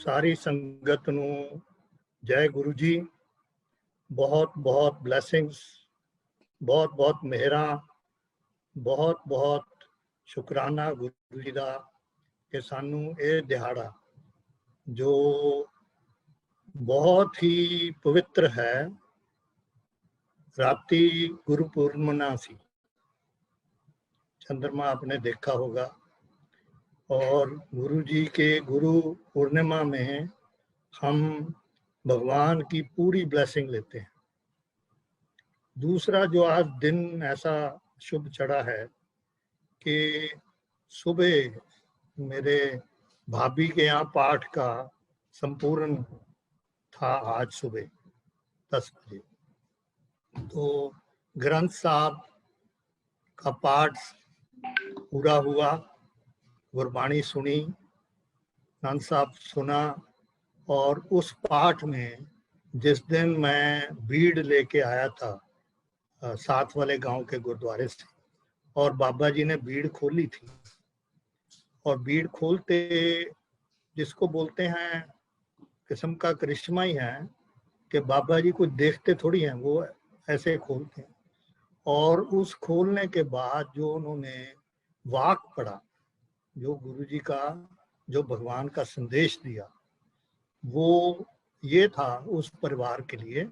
सारी संगत ਨੂੰ जय गुरु जी। बहुत बहुत ब्लैसिंग्स, बहुत बहुत मेहरां, बहुत बहुत शुकराना गुरु जी का कि सानू ये दिहाड़ा जो बहुत ही पवित्र है, राती गुरु पूर्णिमा सी, चंद्रमा आपने देखा होगा, और गुरु जी के गुरु पूर्णिमा में हम भगवान की पूरी ब्लेसिंग लेते हैं। दूसरा जो आज दिन ऐसा शुभ चढ़ा है कि सुबह मेरे भाभी के यहाँ पाठ का संपूर्ण था आज सुबह 10 बजे। तो ग्रंथ साहब का पाठ पूरा हुआ, गुरबाणी सुनी, ग्रंथ साहब सुना, और उस पाठ में जिस दिन मैं बीड़ लेके आया था साथ वाले गांव के गुरुद्वारे से, और बाबा जी ने बीड़ खोली थी, और बीड़ खोलते जिसको बोलते हैं किस्म का करिश्मा ही है कि बाबा जी कुछ देखते थोड़ी हैं, वो ऐसे खोलते हैं। और उस खोलने के बाद जो उन्होंने वाक पढ़ा, जो गुरु जी का, जो भगवान का संदेश दिया, वो ये था उस परिवार के लिए।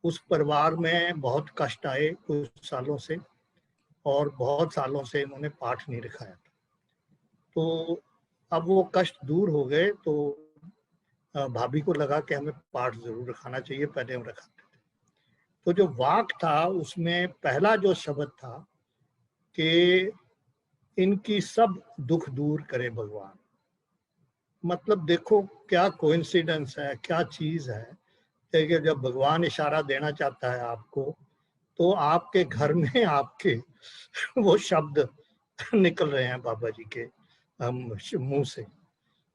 उस परिवार में बहुत कष्ट आए कुछ सालों से, और बहुत सालों से इन्होंने पाठ नहीं रखाया था। तो अब वो कष्ट दूर हो गए, तो भाभी को लगा कि हमें पाठ जरूर रखाना चाहिए, पहले हम रखाते थे। तो जो वाक था उसमें पहला जो शब्द था कि इनकी सब दुख दूर करे भगवान। मतलब देखो क्या कोइंसिडेंस है, क्या चीज है कि जब भगवान इशारा देना चाहता है आपको, तो आपके घर में आपके वो शब्द निकल रहे हैं बाबा जी के मुंह से।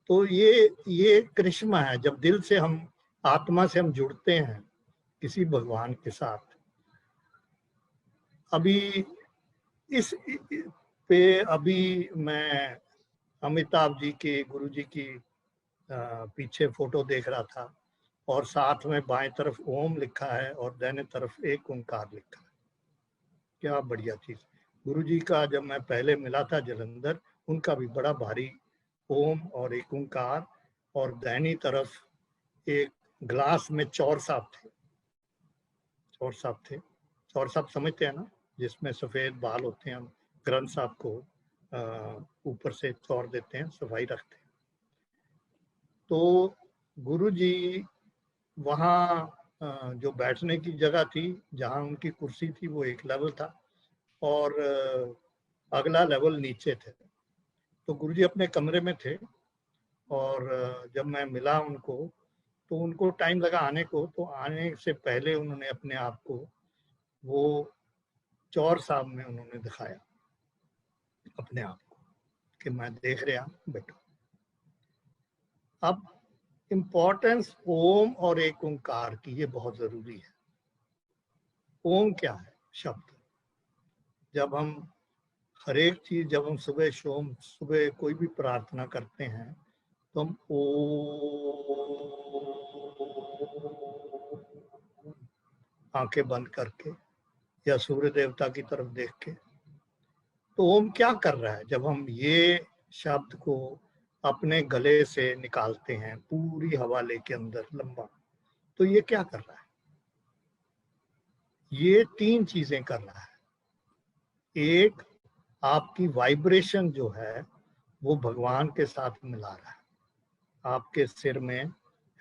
तो ये करिश्मा है, जब दिल से हम, आत्मा से हम जुड़ते हैं किसी भगवान के साथ। अभी इस पे अभी मैं अमिताभ जी के, गुरु जी की पीछे फोटो देख रहा था, और साथ में बाएं तरफ ओम लिखा है और दाहिने तरफ एक ओंकार लिखा है। क्या बढ़िया चीज। गुरु जी का जब मैं पहले मिला था जलंधर, उनका भी बड़ा भारी ओम और एक ओंकार, और दाहिनी तरफ एक ग्लास में चौर साहब थे। चौर साहब थे, चौर साहब समझते हैं ना, जिसमें सफेद बाल होते हैं, हम ग्रंथ साहब को ऊपर से चौर देते हैं, सफाई रखते हैं। तो गुरु जी वहाँ जो बैठने की जगह थी, जहाँ उनकी कुर्सी थी, वो एक लेवल था, और अगला लेवल नीचे थे। तो गुरुजी अपने कमरे में थे, और जब मैं मिला उनको, तो उनको टाइम लगा आने को। तो आने से पहले उन्होंने अपने आप को वो चौर साहब में उन्होंने दिखाया अपने आप को कि मैं देख रहा बैठो। अब इम्पोर्टेंस ओम और एक ओंकार की ये बहुत जरूरी है। ओम क्या है? शब्द। जब हम हर एक चीज, जब हम सुबह सुबह कोई भी प्रार्थना करते हैं, तो हम ओ आंखें बंद करके या सूर्य देवता की तरफ देख के, तो ओम क्या कर रहा है? जब हम ये शब्द को अपने गले से निकालते हैं पूरी हवा लेके अंदर लंबा, तो ये क्या कर रहा है? ये 3 चीजें कर रहा है। एक, आपकी वाइब्रेशन जो है वो भगवान के साथ मिला रहा है। आपके सिर में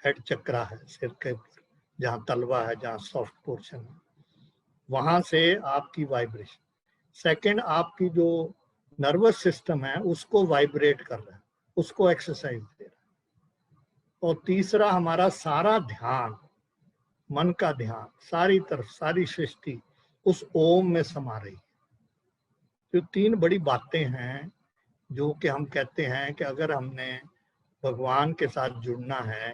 हेड चक्रा है, सिर के ऊपर जहाँ तलवा है, जहाँ सॉफ्ट पोर्शन है, वहां से आपकी वाइब्रेशन। सेकंड, आपकी जो नर्वस सिस्टम है उसको वाइब्रेट कर रहा है, उसको एक्सरसाइज दे रहा है। और तीसरा, हमारा सारा ध्यान, मन का ध्यान, सारी तरफ सारी सृष्टि उस ओम में समा रही है। जो 3 बड़ी बातें हैं जो कि हम कहते हैं कि अगर हमने भगवान के साथ जुड़ना है,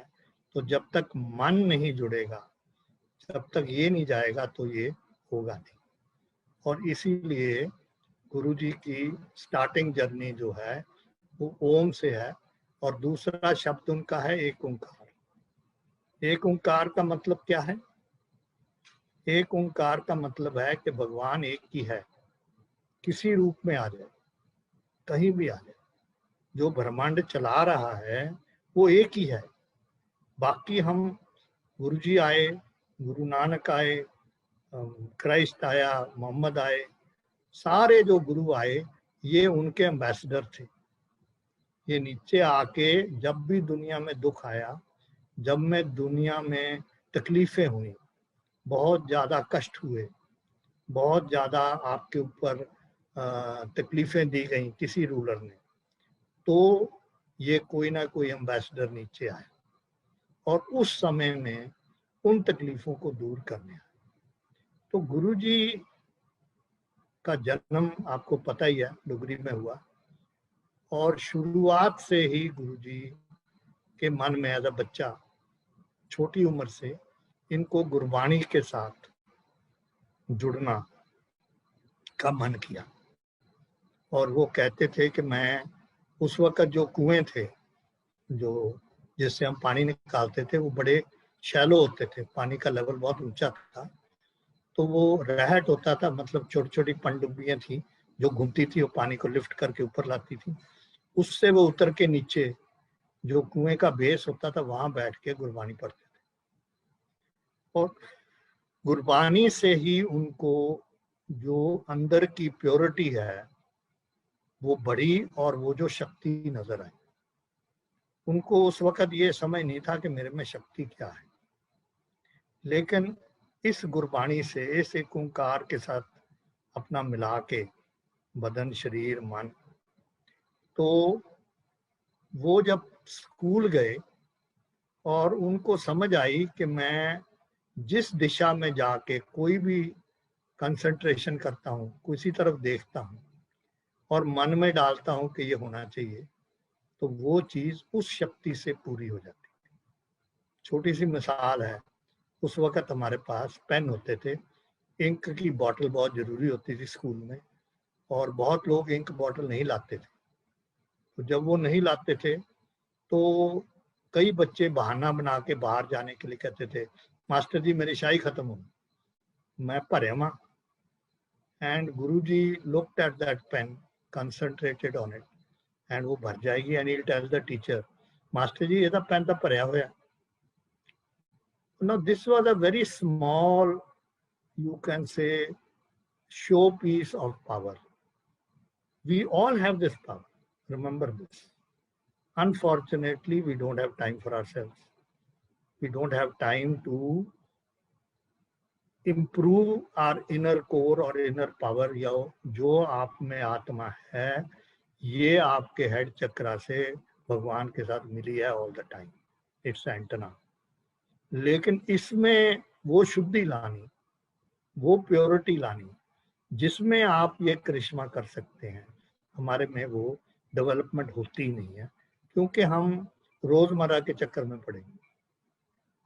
तो जब तक मन नहीं जुड़ेगा, जब तक ये नहीं जाएगा, तो ये होगा नहीं। और इसीलिए गुरु जी की स्टार्टिंग जर्नी जो है वो ओम से है। और दूसरा शब्द उनका है एक ओंकार। एक ओंकार का मतलब क्या है? एक ओंकार का मतलब है कि भगवान एक ही है, किसी रूप में आ जाए, कहीं भी आ जाए। जो ब्रह्मांड चला रहा है वो एक ही है। बाकी हम गुरु जी आए, गुरु नानक आए, क्राइस्ट आया, मोहम्मद आए, सारे जो गुरु आए ये उनके एम्बेसडर थे। ये नीचे आके जब भी दुनिया में दुख आया, जब में दुनिया में तकलीफें हुई, बहुत ज़्यादा कष्ट हुए, बहुत ज़्यादा आपके ऊपर तकलीफें दी गई किसी रूलर ने, तो ये कोई ना कोई एम्बेसडर नीचे आया और उस समय में उन तकलीफों को दूर करने आया। तो गुरु जी का जन्म आपको पता ही है, डुगरी में हुआ, और शुरुआत से ही गुरु जी के मन में एज अ बच्चा, छोटी उम्र से इनको गुरबाणी के साथ जुड़ना का मन किया। और वो कहते थे कि मैं उस वक्त जो कुएं थे, जो जिससे हम पानी निकालते थे, वो बड़े शैलो होते थे, पानी का लेवल बहुत ऊंचा था। तो वो रहट होता था, मतलब छोटी छोटी पनडुब्बियां थी जो घूमती थी, वो पानी को लिफ्ट करके ऊपर लाती थी। उससे वो उतर के नीचे जो कुएं का बेस होता था वहां बैठ के गुरबानी पढ़ते थे। और गुरबानी से ही उनको जो अंदर की प्योरिटी है वो बढ़ी और वो जो शक्ति नजर आई। उनको उस वक्त ये समझ नहीं था कि मेरे में शक्ति क्या है, लेकिन इस गुरबाणी से, इस एक ओंकार के साथ अपना मिला के बदन, शरीर, मन, तो वो जब स्कूल गए और उनको समझ आई कि मैं जिस दिशा में जाके कोई भी कंसंट्रेशन करता हूँ, किसी तरफ देखता हूँ और मन में डालता हूँ कि ये होना चाहिए, तो वो चीज उस शक्ति से पूरी हो जाती है। छोटी सी मिसाल है, उस वक्त हमारे पास पेन होते थे, इंक की बोतल बहुत जरूरी होती थी स्कूल में, और बहुत लोग इंक बोतल नहीं लाते थे। तो जब वो नहीं लाते थे तो कई बच्चे बहाना बना के बाहर जाने के लिए कहते थे, मास्टर जी मेरी शाही खत्म हो, मैं भरे वहां। And Guru ji looked at that pen, concentrated on it, and वो भर जाएगी, and he'll tell the teacher, master ji ये तो पेन तो भरया होया। Now this was a very small, you can say, showpiece of power. We all have this power, remember this. Unfortunately, we don't have time for ourselves. We don't have time to improve our inner core or inner power, या जो आप में आत्मा है ये आपके head चक्रा से भगवान के साथ मिली है all the time, it's antenna. लेकिन इसमें वो शुद्धि लानी, वो प्योरिटी लानी जिसमें आप ये करिश्मा कर सकते हैं, हमारे में वो डेवलपमेंट होती ही नहीं है, क्योंकि हम रोजमर्रा के चक्कर में पड़ेंगे।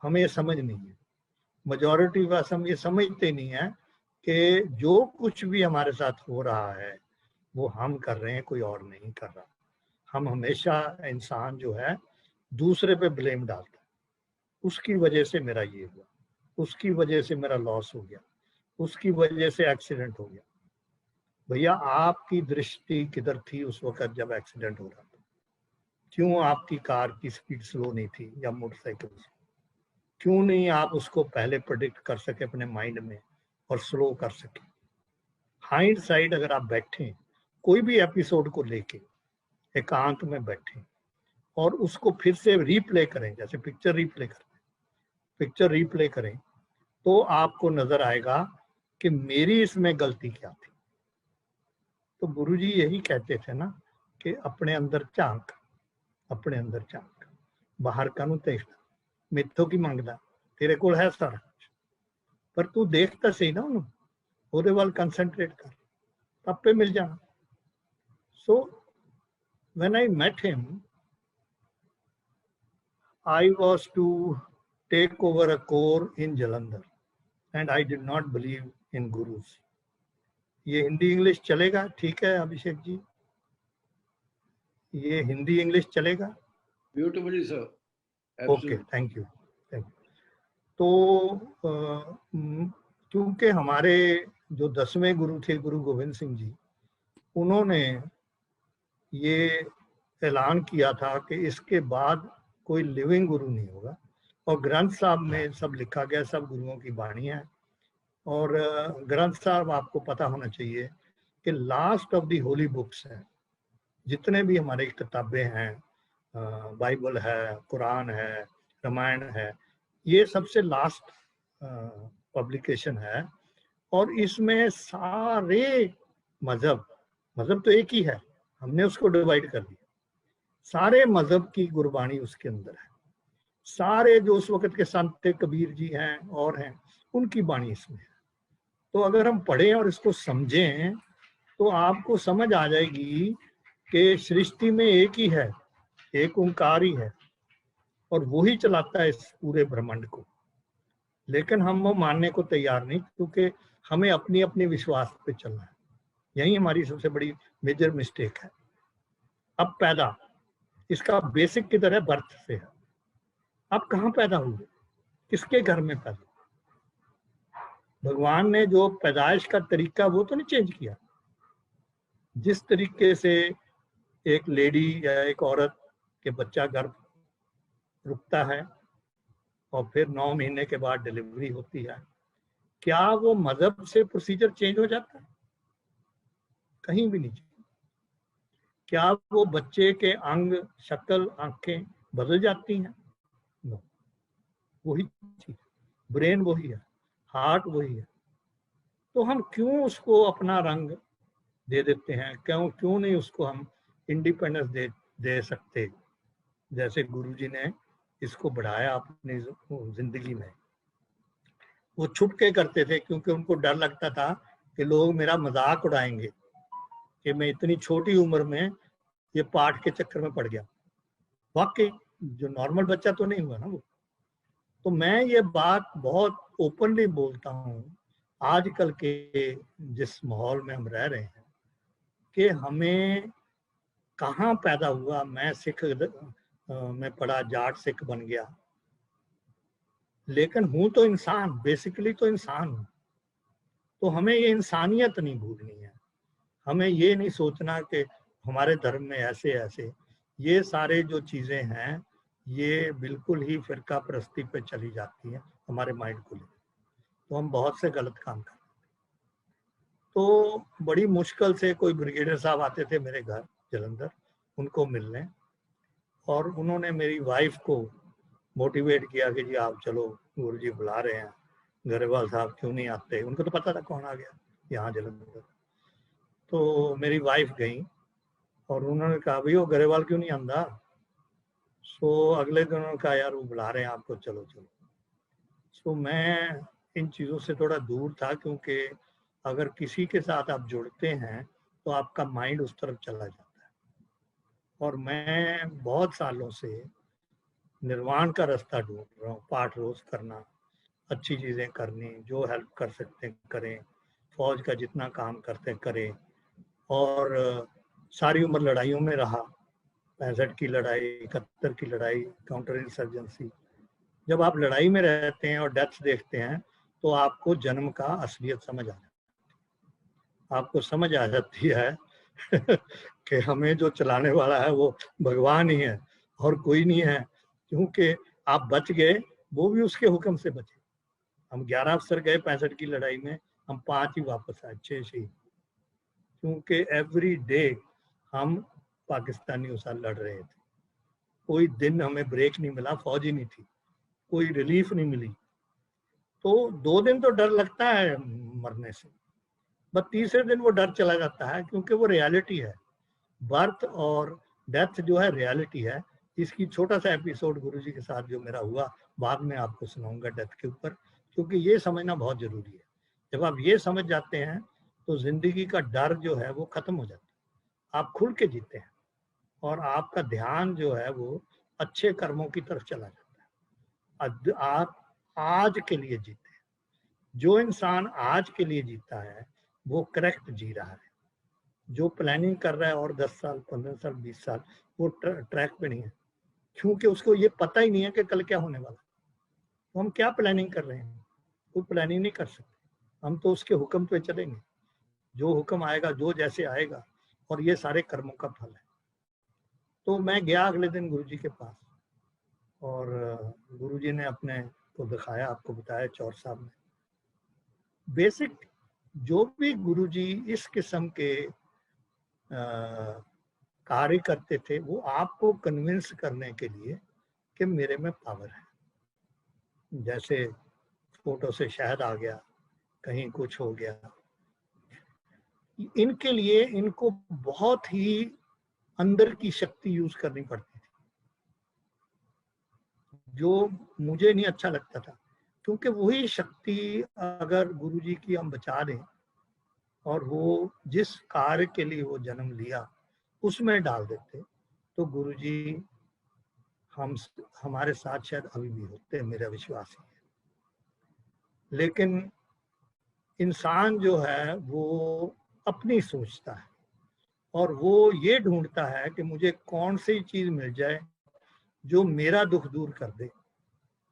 हमें ये समझ नहीं है, मेजॉरिटी का हम ये समझते नहीं है कि जो कुछ भी हमारे साथ हो रहा है वो हम कर रहे हैं, कोई और नहीं कर रहा। हम हमेशा, इंसान जो है दूसरे पे ब्लेम डालता है, उसकी वजह से मेरा ये हुआ, उसकी वजह से मेरा लॉस हो गया, उसकी वजह से एक्सीडेंट हो गया। भैया आपकी दृष्टि किधर थी उस वक्त जब एक्सीडेंट हो रहा था? क्यों आपकी कार की स्पीड स्लो नहीं थी या मोटरसाइकिल से? क्यों नहीं आप उसको पहले प्रेडिक्ट कर सके अपने माइंड में और स्लो कर सके? हाइंड साइड अगर आप बैठे कोई भी एपिसोड को लेके एकांत में बैठे और उसको फिर से रीप्ले करें, जैसे पिक्चर रीप्ले करते हैं, पिक्चर रीप्ले करें, तो आपको नजर आएगा कि मेरी इसमें गलती क्या थी। तो गुरुजी यही कहते थे ना कि अपने अंदर झांक, अपने अंदर झांक, बाहर कानू देखना, मेथों की मांगदा, तेरे कोल है सारा कुछ, पर तू देख तो सही ना उन्होंने, ਉਹਦੇ ਵੱਲ कंसंट्रेट कर, आपे मिल जाना। So when I met him, I was to take over a corps in Jalandhar and I did not believe in gurus. ये हिंदी इंग्लिश चलेगा? ठीक है अभिषेक जी, ये हिंदी इंग्लिश चलेगा? Beautifully, sir. Okay, thank you. तो क्योंकि हमारे जो 10वें गुरु थे गुरु गोविंद सिंह जी, उन्होंने ये ऐलान किया था कि इसके बाद कोई लिविंग गुरु नहीं होगा, और ग्रंथ साहब में सब लिखा गया, सब गुरुओं की वाणी है। और ग्रंथ साहब आपको पता होना चाहिए कि last of the holy books हैं, जितने भी हमारी किताबें हैं, बाइबल है, कुरान है, रामायण है, ये सबसे लास्ट पब्लिकेशन है। और इसमें सारे मजहब तो एक ही है, हमने उसको डिवाइड कर दिया, सारे मजहब की गुरबाणी उसके अंदर है। सारे जो उस वक्त के संत थे, कबीर जी हैं और हैं, उनकी बाणी इसमें है। तो अगर हम पढ़ें और इसको समझें तो आपको समझ आ जाएगी कि सृष्टि में एक ही है, एक ओंकार ही है, और वो ही चलाता है इस पूरे ब्रह्मांड को। लेकिन हम वो मानने को तैयार नहीं, क्योंकि हमें अपनी अपनी विश्वास पे चलना है। यही हमारी सबसे बड़ी मेजर मिस्टेक है। अब पैदा इसका बेसिक किधर है? बर्थ से है। आप कहाँ पैदा हुए, किसके घर में पैदा? भगवान ने जो पैदाइश का तरीका वो तो नहीं चेंज किया। जिस तरीके से एक लेडी या एक औरत के बच्चा गर्भ रुकता है और फिर 9 महीने के बाद डिलीवरी होती है, क्या वो मजहब से प्रोसीजर चेंज हो जाता है? कहीं भी नहीं। क्या वो बच्चे के अंग, शक्ल, आंखें बदल जाती हैं? नो, वही चीज, ब्रेन वही है, हार्ट वही है। तो हम क्यों उसको अपना रंग दे देते हैं? क्यों नहीं उसको हम इंडिपेंडेंस दे सकते, जैसे गुरुजी ने इसको बढ़ाया अपनी जिंदगी में। वो छुप के करते थे, क्योंकि उनको डर लगता था कि लोग मेरा मजाक उड़ाएंगे कि मैं इतनी छोटी उम्र में ये पाठ के चक्कर में पड़ गया। वाकई जो नॉर्मल बच्चा तो नहीं हुआ ना वो। तो मैं ये बात बहुत ओपनली बोलता हूँ, आजकल के जिस माहौल में हम रह रहे हैं, कि हमें कहाँ पैदा हुआ। मैं सिख में पढ़ा, जाट सिख बन गया, लेकिन हूँ तो इंसान, बेसिकली तो इंसान हूँ। तो हमें ये इंसानियत नहीं भूलनी है। हमें ये नहीं सोचना कि हमारे धर्म में ऐसे ऐसे, ये सारे जो चीजें हैं ये बिल्कुल ही फिरका परस्ती पे चली जाती हैं हमारे माइंड को लेकर। तो हम बहुत से गलत काम कर। तो बड़ी मुश्किल से कोई ब्रिगेडियर साहब आते थे मेरे घर जलंधर, उनको मिलने, और उन्होंने मेरी वाइफ को मोटिवेट किया कि जी आप चलो, गुरु जी बुला रहे हैं, गरेवाल साहब क्यों नहीं आते। उनको तो पता था कौन आ गया यहाँ जलंधर। तो मेरी वाइफ गई और उन्होंने कहा भाई वो गरेवाल क्यों नहीं आंदा। सो अगले दिन उन्होंने कहा यार वो बुला रहे हैं आपको, चलो चलो। सो मैं इन चीज़ों से थोड़ा दूर था, क्योंकि अगर किसी के साथ आप जुड़ते हैं तो आपका माइंड उस तरफ चला जाता है। और मैं बहुत सालों से निर्वाण का रास्ता ढूंढ रहा हूँ। पाठ रोज करना, अच्छी चीज़ें करनी, जो हेल्प कर सकते हैं करें, फौज का जितना काम करते हैं करें। और सारी उम्र लड़ाइयों में रहा, 65 की लड़ाई, 71 की लड़ाई, काउंटर इंसर्जेंसी। जब आप लड़ाई में रहते हैं और डेथ्स देखते हैं तो आपको जन्म का असलियत समझ आ जाती है। आपको समझ आ जाती है कि हमें जो चलाने वाला है वो भगवान ही है और कोई नहीं है। क्योंकि आप बच गए, वो भी उसके हुक्म से बचे। हम 11 अफसर गए 65 की लड़ाई में, हम 5 ही वापस आए, 6 शहीद। क्योंकि एवरी डे हम पाकिस्तानियों से लड़ रहे थे। कोई दिन हमें ब्रेक नहीं मिला, फौज ही नहीं थी, कोई रिलीफ नहीं मिली। तो 2 दिन तो डर लगता है मरने से, बस तीसरे दिन वो डर चला जाता है, क्योंकि वो रियलिटी है। बर्थ और डेथ जो है रियलिटी है। इसकी छोटा सा एपिसोड गुरुजी के साथ जो मेरा हुआ, बाद में आपको सुनाऊंगा डेथ के ऊपर, क्योंकि ये समझना बहुत जरूरी है। जब आप ये समझ जाते हैं तो जिंदगी का डर जो है वो खत्म हो जाता है। आप खुल के जीते हैं और आपका ध्यान जो है वो अच्छे कर्मों की तरफ चला जाता है। आप आज के लिए जीते हैं। जो इंसान आज के लिए जीता है वो करेक्ट जी रहा है। जो प्लानिंग कर रहा है और 10 साल, 15 साल, 20 साल, वो ट्रैक पे नहीं है। क्योंकि उसको ये पता ही नहीं है कि कल क्या होने वाला। तो हम क्या प्लानिंग कर रहे हैं? कोई प्लानिंग नहीं कर सकते। हम तो उसके हुक्म पे चलेंगे, जो हुक्म आएगा, जो जैसे आएगा, और ये सारे कर्मों का फल है। तो मैं गया अगले दिन गुरुजी के पास, और गुरुजी ने अपने को दिखाया, आपको बताया चौर साहब ने। बेसिक जो भी गुरुजी इस किस्म के कार्य करते थे, वो आपको कन्विंस करने के लिए कि मेरे में पावर है। जैसे फोटो से शहद आ गया, कहीं कुछ हो गया, इनके लिए इनको बहुत ही अंदर की शक्ति यूज करनी पड़ती थी, जो मुझे नहीं अच्छा लगता था। क्योंकि वही शक्ति अगर गुरुजी की हम बचा दें और वो जिस कार्य के लिए वो जन्म लिया उसमें डाल देते, तो गुरुजी हमारे साथ शायद अभी भी होते, मेरा विश्वास है। लेकिन इंसान जो है वो अपनी सोचता है, और वो ये ढूंढता है कि मुझे कौन सी चीज मिल जाए जो मेरा दुख दूर कर दे।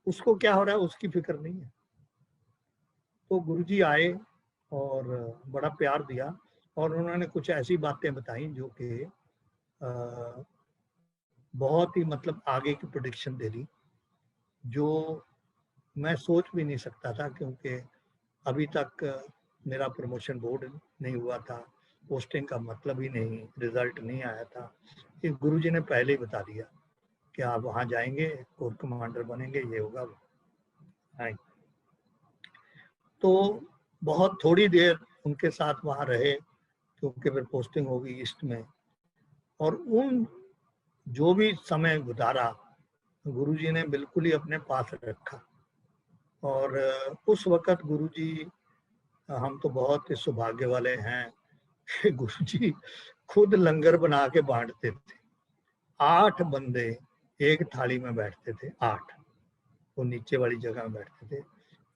उसको क्या हो रहा है उसकी फिक्र नहीं है। तो गुरुजी आए और बड़ा प्यार दिया, और उन्होंने कुछ ऐसी बातें बताई जो कि बहुत ही मतलब आगे की प्रेडिक्शन दे दी, जो मैं सोच भी नहीं सकता था। क्योंकि अभी तक मेरा प्रमोशन बोर्ड नहीं हुआ था, पोस्टिंग का मतलब ही नहीं, रिजल्ट नहीं आया था। इस गुरुजी ने पहले ही बता दिया कि आप वहाँ जाएंगे, कोर कमांडर बनेंगे, ये होगा वो। तो बहुत थोड़ी देर उनके साथ वहाँ रहे, क्योंकि फिर पोस्टिंग होगी ईस्ट में। और उन जो भी समय गुजारा गुरुजी ने बिल्कुल ही अपने पास रखा। और उस वक़्त गुरुजी, हम तो बहुत ही सौभाग्य वाले हैं कि गुरुजी खुद लंगर बना के बांटते थे। 8 बंदे एक थाली में बैठते थे, 8, वो नीचे वाली जगह में बैठते थे,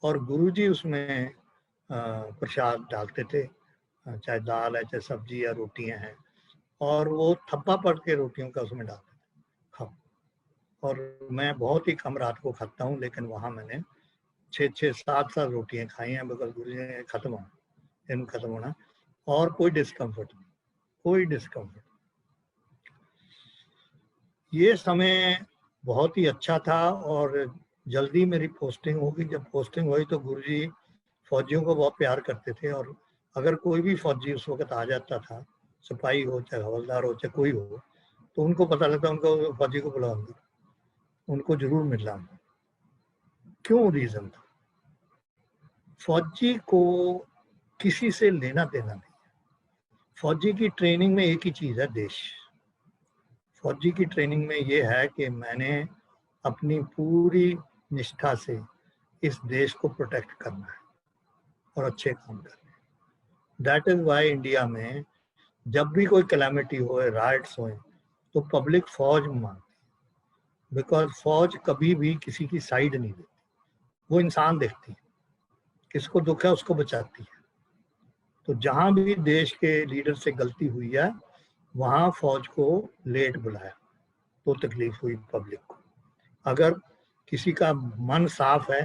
और गुरुजी उसमें प्रसाद डालते थे, चाहे दाल है, चाहे सब्जी या रोटियां हैं, और वो थप्पा पड़ के रोटियों का उसमें डालते थे, खाओ। और मैं बहुत ही कम रात को खाता हूँ, लेकिन वहाँ मैंने 6-6, 7-7 रोटियां खाई हैं, बिकॉज गुरुजी ने खत्म होना, और कोई डिस्कम्फर्ट नहीं, कोई डिस्कम्फर्ट। ये समय बहुत ही अच्छा था, और जल्दी मेरी पोस्टिंग होगी। जब पोस्टिंग हुई तो गुरुजी फौजियों को बहुत प्यार करते थे, और अगर कोई भी फौजी उस वक्त आ जाता था, सिपाही हो चाहे हवलदार हो चाहे कोई हो, तो उनको पता लगता उनको फौजी को बुलाऊंगी, उनको जरूर मिलना। क्यों? रीजन था, फौजी को किसी से लेना देना नहीं। फौजी की ट्रेनिंग में एक ही चीज है, देश। फौजी की ट्रेनिंग में ये है कि मैंने अपनी पूरी निष्ठा से इस देश को प्रोटेक्ट करना है और अच्छे काम करने हैं। दैट इज वाई इंडिया में जब भी कोई कैलामिटी होए, राइट्स होए, तो पब्लिक फौज में मांगती है। बिकॉज फौज कभी भी किसी की साइड नहीं देती, वो इंसान देखती है, किसको दुख है उसको बचाती है। तो जहां भी देश के लीडर से गलती हुई है, वहां फौज को लेट बुलाया तो तकलीफ हुई पब्लिक को। अगर किसी का मन साफ है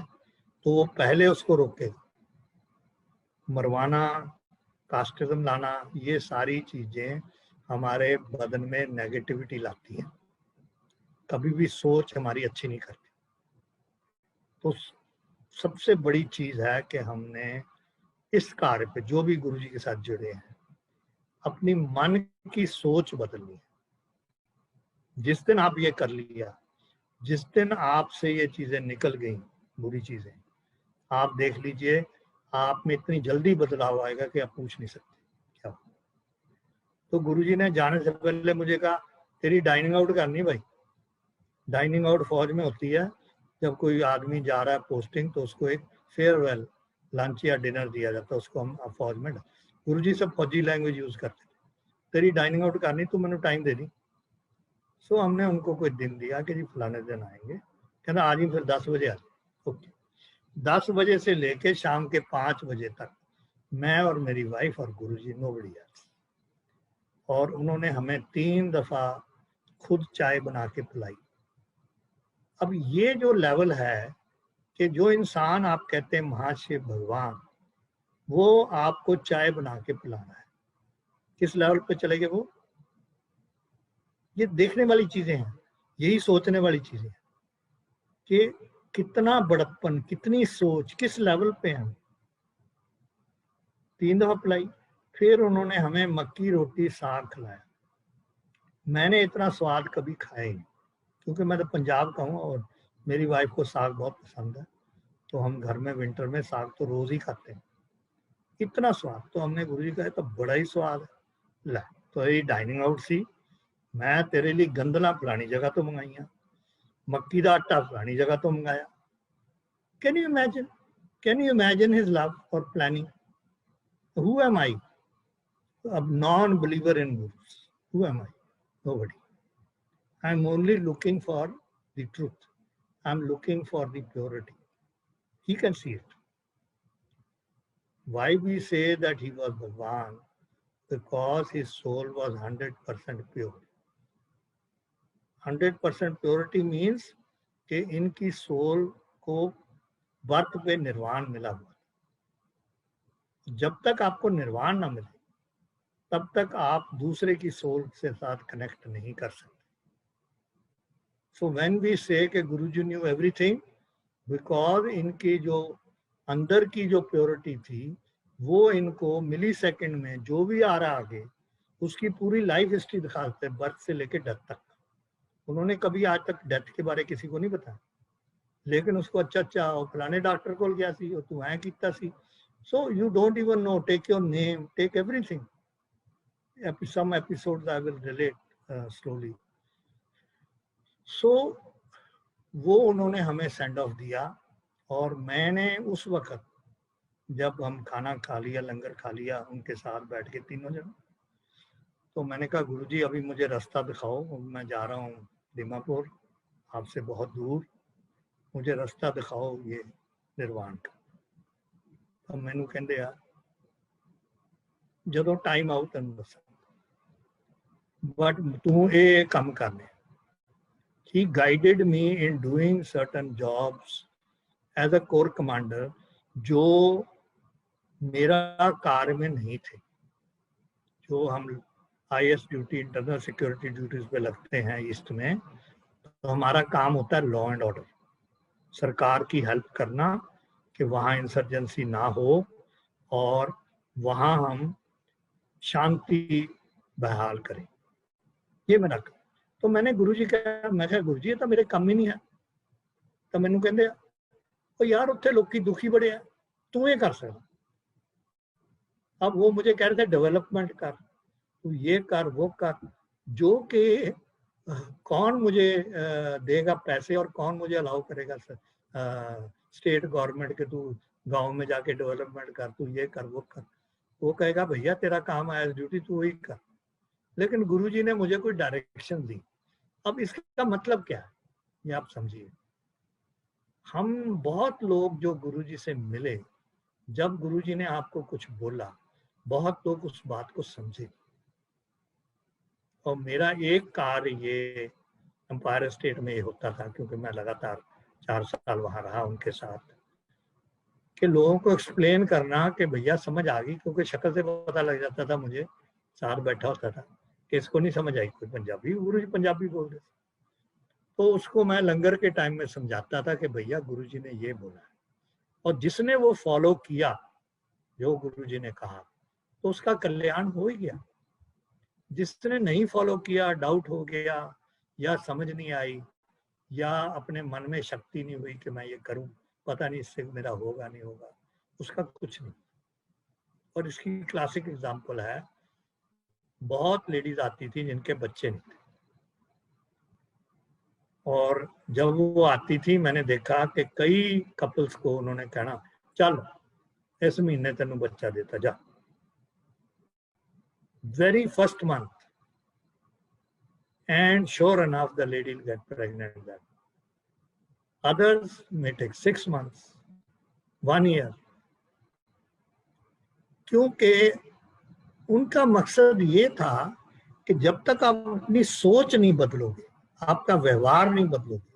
तो वो पहले उसको रोकेगा। मरवाना, कास्टिज्म लाना, ये सारी चीजें हमारे बदन में नेगेटिविटी लाती हैं, कभी भी सोच हमारी अच्छी नहीं करती। तो सबसे बड़ी चीज है कि हमने इस कार्य पे, जो भी गुरुजी के साथ जुड़े हैं, अपनी मन की सोच बदलनी है। जिस दिन आप ये कर लिया, जिस दिन आपसे ये चीजें निकल गई, बुरी चीजें, आप देख लीजिए आप में इतनी जल्दी बदलाव आएगा कि आप पूछ नहीं सकते क्या। तो गुरुजी ने जाने से पहले मुझे कहा, तेरी डाइनिंग आउट करनी भाई। डाइनिंग आउट फौज में होती है, जब कोई आदमी जा रहा है पोस्टिंग तो उसको एक फेयरवेल लंच या डिनर दिया जाता है, उसको हम फौज में। गुरुजी सब फौजी लैंग्वेज यूज करते थे। तेरी डाइनिंग आउट करनी, तू मैंने टाइम दे दी। सो हमने उनको कोई दिन दिया कि जी फलाने दिन आएंगे, कहना आज ही फिर 10 बजे आ जाए। ओके, 10 बजे से लेके शाम के 5 बजे तक मैं और मेरी वाइफ और गुरुजी, नोबडी एल्स। और उन्होंने हमें 3 दफा खुद चाय बना के पिलाई, अब ये जो लेवल है कि जो इंसान आप कहते हैं महाशिव भगवान, वो आपको चाय बना के पिलाना है, किस लेवल पे चले गए वो? ये देखने वाली चीजें हैं, यही सोचने वाली चीजें हैं कि कितना बड़प्पन, कितनी सोच, किस लेवल पे हम। 3 दफा पिलाई, फिर उन्होंने हमें मक्की रोटी साग खिलाया। मैंने इतना स्वाद कभी खाया ही नहीं, क्योंकि मैं तो पंजाब का हूँ और मेरी वाइफ को साग बहुत पसंद है, तो हम घर में विंटर में साग तो रोज ही खाते हैं। इतना स्वाद, तो हमने गुरुजी कहा तो बड़ा ही स्वाद है। ला तो ये डाइनिंग आउट सी, मैं तेरे लिए गंदला फलानी जगह तो मंगाइया, मक्की का आटा फलानी जगह तो मंगाया। Can you imagine, can you imagine his love और planning? Who am I? A non-believer in gurus. Who am I? Nobody. I'm only looking for the truth. I'm looking for the purity. He can see it. Why we say that he was Bhagwan? Because his soul was 100% pure. 100% purity means कि इनकी soul को birth पे निर्वाण मिला हुआ। जब तक आपको निर्वाण ना मिले तब तक आप दूसरे की सोल से साथ कनेक्ट नहीं कर सकते। सो व्हेन वी से कि गुरुजी न्यू एवरीथिंग, बिकॉज इनकी जो अंदर की जो प्योरिटी थी वो इनको मिली सेकेंड में जो भी आ रहा आगे उसकी पूरी लाइफ हिस्ट्री दिखाते, बर्थ से लेकर डेथ तक। उन्होंने कभी आज तक डेथ के बारे किसी को नहीं बताया, लेकिन उसको अच्छा फलाने डॉक्टर को गया सी, तू ऐ कीता सी। So you don't even know, take your name, take everything. Some episodes I will relate slowly. So वो उन्होंने हमें सेंड ऑफ दिया, और मैंने उस वक्त जब हम खाना खा लिया, लंगर खा लिया उनके साथ बैठ के तीनों जन, तो मैंने कहा गुरुजी अभी मुझे रास्ता दिखाओ, मैं जा रहा हूँ दीमापुर, आपसे बहुत दूर, मुझे रास्ता दिखाओ ये निर्वाण का। तो मैनू कहते आ जो टाइम आउ तेन दस, बट तू ये काम करने। He guided me in doing certain jobs as a corps commander जो मेरा कार्य में नहीं थे। जो हम IS duty, internal security duties पे लगते हैं ईस्ट में, तो हमारा काम होता है लॉ एंड ऑर्डर, सरकार की हेल्प करना कि वहाँ इंसर्जेंसी ना हो और वहाँ हम शांति बहाल करें, ये मेरा काम। तो मैंने गुरुजी कहा, मैं कहा गुरुजी ये तो मेरे काम ही नहीं है। तो मैनू कहते तो यार उत्थे लोग दुखी बड़े है, तू ये कर सकता। अब वो मुझे कह रहे थे डेवलपमेंट कर, तू ये कर वो कर, जो कि कौन मुझे देगा पैसे और कौन मुझे अलाउ करेगा स्टेट गवर्नमेंट के, तू गांव में जाके डेवलपमेंट कर, तू ये कर वो कर। वो कहेगा भैया तेरा काम है ड्यूटी, तू वही कर। लेकिन गुरुजी ने मुझे कोई डायरेक्शन दी। अब इसका मतलब क्या है ये आप समझिए। हम बहुत लोग जो गुरुजी से मिले, जब गुरुजी ने आपको कुछ बोला, बहुत लोग उस बात को समझे। और मेरा एक कार्य ये एम्पायर स्टेट में ये होता था, क्योंकि मैं लगातार 4 साल वहां रहा उनके साथ, कि लोगों को एक्सप्लेन करना कि भैया समझ आ गई, क्योंकि शक्ल से पता लग जाता था मुझे, साथ बैठा होता था कि इसको नहीं समझ आई कोई पंजाबी, गुरुजी पंजाबी बोल रहे थे, तो उसको मैं लंगर के टाइम में समझाता था कि भैया गुरुजी ने ये बोला है। और जिसने वो फॉलो किया जो गुरुजी ने कहा, तो उसका कल्याण हो ही गया। जिसने नहीं फॉलो किया, डाउट हो गया या समझ नहीं आई या अपने मन में शक्ति नहीं हुई कि मैं ये करूं, पता नहीं इससे मेरा होगा नहीं होगा, उसका कुछ नहीं। और इसकी क्लासिक एग्जांपल है, बहुत लेडीज आती थी जिनके बच्चे नहीं थे, और जब वो आती थी मैंने देखा कि कई कपल्स को उन्होंने कहना चल इस महीने तेन बच्चा देता जा, very first month, and sure enough the lady will get pregnant then. Others may take 6 months, 1 year, क्योंकि उनका मकसद ये था कि जब तक आप अपनी सोच नहीं बदलोगे, आपका व्यवहार नहीं बदलोगे,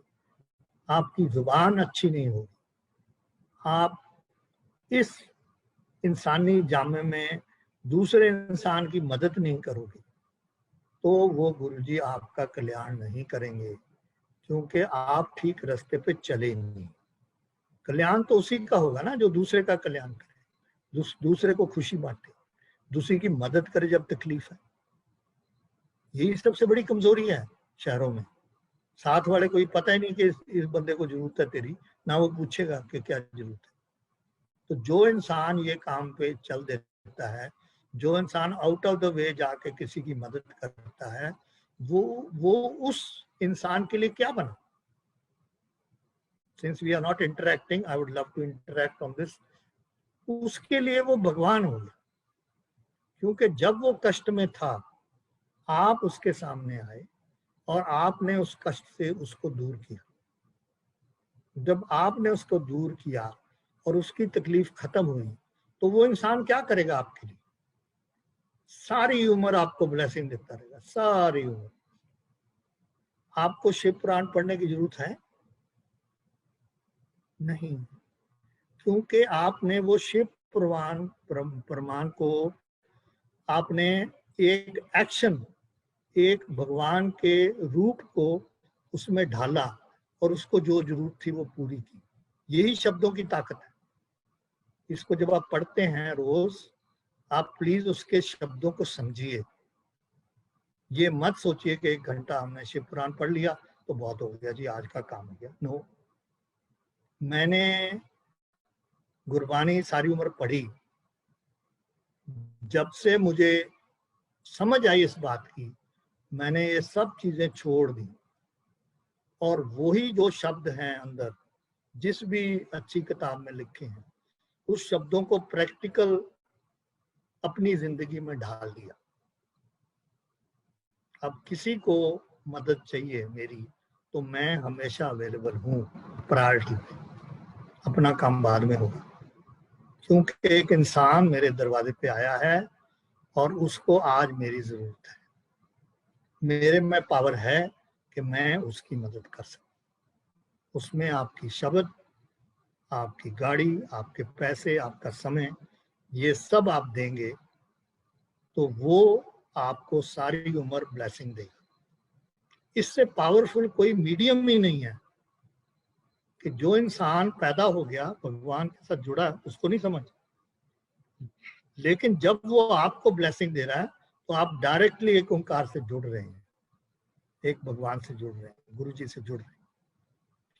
आपकी जुबान अच्छी नहीं होगी, आप इस इंसानी जामे में दूसरे इंसान की मदद नहीं करोगे, तो वो गुरुजी आपका कल्याण नहीं करेंगे, क्योंकि आप ठीक रास्ते पे चले नहीं। कल्याण तो उसी का होगा ना जो दूसरे का कल्याण करे, दूसरे को खुशी बांटे, दूसरे की मदद करे जब तकलीफ है। यही सबसे बड़ी कमजोरी है शहरों में। साथ वाले को पता ही नहीं कि इस बंदे को जरूरत है तेरी, ना वो पूछेगा कि क्या जरूरत है। तो जो इंसान ये काम पे चल देता है, जो इंसान आउट ऑफ द वे जाके किसी की मदद करता है, वो उस इंसान के लिए क्या बना। Since we are not interacting, I would love to interact on this. उसके लिए वो भगवान हो गया, क्योंकि जब वो कष्ट में था आप उसके सामने आए और आपने उस कष्ट से उसको दूर किया। जब आपने उसको दूर किया और उसकी तकलीफ खत्म हुई, तो वो इंसान क्या करेगा आपके लिए? सारी उम्र आपको ब्लेसिंग देता रहेगा, सारी उम्र। आपको शिव पुराण पढ़ने की जरूरत है नहीं, क्योंकि आपने वो शिव प्रमाण को आपने एक एक्शन, एक भगवान के रूप को उसमें ढाला और उसको जो जरूरत थी वो पूरी की। यही शब्दों की ताकत है। इसको जब आप पढ़ते हैं रोज, आप प्लीज उसके शब्दों को समझिए। ये मत सोचिए कि 1 घंटा हमने शिव पुराण पढ़ लिया तो बहुत हो गया जी, आज का काम हो गया। नो, मैंने गुरबानी सारी उम्र पढ़ी। जब से मुझे समझ आई इस बात की, मैंने ये सब चीजें छोड़ दी और वही जो शब्द हैं अंदर जिस भी अच्छी किताब में लिखे हैं, उस शब्दों को प्रैक्टिकल अपनी जिंदगी में ढाल दिया। अब किसी को मदद चाहिए मेरी, तो मैं हमेशा अवेलेबल हूँ प्रायोरिटी पे, अपना काम बाद में होगा, क्योंकि एक इंसान मेरे दरवाजे पे आया है और उसको आज मेरी जरूरत है। मेरे में पावर है कि मैं उसकी मदद कर सकूं। उसमें आपकी शब्द, आपकी गाड़ी, आपके पैसे, आपका समय, ये सब आप देंगे तो वो आपको सारी उम्र ब्लेसिंग देगा। इससे पावरफुल कोई मीडियम ही नहीं है कि जो इंसान पैदा हो गया भगवान के साथ जुड़ा, उसको नहीं समझ। लेकिन जब वो आपको ब्लेसिंग दे रहा है तो आप डायरेक्टली एक ओंकार से जुड़ रहे हैं, एक भगवान से जुड़ रहे हैं, गुरु जी से जुड़ रहे हैं,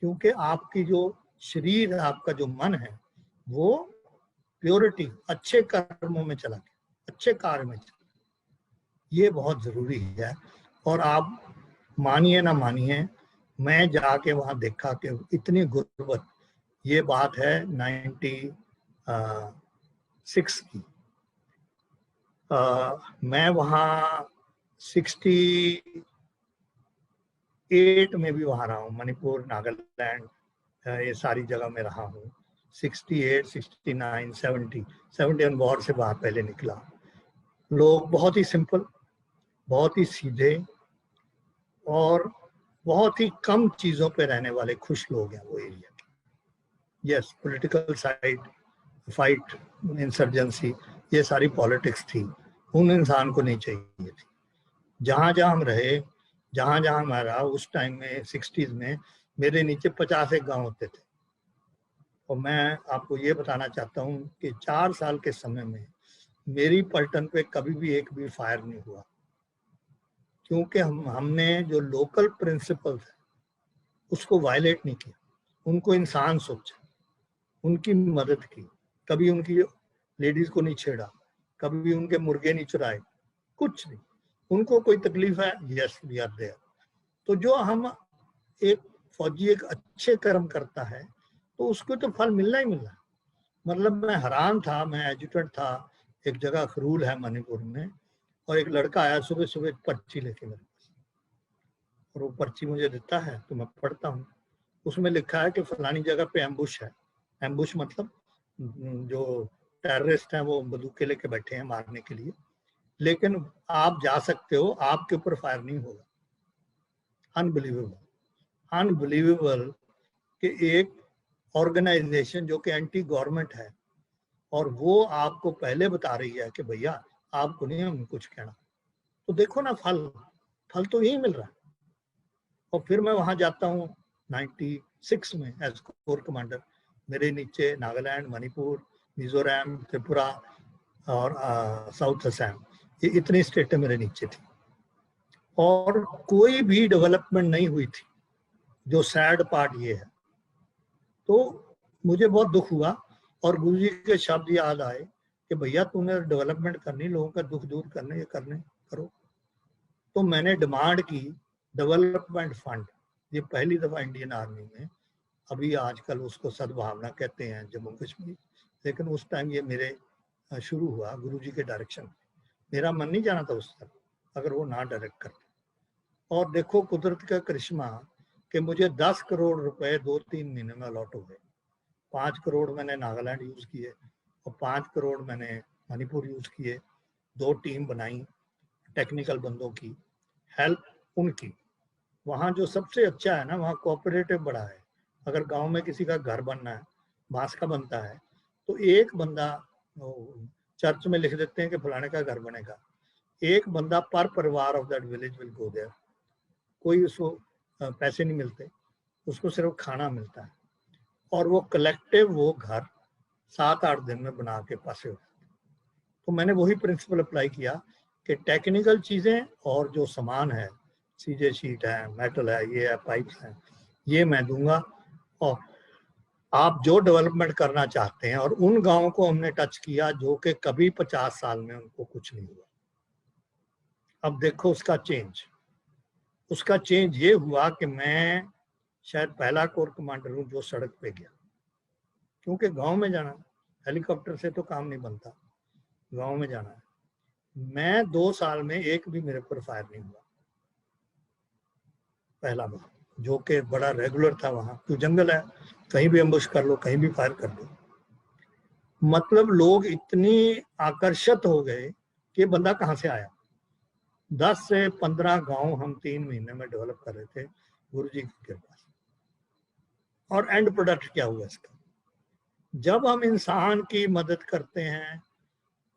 क्योंकि आपकी जो शरीर, आपका जो मन है, वो प्योरिटी, अच्छे कर्मों में चला गया, अच्छे कार्य में चला। ये बहुत जरूरी है। और आप मानिए ना मानिए, मैं जाके वहां देखा कि इतनी गुर्बत, ये बात है 96 की। मैं वहाँ 68 में भी वहाँ रहा हूँ, मणिपुर, नागालैंड, ये सारी जगह में रहा हूँ। 68, 69, 70, 71 वॉर से बाहर पहले निकला। लोग बहुत ही सिंपल, बहुत ही सीधे और बहुत ही कम चीज़ों पे रहने वाले खुश लोग हैं वो एरिया के। Yes, political side, fight, insurgency, ये सारी पॉलिटिक्स थी, उन इंसान को नहीं चाहिए थी। जहाँ जहाँ हम रहे, जहाँ जहाँ मैं रहा, उस टाइम में 60s में मेरे नीचे 50 एक गाँव होते थे। और मैं आपको ये बताना चाहता हूँ कि 4 साल के समय में मेरी पलटन पे कभी भी एक भी फायर नहीं हुआ, क्योंकि हमने जो लोकल प्रिंसिपल्स है उसको वायलेट नहीं किया, उनको इंसान सोचा, उनकी मदद की, कभी उनकी लेडीज को नहीं छेड़ा, कभी उनके मुर्गे नहीं चुराए, कुछ नहीं। उनको कोई तकलीफ है, यस वी आर देयर। तो जो हम एक फौजी एक अच्छे कर्म करता है तो उसको तो फल मिलना ही मिलना है। मतलब मैं हैरान था, मैं एजुकेट था, एक जगह खरूल है मणिपुर में, और एक लड़का आया सुबह सुबह पर्ची लेके मेरे पास, और वो पर्ची मुझे देता है तो मैं पढ़ता हूँ। उसमें लिखा है कि फलानी जगह पे एम्बुश है। एम्बुश मतलब जो टेररिस्ट हैं वो बंदूकें लेके बैठे हैं मारने के लिए, लेकिन आप जा सकते हो, आपके ऊपर फायर नहीं होगा। अनबिलीवेबल, अनबिलीवेबल कि एक ऑर्गेनाइजेशन जो कि एंटी गवर्नमेंट है और वो आपको पहले बता रही है कि भैया आपको नहीं हम कुछ कहना, तो देखो ना फल तो यही मिल रहा है। और फिर मैं वहां जाता हूँ 96 में एज कोर कमांडर। मेरे नीचे नागालैंड, मणिपुर, मिजोरम, त्रिपुरा और साउथ असम, ये इतनी स्टेटें मेरे नीचे थी और कोई भी डेवलपमेंट नहीं हुई थी। जो सैड पार्ट ये है, तो मुझे बहुत दुख हुआ और गुरुजी के शब्द याद आए कि भैया तूने डेवलपमेंट करनी, लोगों का दुख दूर करने, ये करने करो। तो मैंने डिमांड की डेवलपमेंट फंड। ये पहली दफा इंडियन आर्मी में, अभी आजकल उसको सद्भावना कहते हैं जम्मू कश्मीर, लेकिन उस टाइम ये मेरे शुरू हुआ गुरुजी के डायरेक्शन। मेरा मन नहीं जाना था उस तरफ अगर वो ना डायरेक्ट करते। और देखो कुदरत का करिश्मा कि मुझे 10 करोड़ रुपए 2-3 महीने में अलॉट हो गए। 5 करोड़ मैंने नागालैंड यूज किए और 5 करोड़ मैंने मणिपुर यूज किए। 2 टीम बनाई टेक्निकल बंदों की, हेल्प उनकी। वहाँ जो सबसे अच्छा है ना, वहाँ कोऑपरेटिव बड़ा है। अगर गांव में किसी का घर बनना है, बांस का बनता है, तो एक बंदा, चर्च में लिख देते हैं कि फलाने का घर बनेगा, एक बंदा पर परिवार of that village will go there. कोई उसको पैसे नहीं मिलते, उसको सिर्फ खाना मिलता है और वो कलेक्टिव वो घर 7-8 दिन में बना के पासे हो जाते। तो मैंने वही प्रिंसिपल अप्लाई किया कि टेक्निकल चीज़ें और जो सामान है, सीजे शीट है, मेटल है, ये है, पाइप्स हैं, ये मैं दूंगा और आप जो डेवलपमेंट करना चाहते हैं। और उन गांवों को हमने टच किया जो कि कभी 50 साल में उनको कुछ नहीं हुआ। अब देखो उसका चेंज ये हुआ कि मैं शायद पहला कोर कमांडर हूँ जो सड़क पे गया, क्योंकि गांव में जाना, हेलीकॉप्टर से तो काम नहीं बनता, गांव में जाना है। मैं 2 साल में एक भी मेरे पर फायर नहीं हुआ, पहला बार, जो कि बड़ा रेगुलर था। वहां तो जंगल है, कहीं भी एम्बुश कर लो, कहीं भी फायर कर लो। मतलब लोग इतनी आकर्षित हो गए कि बंदा कहाँ से आया। 10 से 15 गांव हम 3 महीने में डेवलप कर रहे थे गुरुजी की कृपा से। और एंड प्रोडक्ट क्या हुआ इसका? जब हम इंसान की मदद करते हैं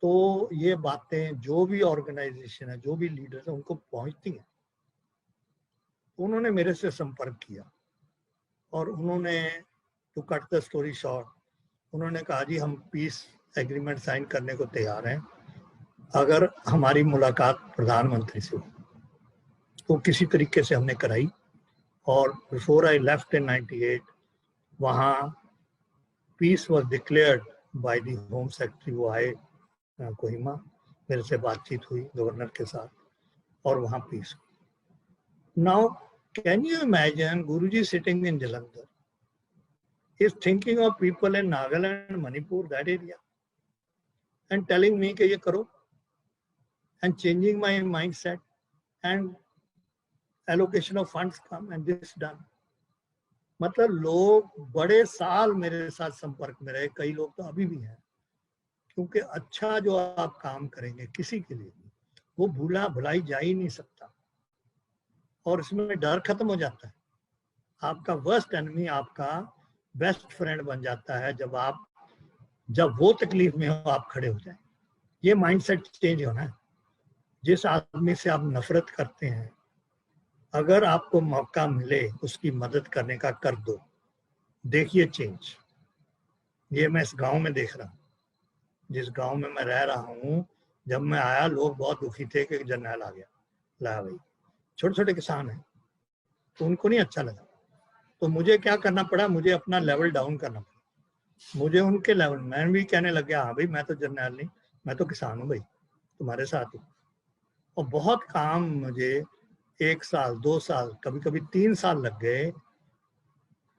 तो ये बातें जो भी ऑर्गेनाइजेशन है, जो भी लीडर्स है, उनको पहुंचती हैं। उन्होंने मेरे से संपर्क किया और उन्होंने, to cut the story short, उन्होंने कहा जी हम पीस एग्रीमेंट साइन करने को तैयार हैं अगर हमारी मुलाकात प्रधानमंत्री से हो। तो किसी तरीके से हमने कराई और बिफोर आई लेफ्ट इन 98 वहाँ peace was declared by the home secretary. वो आए कोहिमा, मेरे से बातचीत हुई गवर्नर के साथ और वहाँ पीस हुई। Now can you imagine Guruji sitting in Jalandhar is thinking of people in Nagaland, Manipur, that area, and telling me कि ये करो, and changing my mindset, and allocation of funds come and this done. मतलब लोग बड़े साल मेरे साथ संपर्क में रहे, कई लोग तो अभी भी हैं, क्योंकि अच्छा जो आप काम करेंगे किसी के लिए भी, वो भुलाई जा ही नहीं सकता और इसमें डर खत्म हो जाता है। आपका वर्स्ट एनिमी आपका बेस्ट फ्रेंड बन जाता है जब वो तकलीफ में हो आप खड़े हो जाए। ये माइंडसेट चेंज होना है। जिस आदमी से आप नफरत करते हैं, अगर आपको मौका मिले उसकी मदद करने का, कर दो। देखिए चेंज, ये मैं इस गांव में देख रहा हूँ, जिस गांव में मैं रह रहा हूँ। जब मैं आया लोग बहुत दुखी थे कि जर्नैल आ गया। ला भाई, छोटे छोटे किसान हैं तो उनको नहीं अच्छा लगा, तो मुझे क्या करना पड़ा, मुझे अपना लेवल डाउन करना पड़ा। मुझे उनके लेवल, मैं भी कहने लग गया हाँ भाई मैं तो जर्नैल नहीं, मैं तो किसान हूँ भाई, तुम्हारे साथ हूँ। और बहुत काम मुझे 1 साल 2 साल कभी कभी 3 साल लग गए,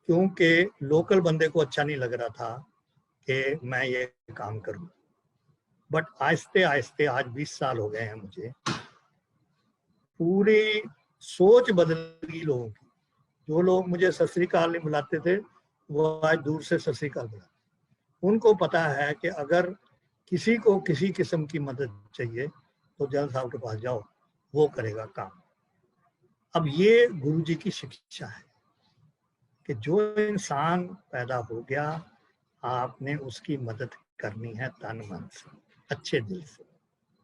क्योंकि लोकल बंदे को अच्छा नहीं लग रहा था कि मैं ये काम करूं। बट आहिस्ते आहिस्ते आज 20 साल हो गए हैं मुझे, पूरी सोच बदल गई लोगों की। जो लोग मुझे सत श्री अकाल नहीं बुलाते थे वो आज दूर से सत श्री अकाल बुलाते। उनको पता है कि अगर किसी को किसी किस्म की मदद चाहिए तो जल साहब के पास जाओ, वो करेगा काम। अब ये गुरुजी की शिक्षा है कि जो इंसान पैदा हो गया आपने उसकी मदद करनी है तन मन से, अच्छे दिल से,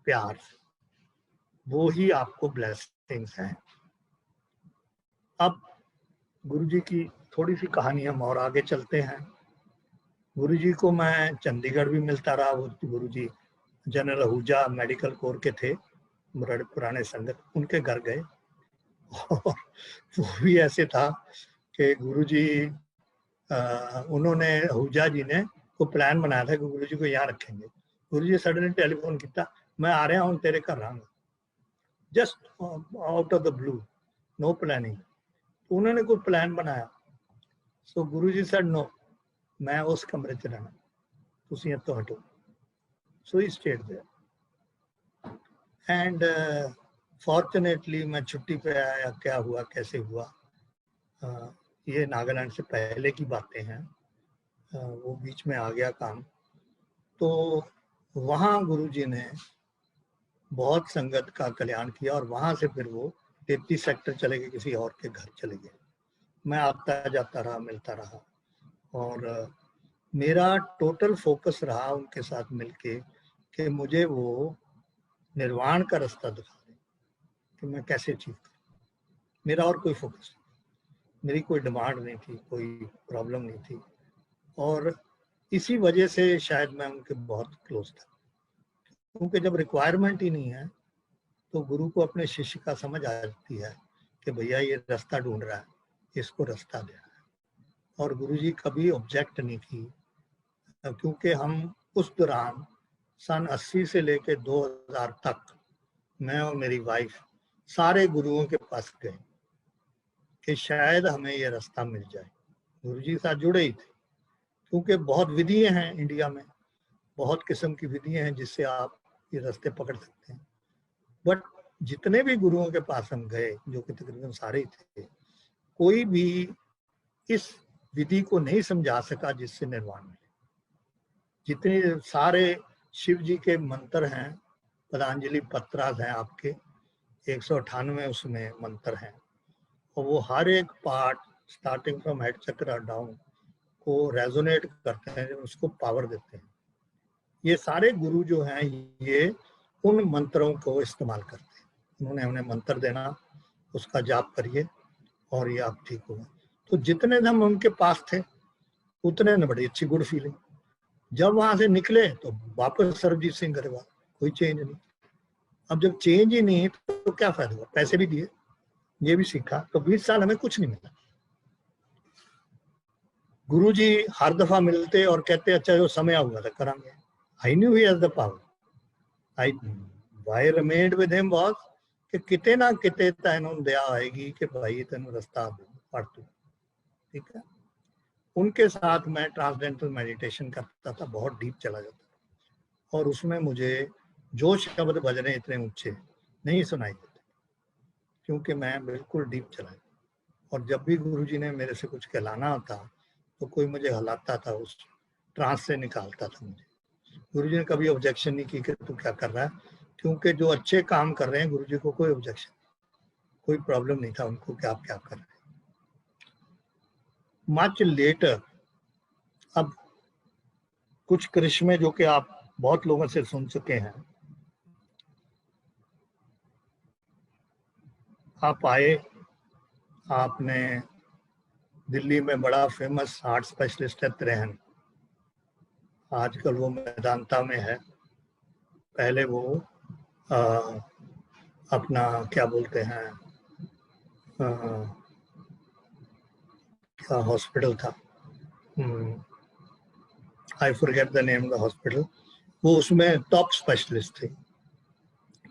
प्यार से, वो ही आपको ब्लेसिंग्स हैं। अब गुरुजी की थोड़ी सी कहानी हम और आगे चलते हैं। गुरुजी को मैं चंडीगढ़ भी मिलता रहा। वो गुरुजी जनरल आहूजा मेडिकल कोर के थे, बड़े पुराने संगत, उनके घर गए और वो भी ऐसे था कि गुरुजी उन्होंने आहूजा जी ने को प्लान बनाया था कि गुरुजी को यहाँ रखेंगे। गुरुजी सडनली टेलीफोन किया, मैं आ रहा हूँ तेरे घर रहूंगा, just out of the blue, no planning. तो उन्होंने कोई प्लान बनाया। सो गुरुजी सेड नो, मैं उस कमरे च रहना, तुसी इत्थों हटो। So he stayed there and fortunately मैं छुट्टी पे आया, क्या हुआ कैसे हुआ, ये नागालैंड से पहले की बातें हैं, वो बीच में आ गया काम। तो वहाँ गुरुजी ने बहुत संगत का कल्याण किया और वहाँ से फिर वो 33 सेक्टर चले गए, किसी और के घर चले गए। मैं आता जाता रहा, मिलता रहा और मेरा टोटल फोकस रहा उनके साथ मिलके कि मुझे वो निर्वाण का रास्ता दिखा दें कि मैं कैसे अचीव करूं। मेरा और कोई फोकस नहीं, मेरी कोई डिमांड नहीं थी, कोई प्रॉब्लम नहीं थी और इसी वजह से शायद मैं उनके बहुत क्लोज था, क्योंकि जब रिक्वायरमेंट ही नहीं है तो गुरु को अपने शिष्य का समझ आ जाती है कि भैया ये रास्ता ढूंढ रहा है, इसको रास्ता देना है। और गुरुजी कभी ऑब्जेक्ट नहीं की, क्योंकि हम उस दौरान सन 80 से लेकर 2000 तक मैं और मेरी वाइफ सारे गुरुओं के पास गए कि शायद हमें ये रास्ता मिल जाए। गुरुजी के साथ जुड़े ही थे, क्योंकि बहुत विधियां हैं इंडिया में, बहुत किस्म की विधियां हैं जिससे आप ये रास्ते पकड़ सकते हैं। बट जितने भी गुरुओं के पास हम गए, जो कि तकरीबन सारे ही थे, कोई भी इस विधि को नहीं समझा सका जिससे निर्वाण मिले। जितने सारे शिव जी के मंत्र हैं, पतंजलि पत्रास हैं आपके 198 उसमें मंत्र हैं और वो हर एक पार्ट स्टार्टिंग फ्रॉम हेड चक्र डाउन को रेजोनेट करते हैं, उसको पावर देते हैं। ये सारे गुरु जो हैं ये उन मंत्रों को इस्तेमाल करते हैं। उन्होंने हमें मंत्र देना, उसका जाप करिए और ये आप ठीक होगा। तो जितने दिन उनके पास थे उतने ने बड़ी अच्छी गुड फीलिंग। जब वहां से निकले तो वापस सरबजीत सिंह गरेवाल, कोई चेंज नहीं। अब जब चेंज ही नहीं तो क्या फायदा हुआ, पैसे भी दिए, ये भी सीखा, तो 20 साल हमें कुछ नहीं मिला। गुरुजी हर दफा मिलते और कहते अच्छा जो समय हुआ था करांगे। I knew he has the power, I why remained with him was कि किते ना किते तैनूं दया आएगी कि भाई तेनों रास्ता पढ़ तू, ठीक है। उनके साथ मैं ट्रांसडेंटल मेडिटेशन करता था, बहुत डीप चला जाता था और उसमें मुझे जो शब्द बजने इतने ऊंचे नहीं सुनाई देते, क्योंकि मैं बिल्कुल डीप चला। और जब भी गुरुजी ने मेरे से कुछ कहलाना होता तो कोई मुझे हलाता था, उस ट्रांस से निकालता था मुझे। गुरुजी ने कभी ऑब्जेक्शन नहीं की कि तू क्या कर रहा है, क्योंकि जो अच्छे काम कर रहे हैं गुरुजी को कोई ऑब्जेक्शन, कोई प्रॉब्लम नहीं था उनको कि आप क्या कर रहे हैं। मच लेटर, अब कुछ करिश्मे जो कि आप बहुत लोगों से सुन चुके हैं। आप आए, आपने दिल्ली में बड़ा फेमस हार्ट स्पेशलिस्ट है त्रेहन, आजकल वो मैदानता में है, पहले वो अपना क्या बोलते हैं क्या हॉस्पिटल था, I forget the name the hospital, वो उसमें टॉप स्पेशलिस्ट थे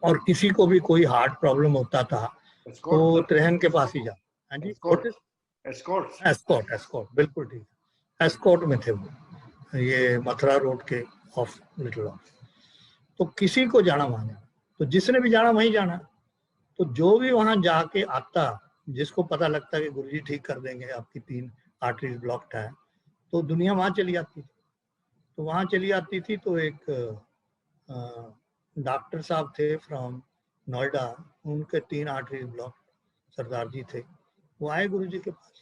और किसी को भी कोई हार्ट प्रॉब्लम होता था तो त्रेहन के पास ही जा। हाँ जी, एस्कॉर्ट, एस्कॉर्ट बिल्कुल ठीक है, एस्कॉर्ट में थे वो, ये मथुरा रोड के ऑफ लिटिल ऑफ। तो किसी को जाना वहां जाना, तो जिसने भी जाना वहीं जाना। तो जो भी वहां जाके आता, जिसको पता लगता कि गुरुजी ठीक कर देंगे आपकी 3 आर्टरीज ब्लॉक्ड है, तो दुनिया वहां चली आती थी। तो वहां चली आती थी तो एक डॉक्टर साहब थे फ्रॉम नोएडा, उनके 3 आर्टरीज ब्लॉक, सरदार जी थे, वो आए गुरुजी के पास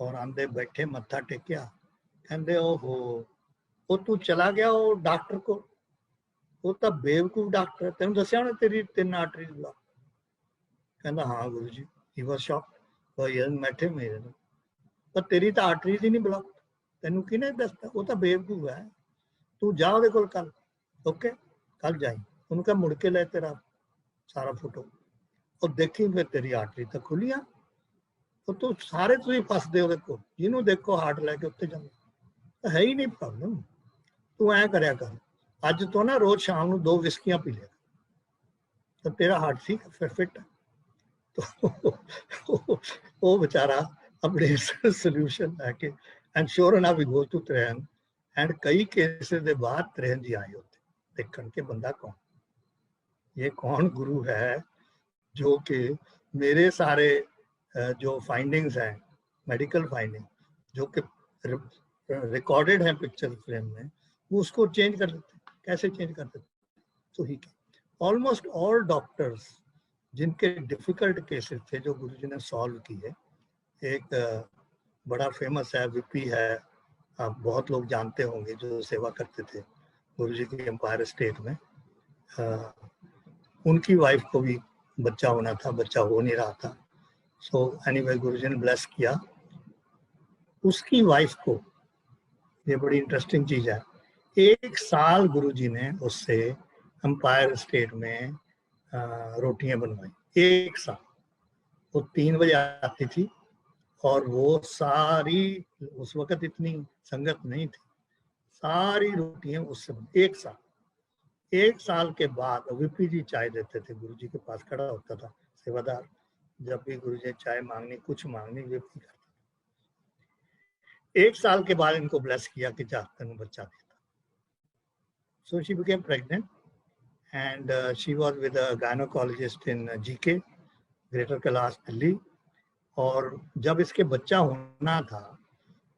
और आंदे बैठे मत्था टेकिया, कहते ओहो वो तू चला गया वो डॉक्टर को, वो तो बेवकूफ डॉक्टर है, तेन दसिया ना तेरी 3 आर्टरीज ब्लॉक। कहता हाँ गुरु जी, ही वाज शॉक्ड। बैठे मेरे तो, पर तेरी तो आर्टरीज ही नहीं ब्लॉक, तेन किने दसता, वो तो बेवकूफ है, तू जा ਉਹਦੇ ਕੋਲ कल, ओके कल जाई, उनका मुड़ के ले तेरा सारा फोटो और देखी फिर तेरी आर्टरी तो खुलिया। तो तू सारे तुम फसदे हो, जिन्हों देखो हार्ट लैके उत्ते जाना है ही नहीं प्रॉब्लम। तू ऐ करया कर, अज तो ना रोज शाम को 2 विस्कियां पी लिया, तो तेरा हार्ट ठीक फिर फिट है। तो वो बेचारा अपने सोल्यूशन लैके and sure enough we go to त्रिहन एंड कई केसेस के बाद त्रिहन जी आए होते देखन के बंदा कौन, ये कौन गुरु है जो कि मेरे सारे जो फाइंडिंग्स हैं, मेडिकल फाइंडिंग जो कि रिकॉर्डेड है पिक्चर फ्रेम में, वो उसको चेंज कर देते, कैसे चेंज कर देते। तो ही ऑलमोस्ट ऑल डॉक्टर्स जिनके डिफिकल्ट केसेस थे जो गुरुजी ने सॉल्व किए, एक बड़ा फेमस है विपी है, आप बहुत लोग जानते होंगे जो सेवा करते थे गुरुजी की एम्पायर स्टेट में, उनकी वाइफ को भी बच्चा होना था, बच्चा हो नहीं रहा था। सो एनीवे गुरुजी ने ब्लेस किया उसकी वाइफ को। ये बड़ी इंटरेस्टिंग चीज है, 1 साल गुरुजी ने उससे एम्पायर स्टेट में रोटियां बनवाई, 1 साल। वो 3 बजे आती थी और वो सारी, उस वक्त इतनी संगत नहीं थी, सारी रोटियां उससे बनी 1 साल। 1 साल के बाद विपी जी चाय देते थे, गुरुजी के पास खड़ा होता था सेवादार, जब भी गुरुजी चाय मांगनी कुछ मांगनी विपी करता। 1 साल के बाद इनको ब्लेस किया कि जा तेन बच्चा देता। So she became pregnant and she was with a gynecologist in GK, greater Kailash Delhi. और जब इसके बच्चा होना था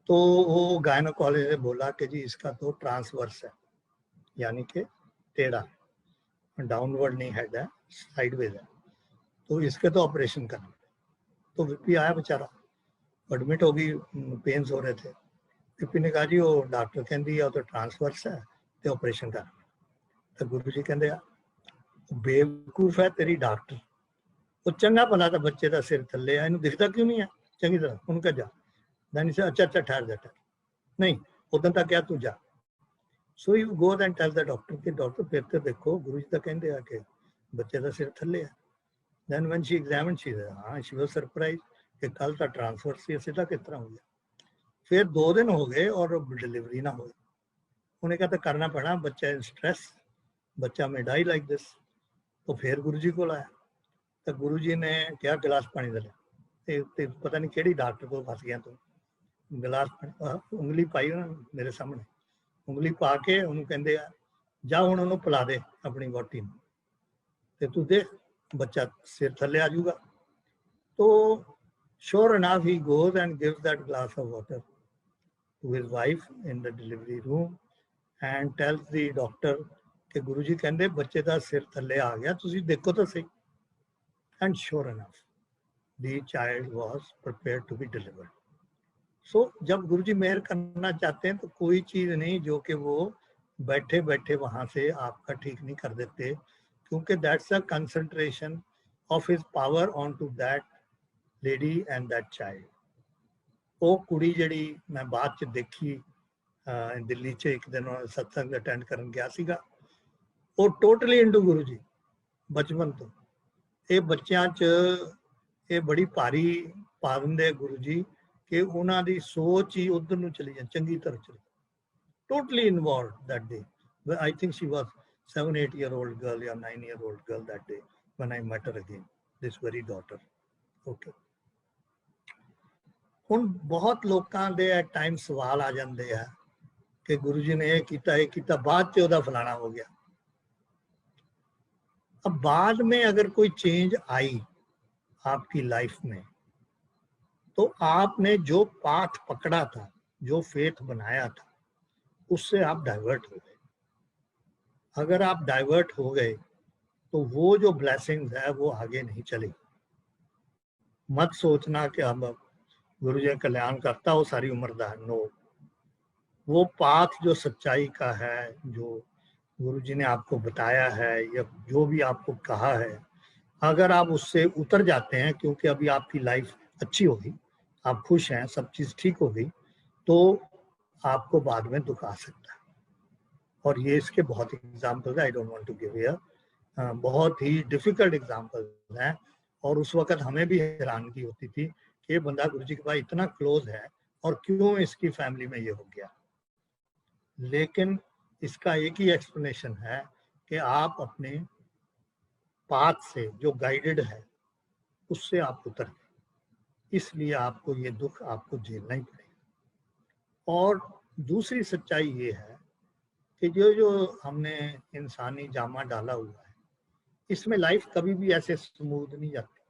तो वो गायनोकोलॉजिस्ट ने बोला कि जी इसका तो ट्रांसवर्स है, यानी कि टेढ़ा, डाउनवर्ड नहीं हेड है, साइडवेज है, तो इसके तो ऑपरेशन करना। तो विपी आया बेचारा, एडमिट होगी, पेन्स हो रहे थे। विपी ने कहा जी वो डॉक्टर कहती है तो ट्रांसवर्स है तो ऑपरेशन करना। तो गुरु जी कहते बेवकूफ है तेरी डॉक्टर, वो चंगा भला था बच्चे का सिर थले है, दिखता क्यों नहीं है चंगी तरह, उनका जा दैन से अच्छा अच्छा ठहर जा, ठहर नहीं उदन तक क्या तू जा। So you go and tell the doctor कि डॉक्टर फिर तो देखो गुरु जी तो कहते हैं कि बच्चे का सिर थले है। Then when she examined she हाँ शी वाज सरप्राइज कि कल का ट्रांसफर से सीधा किस तरह हो गया। फिर 2 दिन हो गए और डिलीवरी ना हो, उन्हें कहता करना पड़ा, बच्चा इन स्ट्रेस, बच्चा में डाई लाइक दिस। तो फिर गुरु जी को लाया, तो गुरु जी ने क्या गिलास पानी दे लिया, पता नहीं केड़ी डॉक्टर को फस गया तू, गिलास पानी उंगली पाई उन्होंने मेरे सामने, उंगली पा के उन्होंने कहते जा हुण उन्होंने पिला दे अपनी वोटी नूं ते तू देख बच्चा सिर थले आ जाऊगा। तो sure enough he goes and gives that glass of water to his wife in the delivery room and tells the doctor कि गुरु जी कहते बच्चे का सिर थले आ गया, तुसी देखो तो सही। And sure enough the child was prepared to be delivered. So जब गुरु जी मेहर करना चाहते हैं तो कोई चीज नहीं जो कि वो बैठे बैठे वहां से आपका ठीक नहीं कर देते, क्योंकि that's a concentration of his power on to that lady and that child. वो कुड़ी जड़ी मैं बाद च देखी दिल्ली च एक दिन सत्संग अटेंड करन गया सीगा, वो टोटली इंटू गुरु जी बचपन तो। ये बच्चों च ये बड़ी भारी पा देंगे गुरु जी कि उन्हों की सोच ही उधर नूं चली जाए, चंगी तरह चली, totally involve that day. I think she was 7-8 year old girl या 9 year old girl that day when I met her again, this very daughter. Okay. हुण बहुत लोगों के टाइम सवाल आ जाते हैं कि गुरु जी ने यह किया बाद च उहदा फलाना हो गया। अब बाद में अगर कोई चेंज आई आपकी लाइफ में तो आपने जो पाथ पकड़ा था, जो फेथ बनाया था, उससे आप डाइवर्ट हो गए। अगर आप डाइवर्ट हो गए तो वो जो ब्लेसिंग्स है वो आगे नहीं चलेगी। मत सोचना कि अब गुरु जी कल्याण करता हो सारी उम्र दा, नो। वो पाथ जो सच्चाई का है, जो गुरु जी ने आपको बताया है या जो भी आपको कहा है, अगर आप उससे उतर जाते हैं, क्योंकि अभी आपकी लाइफ अच्छी होगी, आप खुश हैं, सब चीज़ ठीक हो गई, तो आपको बाद में दुख आ सकता है। और ये इसके बहुत एग्जाम्पल्स है, I don't want to give here, बहुत ही डिफिकल्ट एग्जाम्पल्स हैं। और उस वक्त हमें भी हैरानगी होती थी कि ये बंदा गुरु जी के पास इतना क्लोज है और क्यों इसकी फैमिली में ये हो गया। लेकिन इसका एक ही एक्सप्लेनेशन है कि आप अपने पाथ से जो गाइडेड है उससे आप उतर गए, इसलिए आपको ये दुख आपको झेलना ही पड़ेगा। और दूसरी सच्चाई ये है कि जो हमने इंसानी जामा डाला हुआ है, इसमें लाइफ कभी भी ऐसे स्मूथ नहीं जाती।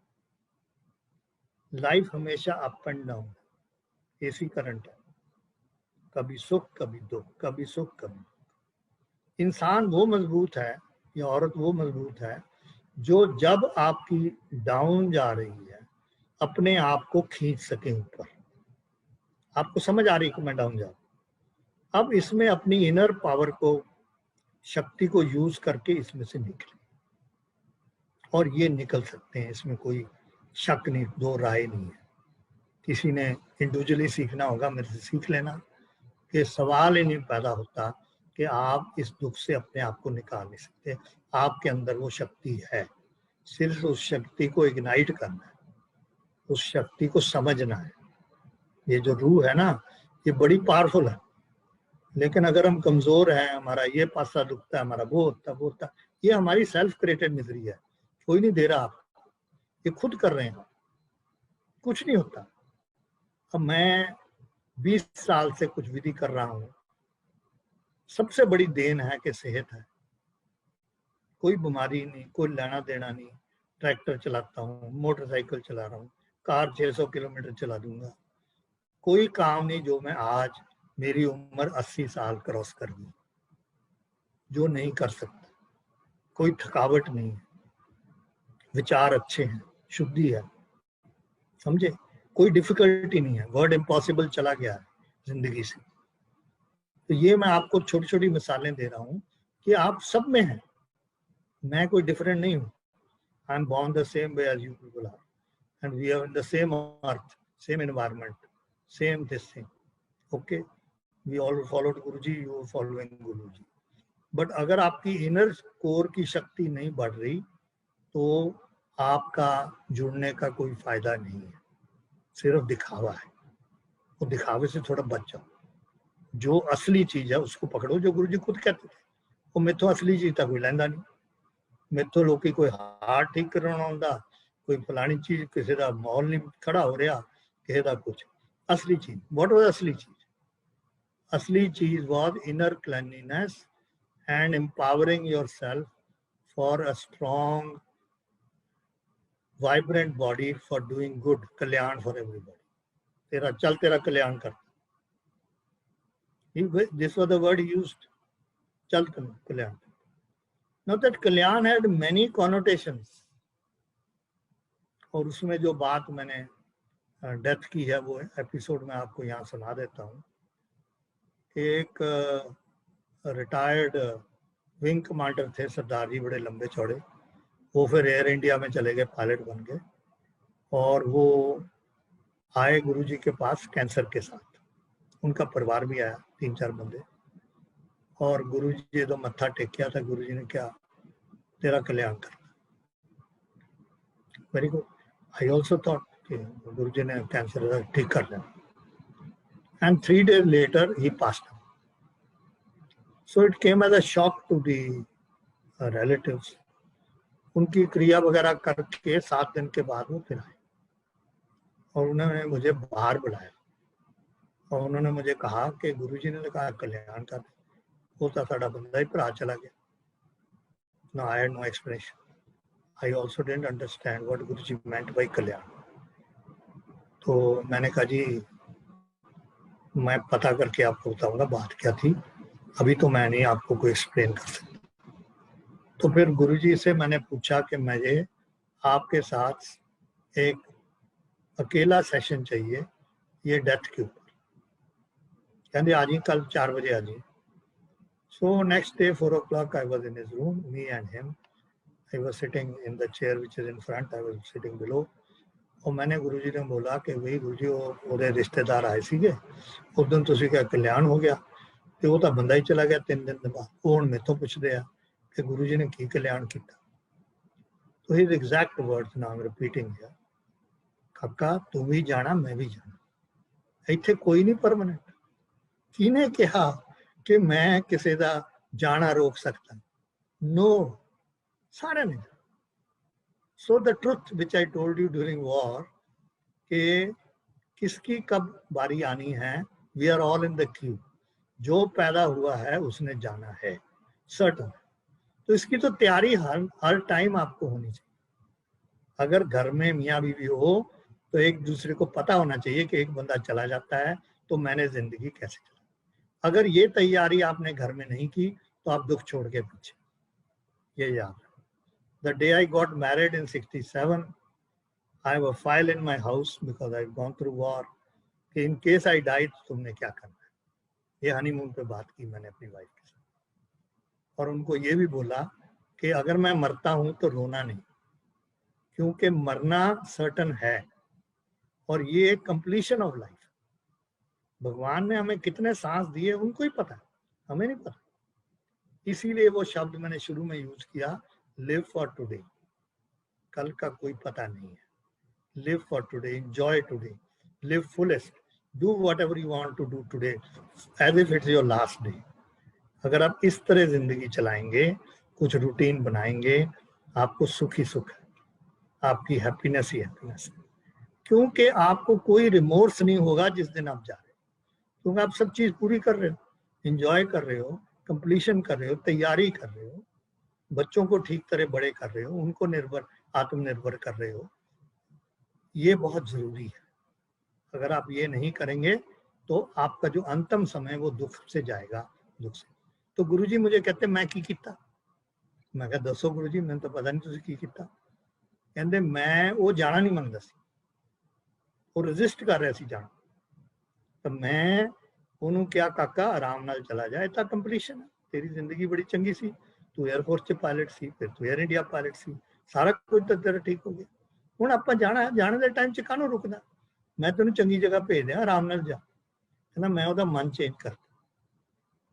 लाइफ हमेशा up and down, AC current है, कभी सुख कभी दुख, कभी सुख कभी दुख। इंसान वो मजबूत है या औरत वो मजबूत है जो जब आपकी डाउन जा रही है अपने आप को खींच सके ऊपर। आपको समझ आ रही है कि मैं डाउन जा रहा हूं, अब इसमें अपनी इनर पावर को, शक्ति को यूज करके इसमें से निकले, और ये निकल सकते हैं, इसमें कोई शक नहीं, दो राय नहीं है। किसी ने इंडिविजुअली सीखना होगा, मेरे से सीख लेना, कि सवाल ही नहीं पैदा होता कि आप इस दुख से अपने आप को निकाल नहीं सकते। आपके अंदर वो शक्ति है, सिर्फ उस शक्ति को इग्नाइट करना है, उस शक्ति को समझना है। ये जो रूह है ना, ये बड़ी पावरफुल है, लेकिन अगर हम कमजोर हैं, हमारा ये पासा दुखता है, हमारा वो होता, ये हमारी सेल्फ क्रिएटेड मिजरी है, कोई नहीं दे रहा आप, ये खुद कर रहे हैं, कुछ नहीं होता। अब मैं 20 साल से कुछ विधि कर रहा हूं, सबसे बड़ी देन है कि सेहत है, कोई बीमारी नहीं, कोई लेना देना नहीं। ट्रैक्टर चलाता हूँ, मोटरसाइकिल चला रहा हूँ, कार 600 किलोमीटर चला दूंगा, कोई काम नहीं जो मैं आज मेरी उम्र 80 साल क्रॉस कर गई जो नहीं कर सकता। कोई थकावट नहीं है, विचार अच्छे हैं, शुद्धि है, समझे, कोई डिफिकल्टी नहीं है, वर्ड इम्पॉसिबल चला गया है जिंदगी से। तो ये मैं आपको छोटी छोटी मिसालें दे रहा हूँ कि आप सब में हैं, मैं कोई डिफरेंट नहीं हूँ। I am born the same way as you people are, and we are in the same earth, same environment, same this thing, okay. We all followed Guruji, you are following Guruji. But अगर आपकी inner core की शक्ति नहीं बढ़ रही तो आपका जुड़ने का कोई फायदा नहीं है, सिर्फ दिखावा है। वो दिखावे से थोड़ा बच जाओ, जो असली चीज है उसको पकड़ो, जो गुरुजी खुद कहते थे। वो मेथों असली चीज तो कोई लैंदा नहीं, मेथों लोग कोई हार्ट ठीक कराना होंदा, कोई फलानी चीज, किसी का माहौल नहीं खड़ा हो रहा, किसी का कुछ। असली चीज व्हाट वाज असली चीज? असली चीज was inner cleanliness and empowering yourself for a strong, vibrant body for doing good, kalyan for everybody. तेरा चल, तेरा कल्याण कर, this was the word he used, चल कल्याण। Now that kalyan had many connotations, और उसमें जो बात मैंने डेथ की है वो एपिसोड में आपको यहाँ सुना देता हूँ। एक रिटायर्ड विंग कमांडर थे, सरदार जी, बड़े लंबे चौड़े, वो फिर एयर इंडिया में चले गए, पायलट बन गए, और वो आए गुरुजी के पास कैंसर के साथ, उनका परिवार भी आया, 3-4 बंदे, और गुरुजी तो मत्था टेकिया था, गुरुजी ने क्या, तेरा कल्याण करना। Very good, I also thought कि गुरुजी ने कैंसर ठीक कर लिया, and 3 days later he passed away. So it came as a shock to the relatives. उनकी क्रिया वगैरह करके 7 दिन के बाद वो फिर आए और उन्होंने मुझे बाहर बुलाया और उन्होंने मुझे कहा कि गुरुजी ने कहा कल्याण कर, वो तो साड़ा बंदा ही भरा चला गया। Now I had no explanation. I also didn't understand what Guruji meant by कल्याण। तो मैंने कहा जी मैं पता करके आपको बताऊंगा बात क्या थी, अभी तो मैं नहीं आपको कोई एक्सप्लेन कर सकता। तो फिर गुरुजी से मैंने पूछा कि मुझे आपके साथ एक अकेला सेशन चाहिए ये डेथ के ऊपर। कहते आ जी कल 4 बजे आ जी। So next day 4 o'clock I was in his room, me and him. I was sitting in the chair which is in front, I was sitting below. और मैंने गुरुजी ने बोला कि भाई गुरुजी ਉਹਦੇ रिश्तेदार आए ਸੀਗੇ उस दिन ਤੁਸੀਂ ਕਿਹਾ कल्याण हो गया ਤੇ ਉਹ ਤਾਂ ਬੰਦਾ ਹੀ ਚਲਾ ਗਿਆ 3 दिन ਬਾਅਦ। ਉਹ ਹੁਣ ਮੇਥੋਂ ਪੁੱਛਦੇ ਆ ਕਿ ਗੁरुजी ने ਕੀ ਕਲਿਆਣ ਕੀਤਾ। तो his exact words now I'm repeating here, ਕਾਕਾ ਤੂੰ ਵੀ ਜਾਣਾ ਮੈਂ ਵੀ ਜਾਣਾ, ਇੱਥੇ ਕੋਈ ਨਹੀਂ ਪਰਮਾਨੈਂਟ। ਕਿਹਨੇ ਕਿਹਾ ਕਿ ਮੈਂ ਕਿਸੇ ਦਾ ਜਾਣਾ ਰੋਕ ਸਕਦਾ? नो, सारे ने। So the truth which I told you during war कि किसकी कब बारी आनी है, we are all in the queue. जो पैदा हुआ है उसने जाना है, सर्टन। तो इसकी तो तैयारी हर टाइम आपको होनी चाहिए। अगर घर में मियाँ बीवी हो तो एक दूसरे को पता होना चाहिए कि एक बंदा चला जाता है तो मैंने जिंदगी कैसे चला। अगर ये तैयारी आपने घर में नहीं की तो आप दुख छोड़ के पीछे, ये याद। The day I got married in 67, I have a file in my house because I've gone through war. कि in case I died, तुमने क्या करना है। ये हनीमून पे बात की मैंने अपनी वाइफ के साथ, और उनको ये भी बोला कि अगर मैं मरता हूं तो रोना नहीं, क्योंकि मरना सर्टन है और ये एक कंप्लीशन ऑफ लाइफ। भगवान ने हमें कितने सांस दिए उनको ही पता है, हमें नहीं पता। इसीलिए वो शब्द मैंने शुरू में यूज किया, लिव फॉर टुडे। कल का कोई पता नहीं है। Live for today, enjoy today, live fullest, do whatever you want to do today as if it's your last day. अगर आप इस तरह जिंदगी चलाएंगे, कुछ रूटीन बनाएंगे, आपको सुख ही सुख है, आपकी हैप्पीनेस ही हैप्पीनेस है। क्योंकि आपको कोई रिमोर्स नहीं होगा जिस दिन आप जा रहे हो, क्योंकि आप सब चीज पूरी कर रहे हो, एंजॉय कर रहे हो, कंप्लीशन कर रहे हो, तैयारी कर रहे हो, बच्चों को ठीक तरह बड़े कर रहे हो, उनको आत्मनिर्भर कर रहे हो। ये बहुत जरूरी है। अगर आप ये नहीं करेंगे तो आपका जो अंतिम समय वो दुख से जाएगा, दुख से। तो गुरुजी मुझे कहते मैं की किता, मैं कहा दसो गुरुजी, मैंने तो पता नहीं तुसी की किता। कहते मैं वो जाना नहीं मंगदा सी, वो रजिस्ट कर रहा सी जाना। तो मैं ਉਹਨੂੰ ਕਿਹਾ ਕਾਕਾ ਆਰਾਮ ਨਾਲ ਚਲਾ ਜਾ, ਇਹ ਤਾਂ ਕੰਪਲੀਸ਼ਨ ਹੈ, ਤੇਰੀ ਜ਼ਿੰਦਗੀ ਬੜੀ ਚੰਗੀ ਸੀ, ਤੂੰ 에ਅਰਫੋਰਸ 'ਚ ਪਾਇਲਟ ਸੀ, ਫਿਰ ਤੂੰ 에ਅਰ ਇੰਡੀਆ ਪਾਇਲਟ ਸੀ, ਸਾਰਾ ਕੁਝ ਤਾਂ ਤੇਰਾ ਠੀਕ ਹੋ ਗਿਆ। ਹੁਣ ਆਪਾਂ ਜਾਣਾ, ਜਾਣ ਦੇ ਟਾਈਮ 'ਚ ਕਾਹਨੂੰ ਰੁਕਦਾ, ਮੈਂ ਤੈਨੂੰ ਚੰਗੀ ਜਗ੍ਹਾ ਭੇਜ ਦਿਆਂ, ਆਰਾਮ ਨਾਲ ਜਾ। ਕਹਿੰਦਾ ਮੈਂ ਉਹਦਾ ਮਨ ਚੇਂਜ ਕਰਤਾ,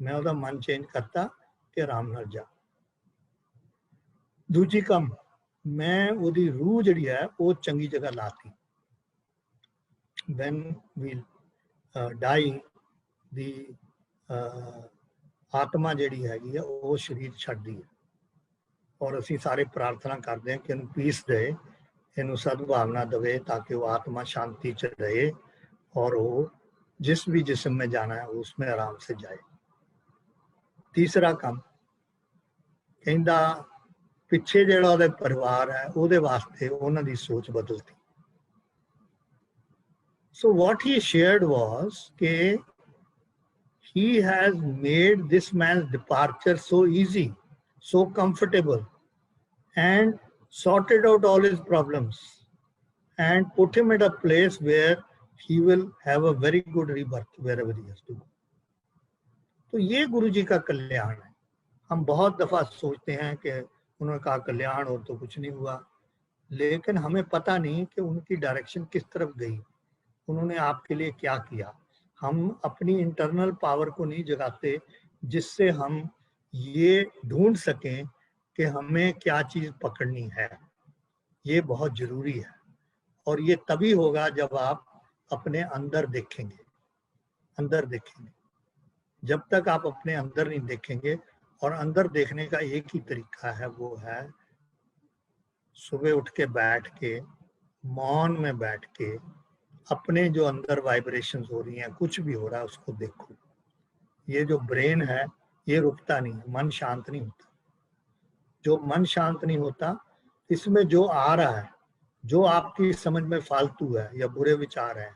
ਮੈਂ ਉਹਦਾ ਮਨ ਚੇਂਜ ਕਰਤਾ ਕਿ ਆਰਾਮ ਨਾਲ ਜਾ। ਦੂਜੀ ਕੰਮ, ਮੈਂ ਉਹਦੀ ਰੂਹ ਜਿਹੜੀ ਹੈ ਉਹ ਚੰਗੀ ਜਗ੍ਹਾ ਲਾਤੀ। when we die, ਦੀ ਆਤਮਾ ਜਿਹੜੀ ਹੈਗੀ ਆ ਉਹ ਸਰੀਰ ਛੱਡਦੀ ਹੈ, ਔਰ ਅਸੀਂ ਸਾਰੇ ਪ੍ਰਾਰਥਨਾ ਕਰਦੇ ਹਾਂ ਕਿ ਇਹਨੂੰ ਪੀਸ ਦੇ, ਇਹਨੂੰ सद्भावना देवे ताकि वो आत्मा शांति च रहे और वो जिस भी जिस्म में जाना है उसमें आराम से जाए। तीसरा काम कहता पिछे जिहड़ा उहदा परिवार है उहदे वास्ते उन्हां दी सोच बदलती। So what he shared was कि he has made this man's departure so easy, so comfortable, and sorted out all his problems and put him at a place where he will have a very good rebirth wherever he has to go. तो ये गुरु जी का कल्याण है। हम बहुत दफा सोचते हैं कि उन्होंने कहा कल्याण और तो कुछ नहीं हुआ, लेकिन हमें पता नहीं कि उनकी डायरेक्शन किस तरफ गई, उन्होंने आपके लिए क्या किया। हम अपनी इंटरनल पावर को नहीं जगाते जिससे हम ये ढूंढ सकें कि हमें क्या चीज पकड़नी है। ये बहुत जरूरी है, और ये तभी होगा जब आप अपने अंदर देखेंगे। अंदर देखेंगे, जब तक आप अपने अंदर नहीं देखेंगे, और अंदर देखने का एक ही तरीका है, वो है सुबह उठ के बैठ के मौन में बैठ के अपने जो अंदर वाइब्रेशंस हो रही हैं, कुछ भी हो रहा है उसको देखो। ये जो ब्रेन है ये रुकता नहीं, मन शांत नहीं होता। जो मन शांत नहीं होता, इसमें जो आ रहा है, जो आपकी समझ में फालतू है या बुरे विचार है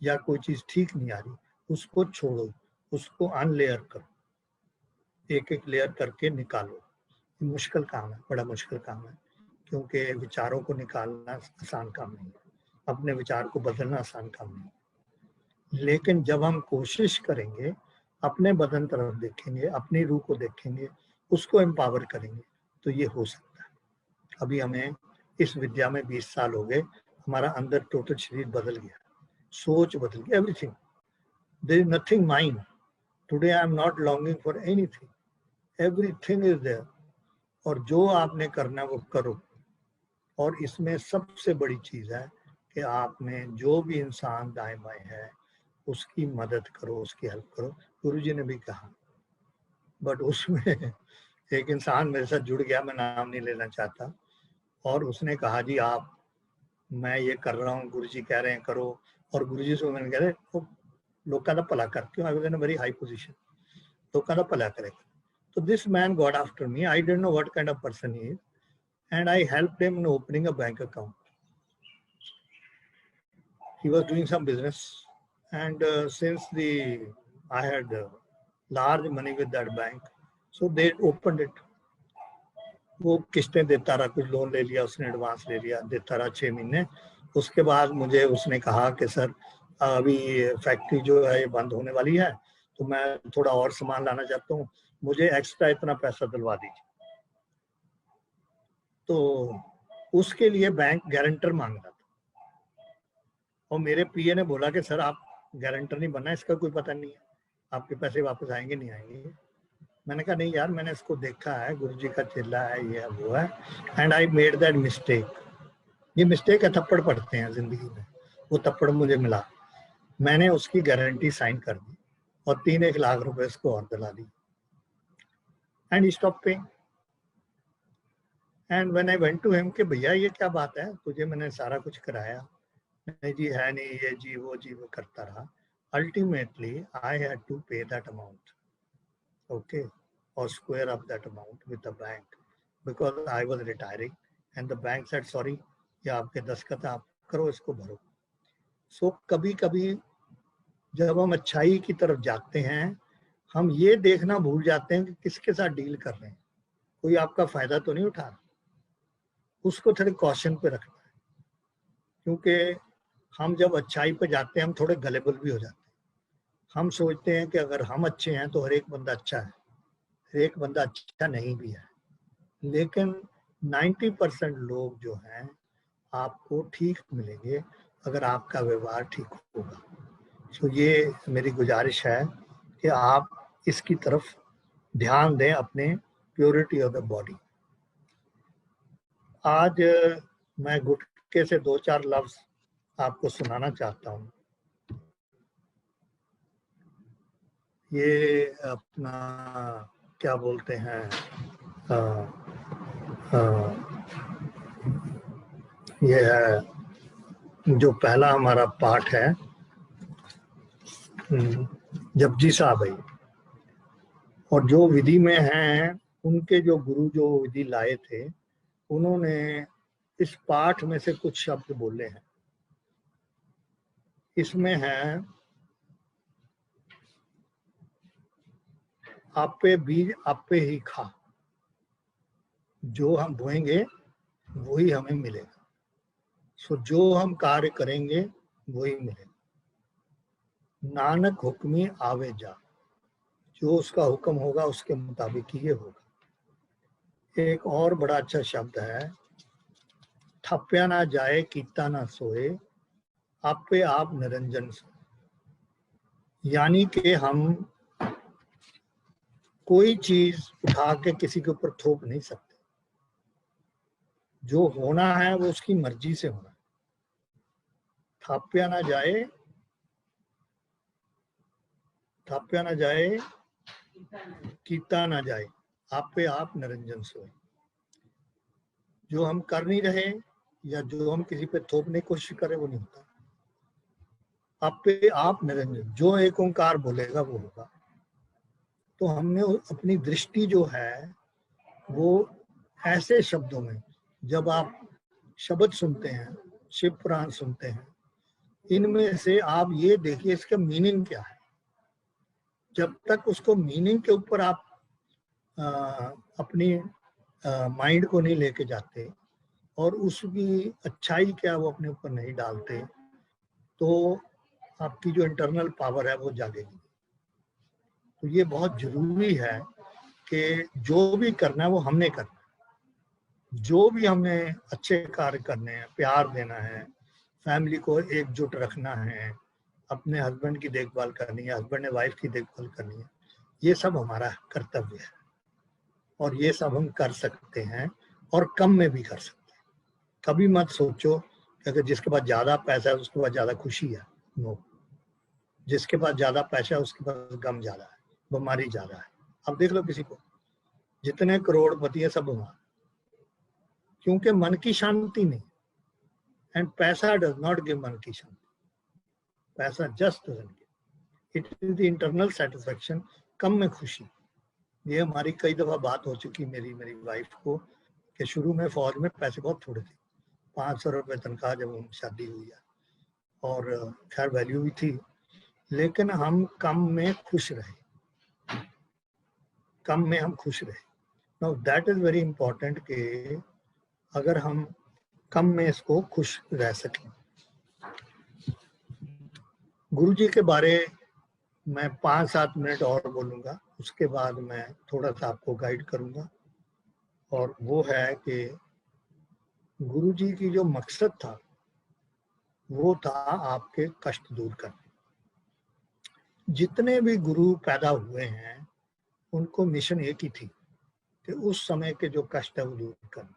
या कोई चीज ठीक नहीं आ रही, उसको छोड़ो, उसको अनलेयर करो, एक एक लेयर करके निकालो। मुश्किल काम है, बड़ा मुश्किल काम है, क्योंकि विचारों को निकालना आसान काम नहीं है, अपने विचार को बदलना आसान काम नहीं। लेकिन जब हम कोशिश करेंगे, अपने बदन तरफ देखेंगे, अपनी रूह को देखेंगे, उसको एम्पावर करेंगे, तो ये हो सकता है। अभी हमें इस विद्या में 20 साल हो गए, हमारा अंदर टोटल शरीर बदल गया, सोच बदल गई, everything. There is nothing mind today. I am not longing for anything, everything is there. और जो आपने करना वो करो। और इसमें सबसे बड़ी चीज है कि आपने जो भी इंसान दाएं बाएं है उसकी मदद करो, उसकी हेल्प करो। गुरुजी ने भी कहा, बट उसमें एक इंसान मेरे साथ जुड़ गया, मैं नाम नहीं लेना चाहता, और उसने कहा जी आप, मैं ये कर रहा हूँ, गुरुजी कह रहे हैं करो, और गुरुजी से मैंने कह रहे वो लोगों का भला कर, क्यों, I was in a very high position, लोगों का भला करेगा। तो this man got after me, I didn't know what kind of person he is, and I helped him in opening a bank account. He was doing some business, and since I had large money with that bank, so they opened it. वो किस्तें देता रहा, कुछ loan ले लिया उसने, advance ले लिया, देता रहा 6 महीने। उसके बाद मुझे उसने कहा कि सर अभी फैक्ट्री जो है ये बंद होने वाली है, तो मैं थोड़ा और सामान लाना चाहता हूँ, मुझे एक्स्ट्रा इतना पैसा दिलवा दीजिए। तो उसके लिए बैंक गारंटर मांग रहा था, और मेरे पीए ने बोला कि सर आप गारंटर नहीं बनना, इसका कोई पता नहीं है आपके पैसे वापस आएंगे नहीं आएंगे। मैंने कहा नहीं यार, मैंने इसको देखा है, गुरुजी का चेला है, ये है वो है, and I made that mistake. ये मिस्टेक है, थप्पड़ पड़ते हैं जिंदगी में, वो थप्पड़ मुझे मिला। मैंने उसकी गारंटी साइन कर दी और 3-1 लाख रुपए उसको और दिला दी, and he stop paying. And when I went to him कि भैया ये क्या बात है, तुझे मैंने सारा कुछ कराया, नहीं जी है नहीं, ये जी वो करता रहा। अल्टीमेटली आई हैड टू पे that amount, okay, or square up that amount with the bank because I was retiring, and the bank said sorry, ये आपके दस्तखत आप करो, इसको भरो। सो कभी कभी जब हम अच्छाई की तरफ जाते हैं, हम ये देखना भूल जाते हैं कि किसके साथ डील कर रहे हैं, कोई आपका फायदा तो नहीं उठा रहा, उसको थोड़े कॉशन पे रखना है। क्योंकि हम जब अच्छाई पे जाते हैं हम थोड़े गलेबल भी हो जाते हैं। हम सोचते हैं कि अगर हम अच्छे हैं तो हर एक बंदा अच्छा है, हर एक बंदा अच्छा नहीं भी है, लेकिन 90% लोग जो हैं आपको ठीक मिलेंगे अगर आपका व्यवहार ठीक होगा। तो ये मेरी गुजारिश है कि आप इसकी तरफ ध्यान दें, अपने प्योरिटी ऑफ द बॉडी। आज मैं गुटके से 2-4 लफ्ज आपको सुनाना चाहता हूँ। ये अपना क्या बोलते हैं, ये है जो पहला हमारा पाठ है, जपजी साहब है, और जो विधि में हैं उनके जो गुरु जो विधि लाए थे, उन्होंने इस पाठ में से कुछ शब्द बोले हैं। इसमें है आपे बीज आपे ही खा, जो हम बोएंगे वही हमें मिलेगा। सो जो हम कार्य करेंगे वही मिलेगा। नानक हुक्मी आवे जा, जो उसका हुक्म होगा उसके मुताबिक ही ये होगा। एक और बड़ा अच्छा शब्द है, थप्या ना जाए कीता ना सोए, आपे आप निरंजन सोए। यानी कि हम कोई चीज उठा के किसी के ऊपर थोप नहीं सकते, जो होना है वो उसकी मर्जी से होना है। थाप्या ना जाए, थाप्या ना जाए कीता ना जाए, आप पे आप निरंजन सोए। जो हम कर नहीं रहे या जो हम किसी पे थोपने की कोशिश करें वो नहीं होता। आप पे आप निरंजन, जो एक ओंकार बोलेगा वो होगा। तो हमने अपनी दृष्टि जो है वो ऐसे शब्दों में, जब आप शब्द सुनते हैं, शिव पुराण सुनते हैं, इनमें से आप ये देखिए इसका मीनिंग क्या है। जब तक उसको मीनिंग के ऊपर आप अपनी माइंड को नहीं लेके जाते और उसकी अच्छाई क्या वो अपने ऊपर नहीं डालते, तो आपकी जो इंटरनल पावर है वो जागेगी। तो ये बहुत जरूरी है कि जो भी करना है वो हमने करना है। जो भी हमें अच्छे कार्य करने हैं, प्यार देना है, फैमिली को एकजुट रखना है, अपने हस्बैंड की देखभाल करनी है, हस्बैंड ने वाइफ की देखभाल करनी है, ये सब हमारा कर्तव्य है और ये सब हम कर सकते हैं और कम में भी कर सकते हैं। कभी मत सोचो कि अगर जिसके पास ज़्यादा पैसा है उसके पास ज़्यादा खुशी है। नो, जिसके पास ज़्यादा पैसा है उसके पास गम ज़्यादा है, बीमारी ज़्यादा है। अब देख लो किसी को, जितने करोड़पति है सब बीमार, क्योंकि मन की शांति नहीं। एंड पैसा डज नॉट गिव मन की शांति, पैसा just doesn't give, it is the internal satisfaction, कम में खुशी। ये हमारी कई दफा बात हो चुकी मेरी वाइफ को कि शुरू में फौज में पैसे बहुत थोड़े थे, 500 रुपये तनख्वाह जब हम शादी हुई है, और खैर वैल्यू भी थी, लेकिन हम कम में खुश रहे, कम में हम खुश रहे। Now that is very important कि अगर हम कम में इसको खुश रह सकें। गुरु जी के बारे मैं 5-7 मिनट और बोलूँगा, उसके बाद मैं थोड़ा सा आपको गाइड करूँगा। और वो है कि गुरु जी की जो मकसद था वो था आपके कष्ट दूर करना। जितने भी गुरु पैदा हुए हैं उनको मिशन एक ही थी कि उस समय के जो कष्ट है वो दूर करना।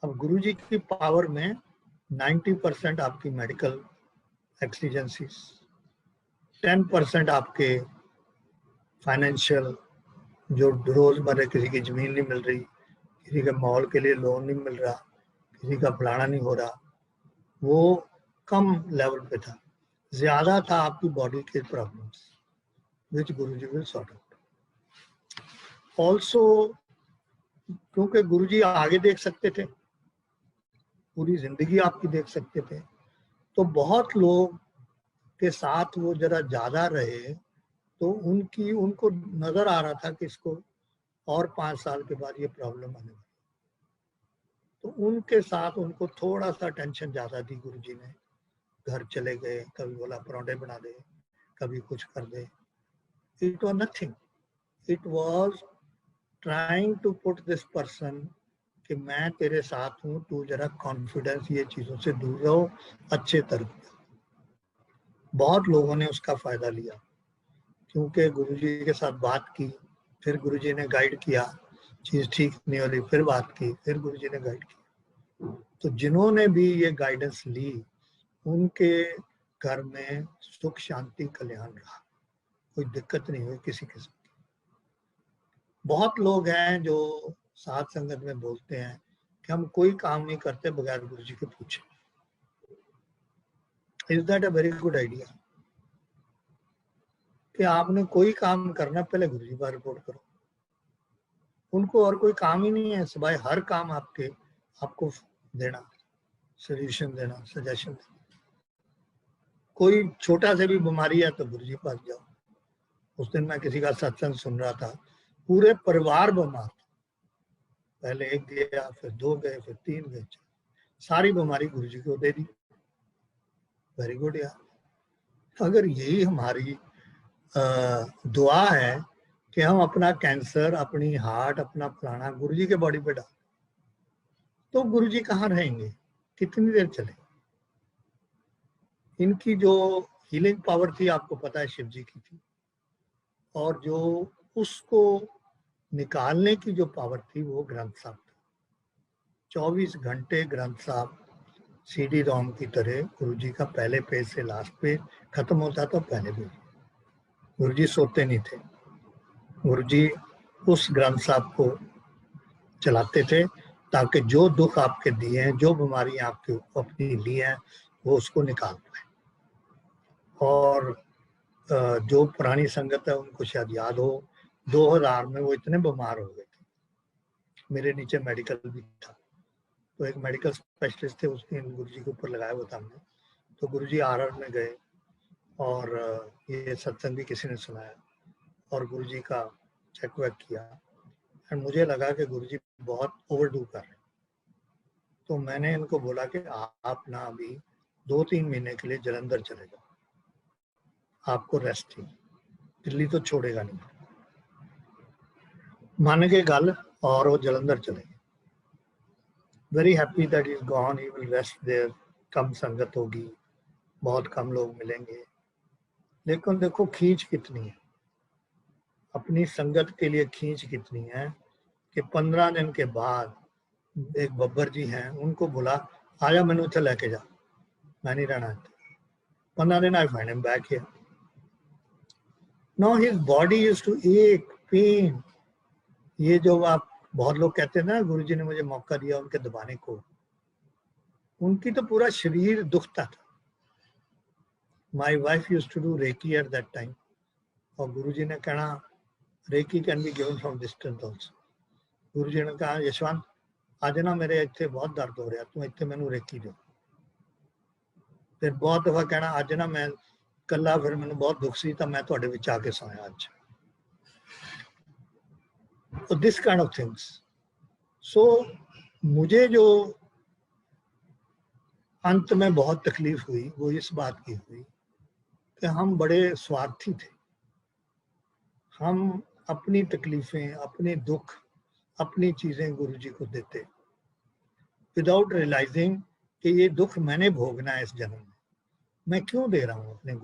अब गुरु जी की पावर में 90% आपकी मेडिकल एक्सीजेंसीज, 10% आपके फाइनेंशियल, जो रोजमर्रा किसी की जमीन नहीं मिल रही, किसी के मॉल के लिए लोन नहीं मिल रहा, किसी का फलाना नहीं हो रहा, वो कम लेवल पे था। ज्यादा था आपकी बॉडी के problems, which Guruji will sort out. Also क्योंकि गुरुजी आगे देख सकते थे, पूरी जिंदगी आपकी देख सकते थे, तो बहुत लोग के साथ वो जरा ज्यादा रहे, तो उनको नजर आ रहा था कि इसको और 5 साल के बाद ये प्रॉब्लम आने वाली, तो उनके साथ उनको थोड़ा सा टेंशन ज्यादा दी गुरुजी ने। घर चले गए, कभी बोला पराठे बना दे, कभी कुछ कर दे। It was nothing, it was trying to put this person कि मैं तेरे साथ हूँ, तू जरा कॉन्फिडेंस, ये चीजों से दूर रहो, अच्छे तरफ। बहुत लोगों ने उसका फायदा लिया, क्योंकि गुरुजी के साथ बात की, फिर गुरुजी ने गाइड किया, चीज ठीक नहीं हो रही, फिर बात की, फिर गुरुजी ने गाइड किया। तो जिन्होंने भी ये गाइडेंस ली उनके घर में सुख शांति कल्याण रहा, कोई दिक्कत नहीं हुई किसी किस्म की। बहुत लोग हैं जो साथ संगत में बोलते हैं कि हम कोई काम नहीं करते बगैर गुरुजी के पूछे। Is that a very good idea कि आपने कोई काम करना पहले गुरुजी पर रिपोर्ट करो। उनको और कोई काम ही नहीं है सिवाय हर काम आपको देना, सजेशन देना, सजेशन देना। कोई छोटा से भी बीमारी है तो गुरुजी के पास जाओ। उस दिन मैं किसी का सत्संग सुन रहा था, पूरे परिवार बीमार था, पहले एक गया, फिर 2 गए, फिर 3 गए, सारी बीमारी गुरुजी को दे दी। वेरी गुड यार। अगर यही हमारी दुआ है कि हम अपना कैंसर, अपनी हार्ट, अपना फलाना गुरुजी के बॉडी पे डाल, तो गुरुजी कहाँ रहेंगे, कितनी देर चले। इनकी जो हीलिंग पावर थी आपको पता है शिव जी की थी, और जो उसको निकालने की जो पावर थी वो ग्रंथ साहब था। 24 घंटे ग्रंथ साहब CD रोम की तरह गुरुजी का पहले पेज से लास्ट पेज खत्म होता तो पहले पेज। गुरुजी सोते नहीं थे, गुरुजी उस ग्रंथ साहब को चलाते थे ताकि जो दुख आपके दिए हैं, जो बीमारियां आपके अपनी ली हैं, वो उसको निकाल पाए। और जो पुरानी संगत है उनको शायद याद हो, 2000 में वो इतने बीमार हो गए थे, मेरे नीचे मेडिकल भी था, तो एक मेडिकल स्पेशलिस्ट थे, उसने गुरुजी के ऊपर लगाया हुआ था हमने। तो गुरुजी RR में गए और ये सत्संग भी किसी ने सुनाया और गुरुजी का चेक वेक किया, और मुझे लगा कि गुरुजी बहुत ओवरडू कर रहे हैं। तो मैंने इनको बोला कि आप ना अभी 2-3 महीने के लिए जलंधर चले जाओ, आपको रेस्ट ही, दिल्ली तो छोड़ेगा नहीं। मान के गल और वो जलंधर चले गए। Very happy that is gone, he will rest there. कम संगत होगी, बहुत कम लोग मिलेंगे, लेकिन देखो खींच कितनी है, अपनी संगत के लिए खींच कितनी है कि 15 दिन के बाद एक बब्बर जी हैं, उनको बोला आजा मैंने उसे लेके जा, मैं नहीं रहना। 15 दिन I find him back here. Now his body used to एक पेन। ये जो आप बहुत लोग कहते हैं ना गुरुजी ने मुझे मौका दिया उनके दबाने को, उनकी तो पूरा शरीर दुखता था। My wife used to do reiki at that time, और गुरुजी ने कहना reiki can be given from distance also. Guruji ने कहा यशवंत आज ना मेरे इतने बहुत दर्द हो रहा, तू इतने मैनू रेकी दो। फिर बहुत दफा कहना अज ना मैं कला, फिर मैंने बहुत दुख सी, तो मैं तुहाडे विच आके सोया अज। So this kind of things. So मुझे जो अंत में बहुत तकलीफ हुई वो इस बात की हुई कि हम बड़े स्वार्थी थे। हम अपनी तकलीफें, अपने दुख, अपनी चीजें गुरुजी को देते विदाउट रियलाइजिंग कि ये दुख मैंने भोगना है इस जन्म में। मैं क्यों दे रहा हूँ अपने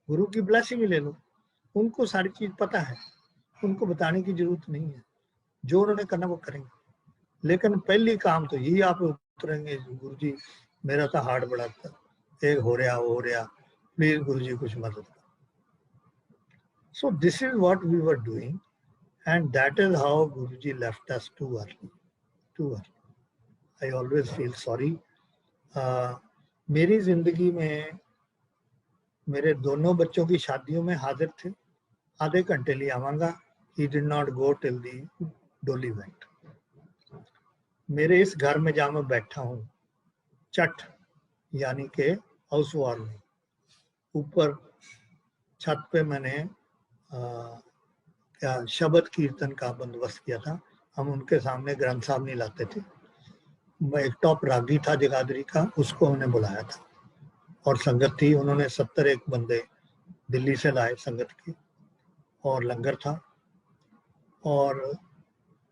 गुरु की ब्लेसिंग ले लो। उनको सारी चीज पता है, उनको बताने की जरूरत नहीं है, जो उन्होंने करना वो करेंगे। लेकिन पहली काम तो यही आप उतरेंगे, गुरुजी मेरा तो हार्ट बड़ा था, एक हो रहा, प्लीज गुरुजी कुछ मदद करो। So this is what we were doing, and that is how Guruji left us too early. I always feel sorry. मेरी जिंदगी में मेरे दोनों बच्चों की शादियों में हाजिर थे, आधे घंटे लिए आवांगा। He did not go till the डोली went. मेरे इस घर में जहाँ मैं बैठा हूँ, चट यानी के हाउस वार में, ऊपर छत पे मैंने क्या शब्द कीर्तन का बंदोबस्त किया था। हम उनके सामने ग्रंथ साहब नहीं लाते थे। एक टॉप रागी था जगाधरी का, उसको हमने बुलाया था और संगत थी। उन्होंने 71 बंदे दिल्ली से लाए संगत के, और लंगर था। और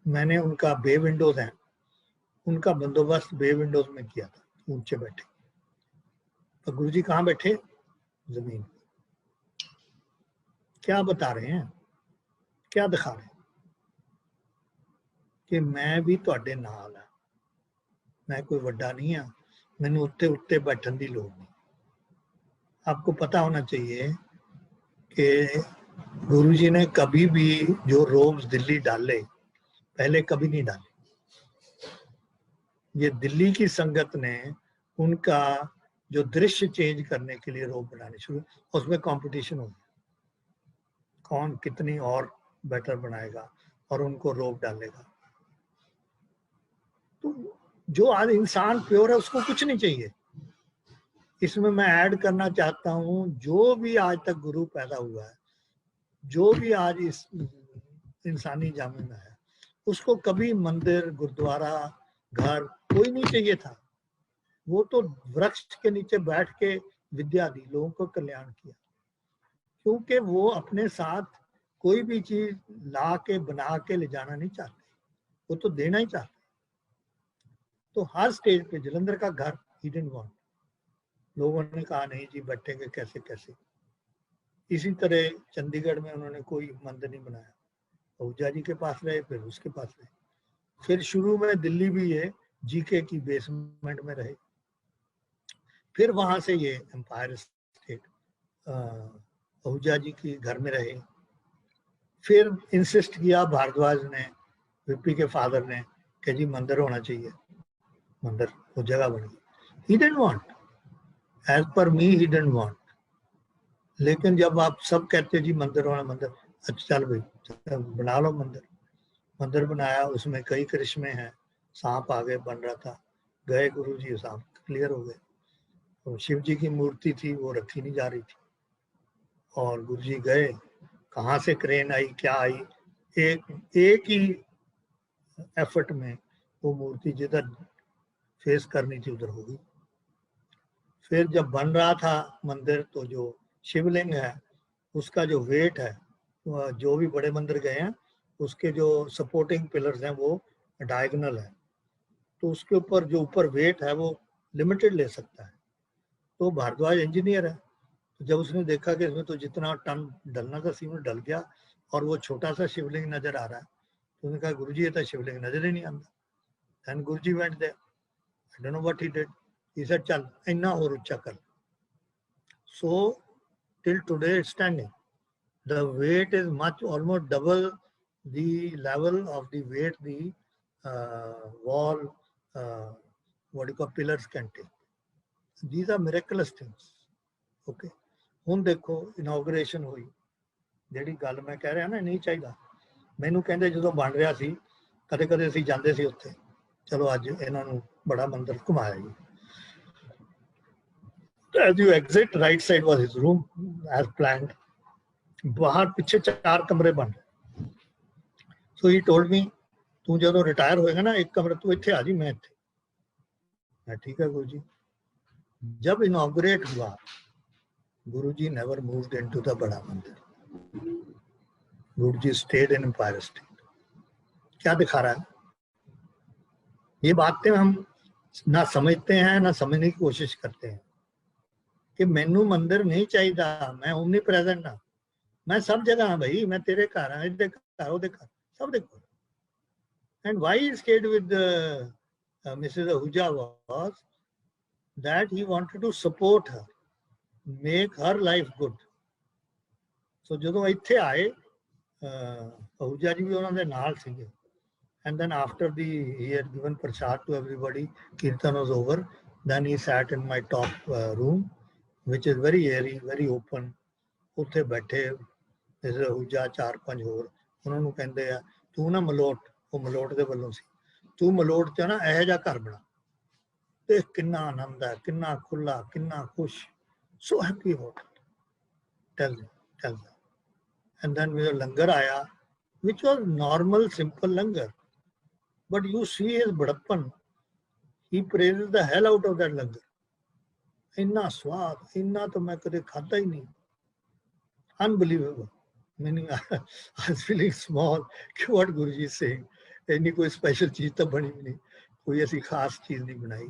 मैंने उनका बे विंडोज हैं, उनका बंदोबस्त बे विंडोज में किया था, ऊंचे बैठे। तो गुरुजी कहाँ बैठे? जमीन। क्या बता रहे हैं, क्या दिखा रहे हैं कि मैं भी तुहाडे नाल हां, मैं कोई वड्डा नहीं हाँ, मैनू उत्ते उत्ते बैठन की लोड़ नहीं। आपको पता होना चाहिए कि गुरुजी ने कभी भी जो रोब्स दिल्ली डाले, पहले कभी नहीं डाले। ये दिल्ली की संगत ने उनका जो दृश्य चेंज करने के लिए रोब बनाने शुरू, उसमें कंपटीशन हो गया, कौन कितनी और बेटर बनाएगा और उनको रोब डालेगा। तो जो आज इंसान प्योर है उसको कुछ नहीं चाहिए। इसमें मैं ऐड करना चाहता हूं, जो भी आज तक गुरु पैदा हुआ है, जो भी आज इस इंसानी जामे में है, उसको कभी मंदिर, गुरुद्वारा, घर कोई नहीं चाहिए था। वो तो वृक्ष के नीचे बैठ के विद्या दी, लोगों को कल्याण किया, क्योंकि वो अपने साथ कोई भी चीज ला के बना के ले जाना नहीं चाहते, वो तो देना ही चाहते। तो हर स्टेज पे जलंधर का घर ही डिडंट वांट, लोगों ने कहा नहीं जी बैठेंगे कैसे कैसे। इसी तरह चंडीगढ़ में उन्होंने कोई मंदिर नहीं बनाया, आहूजा जी के पास रहे, फिर उसके पास रहे, फिर शुरू में दिल्ली भी ये जीके की बेसमेंट में रहे, फिर वहां से ये एम्पायर स्टेट आहूजा जी के घर में रहे। फिर इंसिस्ट किया भारद्वाज ने, वीपी के फादर ने, कि जी मंदिर होना चाहिए, मंदिर वो जगह बन गई। He didn't want, as per me he didn't want. लेकिन जब आप सब कहते जी मंदिर होना, मंदिर, अच्छा चल भाई बना लो मंदिर। मंदिर बनाया, उसमें कई करिश्मे हैं, सांप आगे बन रहा था, गए गुरु जी, सांप क्लियर हो गए। तो शिव जी की मूर्ति थी वो रखी नहीं जा रही थी, और गुरु जी गए, कहाँ से क्रेन आई क्या आई, एक ही एफर्ट में वो मूर्ति जिधर फेस करनी थी उधर हो गई। फिर जब बन रहा था मंदिर, तो जो शिवलिंग है उसका जो वेट है, जो भी बड़े मंदिर गए हैं उसके जो सपोर्टिंग पिलर्स हैं वो डायगोनल है, तो उसके ऊपर जो ऊपर वेट है वो लिमिटेड ले सकता है। तो भारद्वाज इंजीनियर है, तो जब उसने देखा कि इसमें तो जितना टन डलना था सीमेंट डल गया और वो छोटा सा शिवलिंग नजर आ रहा है, तो उन्होंने कहा गुरुजी ये तो शिवलिंग नजर ही नहीं आता। Then Guruji went there. I don't know what he did. He said, "Chal, inna और ऊंचा कर." So till today it's standing. The weight is much, almost double the level of the weight the wall, what do you call, pillars can take. These are miraculous things. Okay. ਹੁਣ ਦੇਖੋ ਇਨੋਗ੍ਰੇਸ਼ਨ ਹੋਈ, ਜਿਹੜੀ ਗੱਲ ਮੈਂ ਕਹਿ ਰਿਹਾ ਨਾ ਨਹੀਂ ਚਾਹੀਦਾ, ਮੈਨੂੰ ਕਹਿੰਦੇ ਜਦੋਂ ਬਣ ਰਿਹਾ ਸੀ ਕਦੇ ਕਦੇ ਅਸੀਂ ਜਾਂਦੇ ਸੀ ਉੱਥੇ, ਚਲੋ ਅੱਜ ਇਹਨਾਂ ਨੂੰ ਬੜਾ ਮੰਦਿਰ ਘੁਮਾਇਆ ਜੀ। As you exit, right side was his room as planned. बाहर पीछे 4 कमरे बन रहे। So he told me, तू ਜਦੋਂ रिटायर होएगा ना एक कमरा तू इत्थे आ जी, मैं इत्थे। मैं ठीक है गुरुजी। जब इनॉग्रेट हुआ, गुरुजी never moved into the बड़ा मंदिर। गुरुजी stayed in Empire State। क्या दिखा रहा है? ये बातें हम ना समझते हैं ना समझने की कोशिश करते हैं कि मैनू मंदिर नहीं चाहिए, मैं ओमनी प्रेजेंट हाँ, मैं सब जगह हाँ भाई, मैं तेरे घर हाँ, इधर घर उधर घर सब देखो। And why he stayed with Mrs Ahuja was that he wanted to support her, make her life good. So ਜਦੋਂ ਇੱਥੇ ਆਏ आहूजा जी भी उन्होंने नाल सीगे। And then after he had given prasad to everybody, kirtan was over, then he sat in my top room, which is very airy, very open. ਉੱਥੇ ਬੈਠੇ mister Ahuja 4-5 ਹੋਰ, ਉਹਨਾਂ ਨੂੰ ਕਹਿੰਦੇ ਆ ਤੂੰ ਨਾ ਮਲੋਟ, ਉਹ ਮਲੋਟ ਦੇ ਵੱਲੋਂ ਸੀ, ਤੂੰ ਮਲੋਟ ਚ ਨਾ ਇਹੋ ਜਿਹਾ ਘਰ ਬਣਾ, ਤੇ ਕਿੰਨਾ ਆਨੰਦ ਹੈ, ਕਿੰਨਾ ਖੁੱਲਾ, ਕਿੰਨਾ ਖੁਸ਼, so happy about it. Tell them. And then when langar आया, which was normal simple langar, but you see his badappan, he praises the hell out of that langar. Inna swad, inna to main kade khata hi nahi. Unbelievable. Meaning I was feeling small कि what Guruji is saying, any कोई special चीज तो बनी भी नहीं, कोई ऐसी खास चीज नहीं बनाई।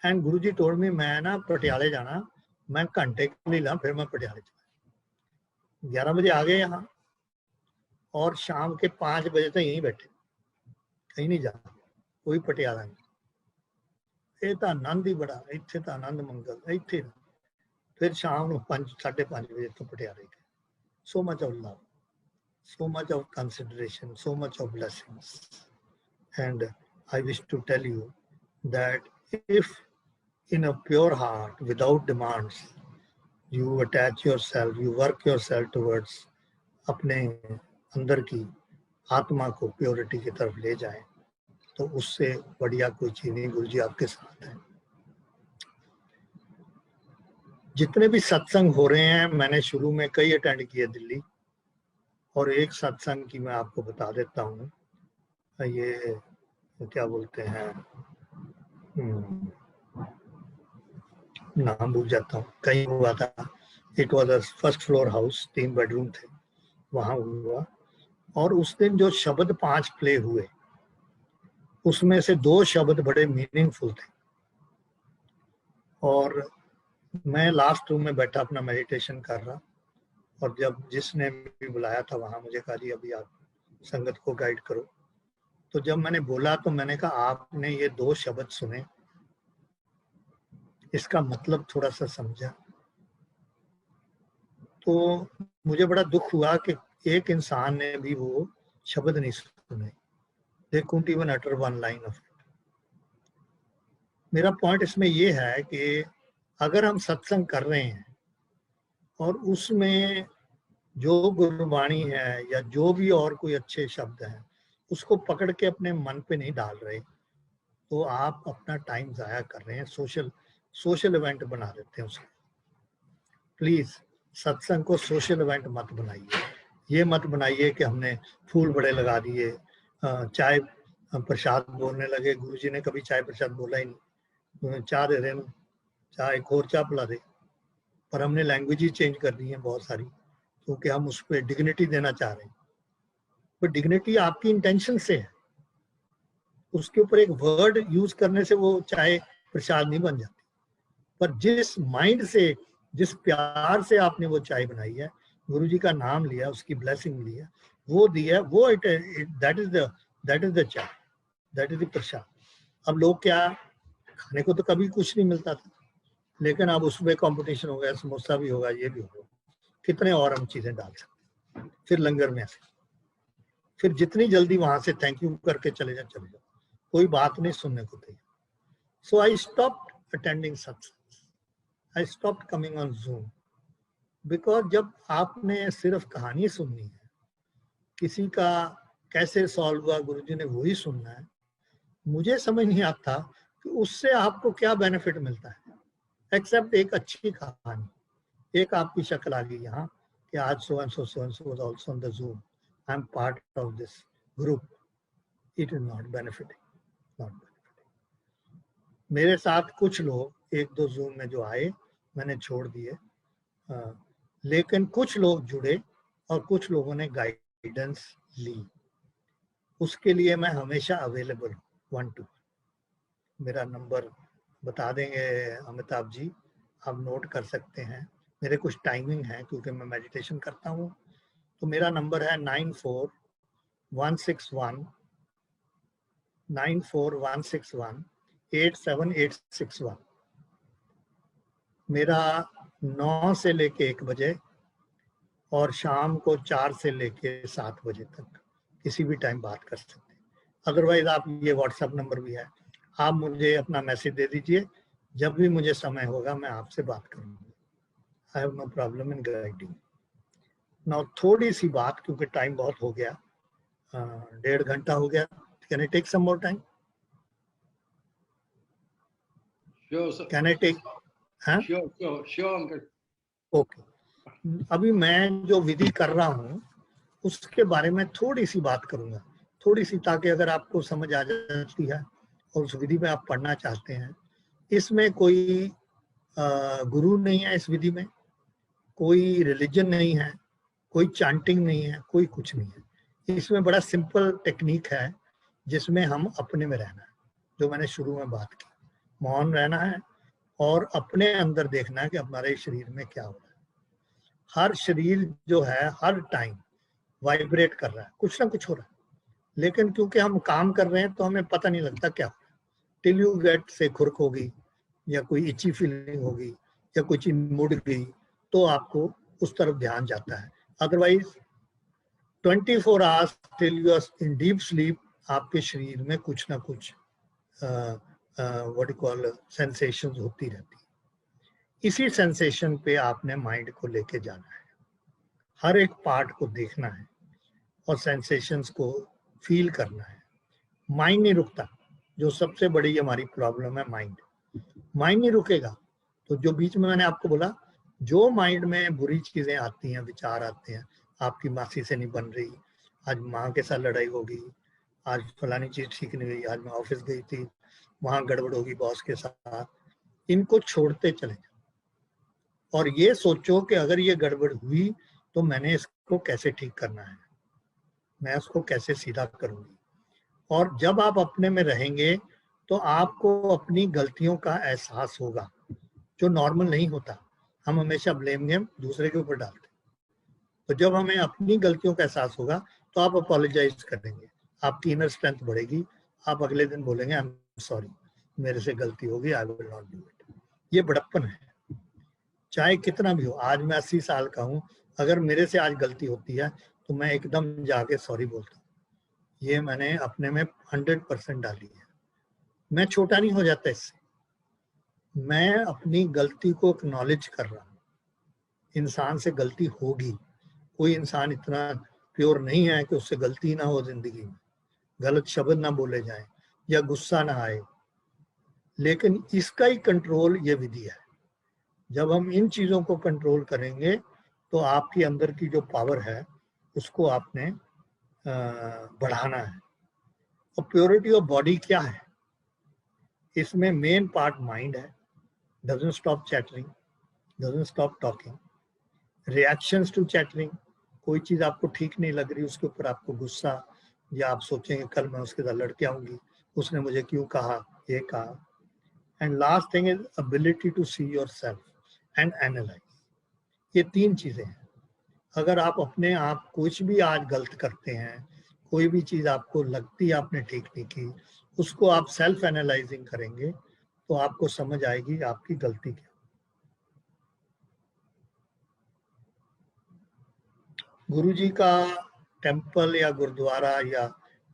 And Guruji told me मैं ना पटियाले जाना, मैं घंटे के लिए ला, फिर मैं पटियाले चला। 11 बजे आ गए यहाँ और शाम के 5 बजे तक यहीं बैठे, कहीं नहीं जाना, कोई पटियाला नहीं। ਇਹ ਤਾਂ ਆਨੰਦ ਹੀ ਬੜਾ, ਇੱਥੇ ਤਾਂ ਆਨੰਦ ਮੰਗਲ ਇੱਥੇ। ਫਿਰ ਸ਼ਾਮ ਨੂੰ 5-5:30 ਵਜੇ ਤੋਂ ਪਟਿਆਲੇ ਗਏ। So much of love, so much of consideration, so much of blessings. And I wish to tell you that if in a pure heart, without demands, you attach yourself, you work yourself towards अपने अंदर की आत्मा को purity की तरफ ले जाए, तो उससे बढ़िया कोई चीज नहीं। गुरुजी आपके साथ है। जितने भी सत्संग हो रहे हैं, मैंने शुरू में कई अटेंड किए दिल्ली, और एक सत्संग की मैं आपको बता देता हूँ, ये क्या बोलते हैं, नाम भूल जाता हूँ, कहीं हुआ था। It was a first floor house, 3 bedroom थे, वहां हुआ। और उस दिन जो शब्द 5 प्ले हुए, उसमें से 2 शब्द बड़े मीनिंगफुल थे। और मैं लास्ट रूम में बैठा अपना मेडिटेशन कर रहा, और जब जिसने भी बुलाया था वहां मुझे कहा जी अभी आप संगत को गाइड करो। तो जब मैंने बोला तो मैंने कहा आपने ये 2 शब्द सुने, इसका मतलब थोड़ा सा समझा। तो मुझे बड़ा दुख हुआ कि एक इंसान ने भी वो शब्द नहीं सुने। They couldn't even utter one line of it. मेरा पॉइंट इसमें ये है कि अगर हम सत्संग कर रहे हैं और उसमें जो गुरबाणी है या जो भी और कोई अच्छे शब्द हैं उसको पकड़ के अपने मन पे नहीं डाल रहे, तो आप अपना टाइम जाया कर रहे हैं, सोशल इवेंट बना देते हैं उसको। प्लीज सत्संग को सोशल इवेंट मत बनाइए। ये मत बनाइए कि हमने फूल बड़े लगा दिए, चाय प्रसाद बोलने लगे। गुरुजी ने कभी चाय प्रसाद बोला ही नहीं, चाय दे रहे, चाय एक और चाय पिला दे, पर हमने लैंग्वेज ही चेंज कर दी है बहुत सारी, क्योंकि हम उस पर डिग्निटी देना चाह रहे हैं। पर डिग्निटी आपकी इंटेंशन से है, उसके ऊपर एक वर्ड यूज करने से वो चाय प्रसाद नहीं बन जाती। पर जिस माइंड से, जिस प्यार से आपने वो चाय बनाई है, गुरु जी का नाम लिया, उसकी ब्लेसिंग लिया, वो दिया, वो दैट इज द चाय, दैट इज द प्रसाद। अब लोग क्या, खाने को तो कभी कुछ नहीं मिलता था, लेकिन अब उसमें कंपटीशन हो गया, समोसा भी होगा, ये भी होगा, कितने और हम चीजें डाल सकते हैं। फिर लंगर में ऐसे, फिर जितनी जल्दी वहां से थैंक यू करके चले जाओ, कोई बात नहीं सुनने को तैयार। सो आई स्टॉप्ड अटेंडिंग सत्संग, I stopped coming on Zoom, because जब आपने सिर्फ कहानी सुननी है, किसी का कैसे सॉल्व हुआ गुरुजी ने वही सुनना है, मुझे समझ नहीं आता कि उससे आपको क्या बेनिफिट मिलता है, एक्सेप्ट एक अच्छी कहानी, एक आपकी शक्ल आ गई यहाँ कि आज so and so was also on the Zoom, I am part of this group, it is not benefiting, not benefiting। मेरे साथ कुछ लोग एक दो Zoom में जो आए मैंने छोड़ दिए, लेकिन कुछ लोग जुड़े और कुछ लोगों ने गाइडेंस ली, उसके लिए मैं हमेशा अवेलेबल हूँ 1 to 1। मेरा नंबर बता देंगे अमिताभ जी, आप नोट कर सकते हैं। मेरे कुछ टाइमिंग है क्योंकि मैं मेडिटेशन करता हूँ, तो मेरा नंबर है 9416187861। मेरा 9 से लेके 1 बजे और शाम को 4 से लेके 7 बजे तक किसी भी टाइम बात कर सकते हैं। अदरवाइज आप, ये व्हाट्सएप नंबर भी है, आप मुझे अपना मैसेज दे दीजिए, जब भी मुझे समय होगा मैं आपसे बात करूंगा। I have no problem in guiding. Now थोड़ी सी बात, क्योंकि टाइम बहुत हो गया, 1.5 घंटा हो गया, can I take some more time? Can I take? Okay. अभी मैं जो विधि कर रहा हूँ उसके बारे में थोड़ी सी बात करूंगा, थोड़ी सी, ताकि अगर आपको समझ आ जाती है और उस विधि में आप पढ़ना चाहते हैं। इसमें कोई गुरु नहीं है, इस विधि में कोई रिलीजन नहीं है, कोई चांटिंग नहीं है, कोई कुछ नहीं है। इसमें बड़ा सिंपल टेक्निक है जिसमें हम अपने में रहना है, जो मैंने शुरू में बात की, मौन रहना है और अपने अंदर देखना है कि हमारे शरीर में क्या हो रहा है। हर शरीर जो है हर टाइम वाइब्रेट कर रहा है, कुछ ना कुछ हो रहा है, लेकिन क्योंकि हम काम कर रहे हैं तो हमें पता नहीं लगता क्या हो रहा है। टिल यू गेट से खुरक होगी या कोई इची फीलिंग होगी या कोई चीज मुड़ गई तो आपको उस तरफ ध्यान जाता है। Otherwise 24 hours till you are in deep sleep आपके शरीर में कुछ ना कुछ व्हाट यू कॉल सेंसेशंस होती रहती है। इसी सेंसेशन पे आपने माइंड को लेके जाना है, हर एक पार्ट को देखना है और सेंसेशंस को फील करना है। माइंड नहीं रुकता, जो सबसे बड़ी हमारी प्रॉब्लम है, माइंड नहीं रुकेगा। तो जो बीच में मैंने आपको बोला, जो माइंड में बुरी चीजें आती हैं, विचार आते हैं, आपकी मासी से नहीं बन रही, आज माँ के साथ लड़ाई होगी, आज फलानी चीज ठीक नहीं हुई, आज मैं ऑफिस गई थी वहां गड़बड़ होगी बॉस के साथ, इनको छोड़ते चले जाओ और ये सोचो कि अगर ये गड़बड़ हुई तो मैंने इसको कैसे ठीक करना है, मैं उसको कैसे सीधा करूंगी। और जब आप अपने में रहेंगे तो आपको अपनी गलतियों का एहसास होगा, जो नॉर्मल नहीं होता। हम हमेशा ब्लेम गेम दूसरे के ऊपर डालते हैं। तो जब हमें अपनी गलतियों का एहसास होगा तो आप अपोलोजाइज करेंगे, आपकी इनर स्ट्रेंथ बढ़ेगी, आप अगले दिन बोलेंगे आई एम सॉरी, मेरे से गलती होगी, I will not do it. ये बड़प्पन है, चाहे कितना भी हो। आज मैं 80 साल का हूँ, अगर मेरे से आज गलती होती है तो मैं एकदम जाके सॉरी बोलता हूँ। ये मैंने अपने में 100% डाली है। मैं छोटा नहीं हो जाता इससे, मैं अपनी गलती को एक्नॉलेज कर रहा हूँ। इंसान से गलती होगी, कोई इंसान इतना प्योर नहीं है कि उससे गलती ना हो जिंदगी में, गलत शब्द ना बोले जाए या गुस्सा ना आए, लेकिन इसका ही कंट्रोल ये विधि है। जब हम इन चीजों को कंट्रोल करेंगे तो आपके अंदर की जो पावर है उसको आपने बढ़ाना है। और प्योरिटी ऑफ बॉडी क्या है, इसमें मेन पार्ट माइंड है, doesn't stop chattering, doesn't stop talking. Reactions to chattering, कोई चीज आपको ठीक नहीं लग रही, उसके ऊपर आपको गुस्सा, या आप सोचेंगे कल मैं उसके साथ लड़के आऊंगी, उसने मुझे क्यों कहा, ये कहा. And last thing is ability to see yourself and analyze. ये 3 चीजें हैं. अगर आप अपने आप कुछ भी आज गलत करते हैं, कोई भी चीज आपको लगती है आपने ठीक नहीं की, उसको आप सेल्फ एनालाइजिंग करेंगे तो आपको समझ आएगी आपकी गलती क्या. गुरुजी का टेंपल या गुरुद्वारा या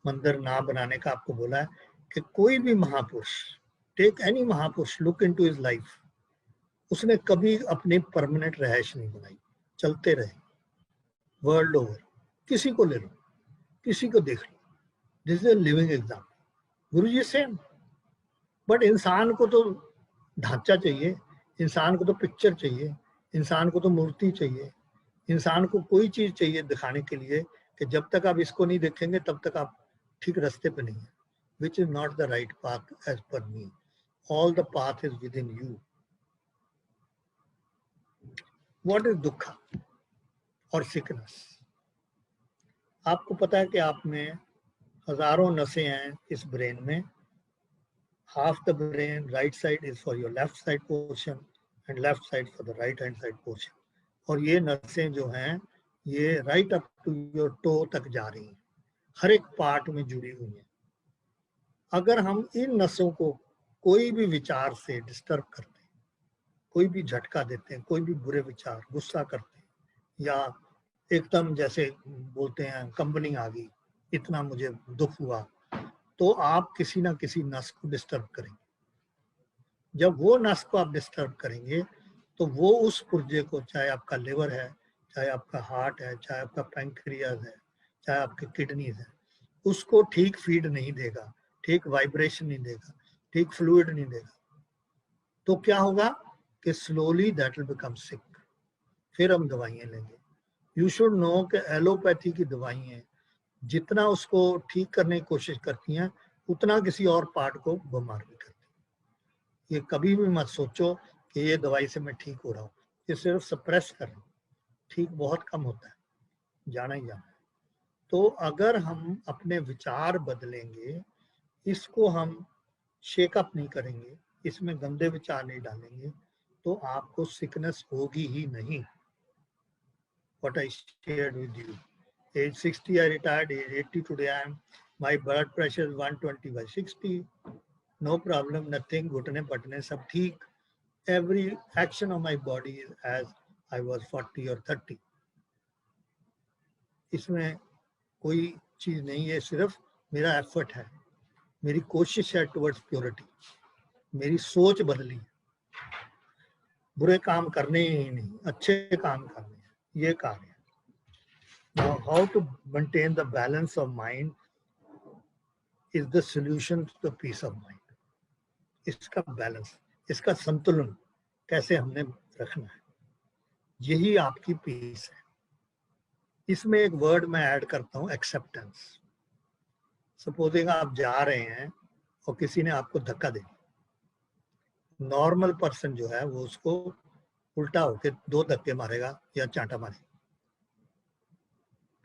मंदिर ना बनाने का आपको बोला है कि कोई भी महापुरुष, टेक एनी महापुरुष, लुक इनटू हिज लाइफ, उसने कभी अपनी परमानेंट रहायश नहीं बनाई, चलते रहे वर्ल्ड ओवर. किसी को ले लो, किसी को देख लो, this is living example. Guruji same. But इंसान को तो ढांचा चाहिए, इंसान को तो पिक्चर चाहिए, इंसान को तो मूर्ति चाहिए, इंसान को कोई चीज चाहिए दिखाने के लिए कि जब तक आप इसको नहीं देखेंगे तब तक आप ठीक रास्ते पे नहीं है. Which is not the right path as per me. All the path is within you. What is दुख और सिकनेस? आपको पता है कि आप में हजारों नसें हैं इस ब्रेन में. half the brain right side is for your left side portion and left side for the right hand side portion. और ये नसें जो हैं ये right up to your toe तक जा रही हैं, हर एक पार्ट में जुड़ी हुई हैं. अगर हम इन नसों को कोई भी विचार से डिस्टर्ब करते हैं, कोई भी झटका देते हैं, कोई भी बुरे विचार, गुस्सा करते हैं, या एकदम जैसे बोलते हैं कंबनी आ गई, इतना मुझे दुख हुआ, तो आप किसी ना किसी नस को डिस्टर्ब करेंगे. जब वो नस को आप डिस्टर्ब करेंगे तो वो उस पुर्जे को, चाहे आपका लिवर है, चाहे आपका हार्ट है, चाहे आपका पैंक्रियाज है, चाहे आपके किडनीज है, उसको ठीक फीड नहीं देगा, ठीक वाइब्रेशन नहीं देगा, ठीक फ्लूइड नहीं देगा. तो क्या होगा कि स्लोली दैट विल बिकम सिक. फिर हम दवाइयां लेंगे. यू शुड नो कि एलोपैथी की दवाइयां जितना उसको ठीक करने की कोशिश करती हैं उतना किसी और पार्ट को बीमार भी करती हैं. ये कभी भी मत सोचो कि ये दवाई से मैं ठीक हो रहा हूँ, ये सिर्फ सप्रेस कर रहा हूँ. ठीक बहुत कम होता है, जाना ही जाना है. तो अगर हम अपने विचार बदलेंगे, इसको हम शेकअप नहीं करेंगे, इसमें गंदे विचार नहीं डालेंगे, तो आपको सिकनेस होगी ही नहीं. What I shared with you. Age 60 I retired, age 80 today I am. My blood pressure is 120/60. No problem, nothing, घुटने पटने सब ठीक. Every action of my body is as I was 40 or 30. इसमें कोई चीज नहीं है, सिर्फ मेरा एफर्ट है, मेरी कोशिश है टुवर्ड्स प्योरिटी. मेरी सोच बदली है, बुरे काम करने ही नहीं, अच्छे काम करने हैं, ये कार्य है. Now, how to maintain the balance of mind is the solution to the peace of mind. इसका बैलेंस, इसका संतुलन कैसे हमने रखना है, यही आपकी पीस है. इसमें एक वर्ड मैं ऐड करता हूँ, एक्सेप्टेंस. सपोजिंग आप जा रहे हैं और किसी ने आपको धक्का दे दिया. नॉर्मल पर्सन जो है वो उसको उल्टा होके 2 धक्के मारेगा या चांटा मारेगा.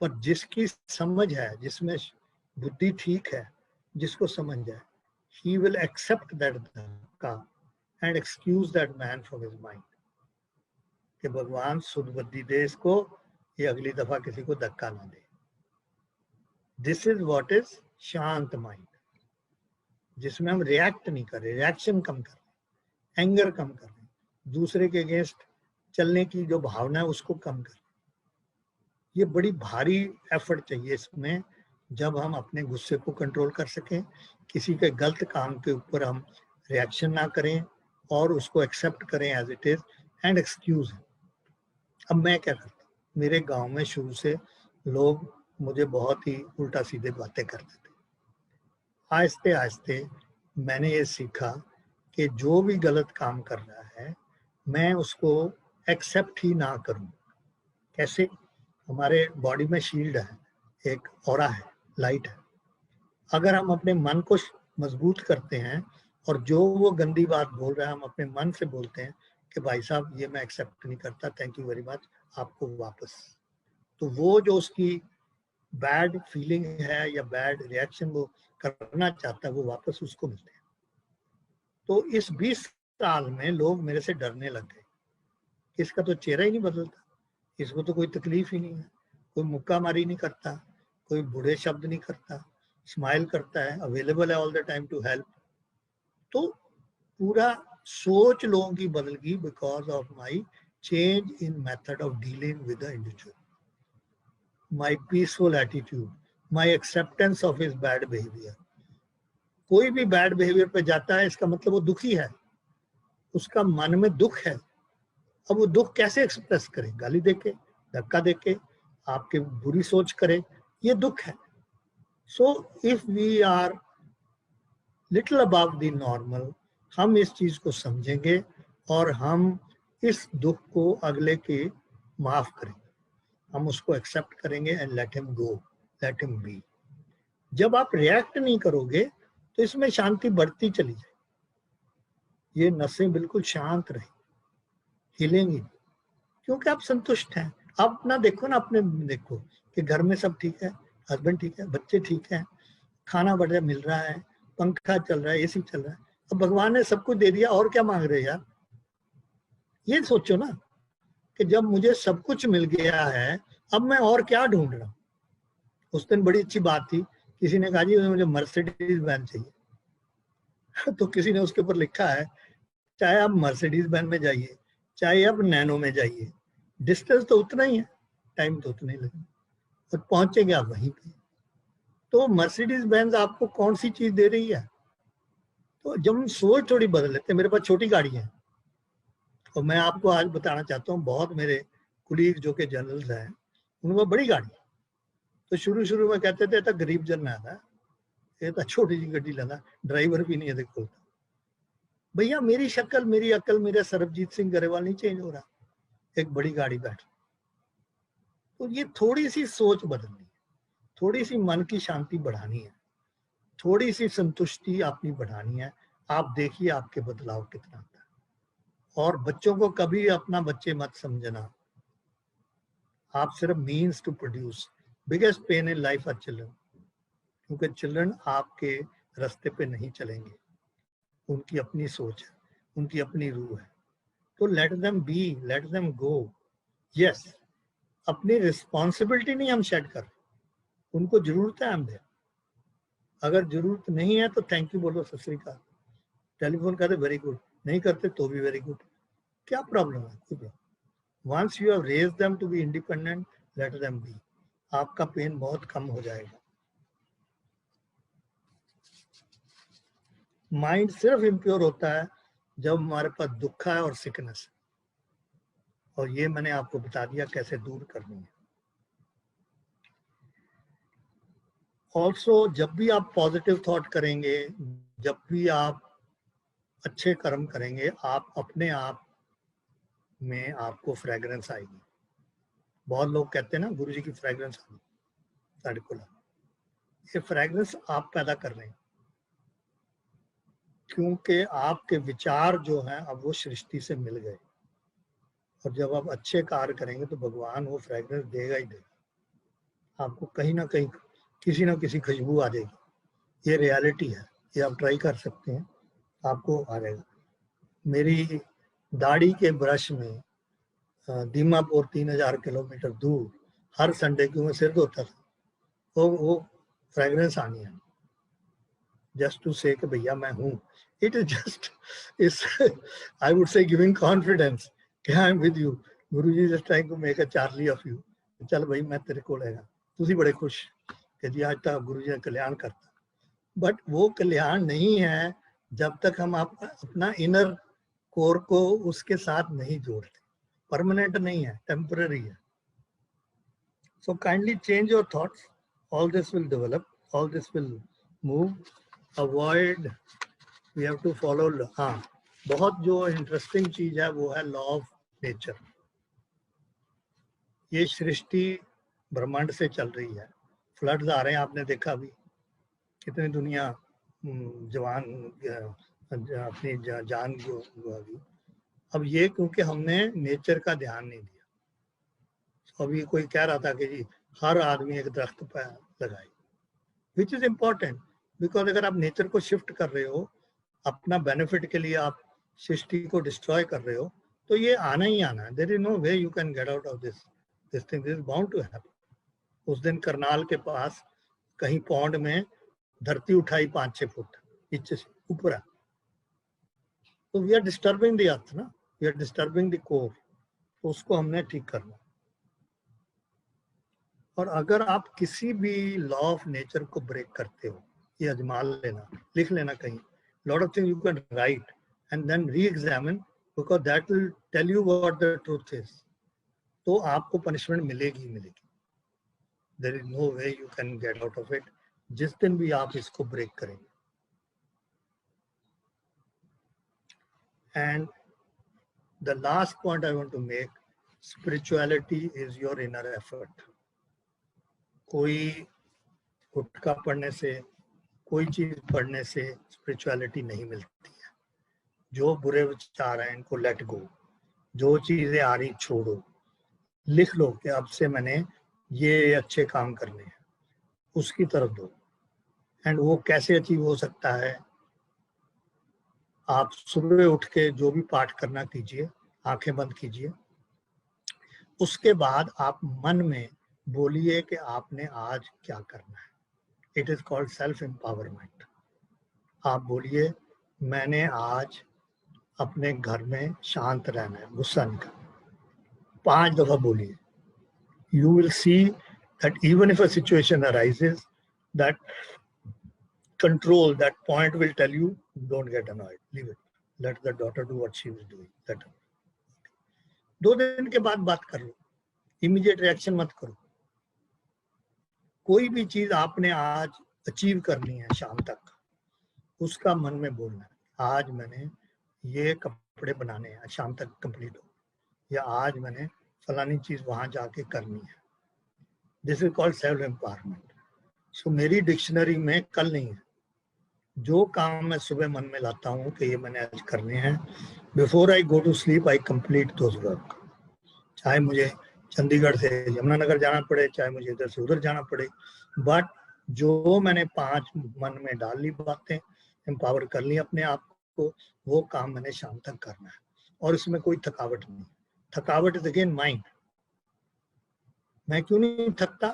पर जिसकी समझ है, जिसमें बुद्धि ठीक है, जिसको समझ है, he will accept that धक्का and excuse that man from his mind. कि भगवान शुद्ध बुद्धि दे इसको, ये अगली दफा किसी को धक्का ना दे. This is what is शांत माइंड, जिसमें हम रिएक्ट नहीं कर रहे, रिएक्शन कम कर रहे, एंगर कम कर रहे, दूसरे के अगेंस्ट चलने की जो भावना है उसको कम कर रहे. ये बड़ी भारी एफर्ट चाहिए इसमें, जब हम अपने गुस्से को कंट्रोल कर सकें, किसी के गलत काम के ऊपर हम रिएक्शन ना करें और उसको एक्सेप्ट करें as it is and excuse. अब मैं क्या करता हूँ, मेरे गांव में शुरू से लोग मुझे बहुत ही उल्टा सीधे बातें करते थे. आहिस्ते आहिस्ते मैंने ये सीखा कि जो भी गलत काम कर रहा है मैं उसको एक्सेप्ट ही ना करूं. कैसे? हमारे बॉडी में शील्ड है, एक ऑरा है, लाइट है. अगर हम अपने मन को मजबूत करते हैं और जो वो गंदी बात बोल रहा है हम अपने मन से बोलते हैं, कि भाई साहब ये मैं एक्सेप्ट नहीं करता, थैंक यू वेरी मच, आपको वापस। तो वो जो उसकी बैड फीलिंग है या बैड रिएक्शन वो करना चाहता है, वो वापस उसको मिलते हैं। तो इस 20 साल में लोग मेरे से डरने लग गए, इसका तो चेहरा ही नहीं बदलता, इसको तो कोई तकलीफ ही नहीं है, कोई मुक्का मारी नहीं करता, कोई बुरे शब्द नहीं करता, स्माइल करता है, अवेलेबल है all the time to help. तो पूरा सोच लोगों की बदल गई because of my change in method of dealing with the individual, my peaceful attitude, my acceptance of his bad behaviour. कोई भी बैड बिहेवियर पे जाता है, इसका मतलब वो दुखी है, उसका मन में दुख है। अब वो दुख कैसे एक्सप्रेस करे? गाली देके, धक्का देके, आपके बुरी सोच करे, ये दुख है। So if we are little above the normal, हम इस चीज को समझेंगे और हम इस दुख को अगले के माफ करेंगे, हम उसको एक्सेप्ट करेंगे and let him go, let him B. जब आप रिएक्ट नहीं करोगे तो इसमें शांति बढ़ती चली जाए, ये नसें बिल्कुल शांत रहे, हिलेंगी, क्योंकि आप संतुष्ट हैं। आप अपना देखो ना, अपने देखो कि घर में सब ठीक है, हस्बैंड ठीक है, बच्चे ठीक है, खाना बढ़िया मिल रहा है, पंखा चल रहा है, एसी चल रहा है। अब भगवान ने सब कुछ दे दिया, और क्या मांग रहे यार? ये सोचो ना कि जब मुझे सब कुछ मिल गया है, अब मैं और क्या ढूंढ रहा हूँ। उस दिन बड़ी अच्छी बात थी, किसी ने कहा जी मुझे मर्सिडीज वैन चाहिए तो किसी ने उसके ऊपर लिखा है, चाहे आप मर्सिडीज वैन में जाइए, चाहे आप नैनो में जाइए, डिस्टेंस तो उतना ही है, टाइम तो उतना ही लगेगा, और पहुंचेंगे आप वहीं पे। तो मर्सिडीज बेंज आपको कौन सी चीज दे रही है? तो जब हम सोच थोड़ी बदल लेते हैं, मेरे पास छोटी गाड़ी है और मैं आपको आज बताना चाहता हूँ, बहुत मेरे कुलीग जो कि जनरल्स हैं उनमें बड़ी गाड़ी, तो शुरू में कहते थे तो गरीब जन है, ये तो छोटी सी गड्डी लेना, ड्राइवर भी नहीं है देखो। भैया मेरी शक्ल, मेरी अकल, मेरा सरबजीत सिंह गरेवाल नहीं चेंज हो रहा, एक बड़ी गाड़ी बैठ। तो ये थोड़ी सी सोच बदलनी है, थोड़ी सी मन की शांति बढ़ानी है, थोड़ी सी संतुष्टि अपनी बढ़ानी है। आप देखिए आपके बदलाव कितना आता है। और बच्चों को कभी अपना बच्चे मत समझना, आप सिर्फ means to produce. Biggest pain in life are children, क्योंकि चिल्ड्रन आपके रास्ते पे नहीं चलेंगे, उनकी अपनी सोच है, उनकी अपनी रूह है। तो late them B, let them go. Yes, अपनी रिस्पॉन्सिबिलिटी नहीं हम शेड कर, उनको जरूरत है हम दे, अगर जरूरत नहीं है तो थैंक यू बोलो, सत श्री अकाल, टेलीफोन करते वेरी गुड, नहीं करते तो भी वेरी गुड, क्या प्रॉब्लम है? कोई problem. Once you have raised them to be independent, let them be, आपका पेन बहुत कम हो जाएगा। माइंड सिर्फ इम्प्योर होता है जब हमारे पास दुख है और सिकनेस है, और ये मैंने आपको बता दिया कैसे दूर करनी है। ऑल्सो जब भी आप पॉजिटिव थॉट करेंगे, जब भी आप अच्छे कर्म करेंगे, आप अपने आप में आपको फ्रेग्रेंस आएगी। बहुत लोग कहते हैं ना गुरु जी की फ्रेग्रेंस आ गई साढ़े को, ये फ्रेग्रेंस आप पैदा कर रहे हैं, क्योंकि आपके विचार जो हैं अब वो सृष्टि से मिल गए, और जब आप अच्छे कार्य करेंगे तो भगवान वो फ्रेग्रेंस देगा ही देगा, आपको कहीं ना कहीं किसी ना किसी खुशबू आ जाएगी। ये रियलिटी है, ये आप ट्राई कर सकते हैं, आपको आ जाएगा। मेरी दाढ़ी के ब्रश में दीमापुर 3000 किलोमीटर दूर हर संडे क्यों मैं सिर धोता था, वो फ्रेग्रेंस आनी है, जस्ट टू से कि भैया मैं हूँ। It is just is I would say giving confidence कि I am with you, Guru ji just trying to make a charlie of you. चल भाई मैं तेरे को लेगा, तुसी बड़े खुश कि जी आज तक गुरु जी ने कल्याण करता, बट वो कल्याण नहीं है जब तक हम अपना इनर कोर को उसके साथ नहीं जोड़ते। परमानेंट नहीं है, टेम्पररी है। So kindly change your thoughts, all this will develop, all this will move. Avoid, we have to follow. हाँ, बहुत जो इंटरेस्टिंग चीज है वो है लॉ ऑफ नेचर। ये सृष्टि ब्रह्मांड से चल रही है, फ्लड्स आ रहे हैं, आपने देखा अभी कितनी दुनिया जवान अपनी जान जो अभी, अब ये क्योंकि हमने नेचर का ध्यान नहीं दिया। अभी कोई कह रहा था कि जी हर आदमी एक दरख्त पर लगाए, विच इज इम्पोर्टेंट, बिकॉज अगर आप नेचर को शिफ्ट कर रहे हो अपना बेनिफिट के लिए, आप सृष्टि को डिस्ट्रॉय कर रहे हो, तो ये आना ही आना है। There is no way you can get out of this thing, this is bound to happen. उस दिन करनाल के पास कहीं पौंड में धरती उठाई 5-6 फुट नीचे से ऊपर है, तो we are disturbing the earth ना, we are disturbing the core, तो उसको हमने ठीक करना। और अगर आप किसी भी लॉ ऑफ नेचर को ब्रेक करते हो, ये अजमा लेना, लिख लेना कहीं, lot of things you can write and then reexamine, because that will tell you what the truth is, तो आपको पनिशमेंट मिलेगी ही मिलेगी। There is no way you can get out of it जिस दिन भी आप इसको ब्रेक करेंगे। And the last point I want to make, spirituality is your inner effort. कोई गुटखा पढ़ने से, कोई चीज पढ़ने से स्पिरिचुअलिटी नहीं मिलती है। जो बुरे विचार हैं इनको लेट गो, जो चीजें आ रही छोड़ो, लिख लो कि अब से मैंने ये अच्छे काम करने हैं, उसकी तरफ दो। एंड वो कैसे अचीव हो सकता है, आप सुबह उठ के जो भी पाठ करना कीजिए, आंखें बंद कीजिए, उसके बाद आप मन में बोलिए कि आपने आज क्या करना है। It is called self empowerment. आप बोलिए मैंने आज अपने घर में शांत रहना है, गुस्सा नहीं करना। 5 दफा बोलिए। You will see that even if a situation arises, that control, that point will tell you, don't get annoyed, leave it. Let the daughter do what she was doing. Let her. 2 दिन के बाद बात कर लो, immediate reaction मत करो। कोई भी चीज आपने आज अचीव करनी है शाम तक, उसका मन में बोलना है, आज मैंने ये कपड़े बनाने हैं, शाम तक कंप्लीट हो, या आज मैंने फलानी चीज वहां जाके करनी है। This is called self empowerment. So मेरी डिक्शनरी में कल नहीं है, जो काम मैं सुबह मन में लाता हूँ कि ये मैंने आज करने हैं, before I go to sleep I complete those work. चाहे मुझे चंडीगढ़ से यमुनानगर जाना पड़े, चाहे मुझे इधर से उधर जाना पड़े, बट जो मैंने 5 मन में डाल ली बातें, एम्पावर कर ली अपने आप को, वो काम मैंने शाम तक करना है। और इसमें कोई थकावट नहीं। थकावट इज अगेन माइंड। मैं क्यों नहीं थकता?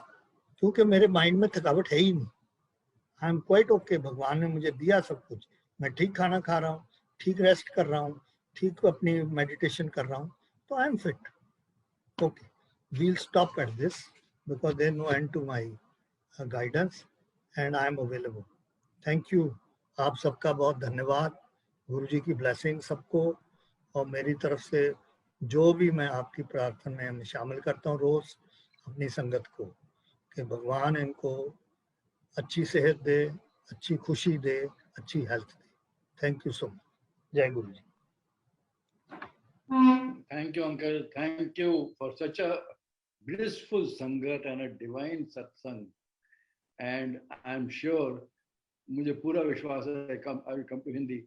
क्योंकि मेरे माइंड में थकावट है ही नहीं। आई एम क्वाइट ओके, भगवान ने मुझे दिया सब कुछ, मैं ठीक खाना खा रहा हूँ, ठीक रेस्ट कर रहा हूँ, ठीक अपनी मेडिटेशन कर रहा हूँ, तो I am fit. Okay, we'll stop at this because there's no end to my guidance and I am available. Thank you. आप सबका बहुत धन्यवाद। गुरु जी की ब्लेसिंग सबको, और मेरी तरफ से जो भी मैं आपकी प्रार्थना में शामिल करता हूँ रोज अपनी संगत को, कि भगवान इनको अच्छी सेहत दे, अच्छी खुशी दे, अच्छी health they. Thank you so much. जय गुरु जी। Thank you, uncle. Thank you for such a blissful sangat and a divine satsang. And I'm sure, मुझे पूरा विश्वास है, I will come to Hindi,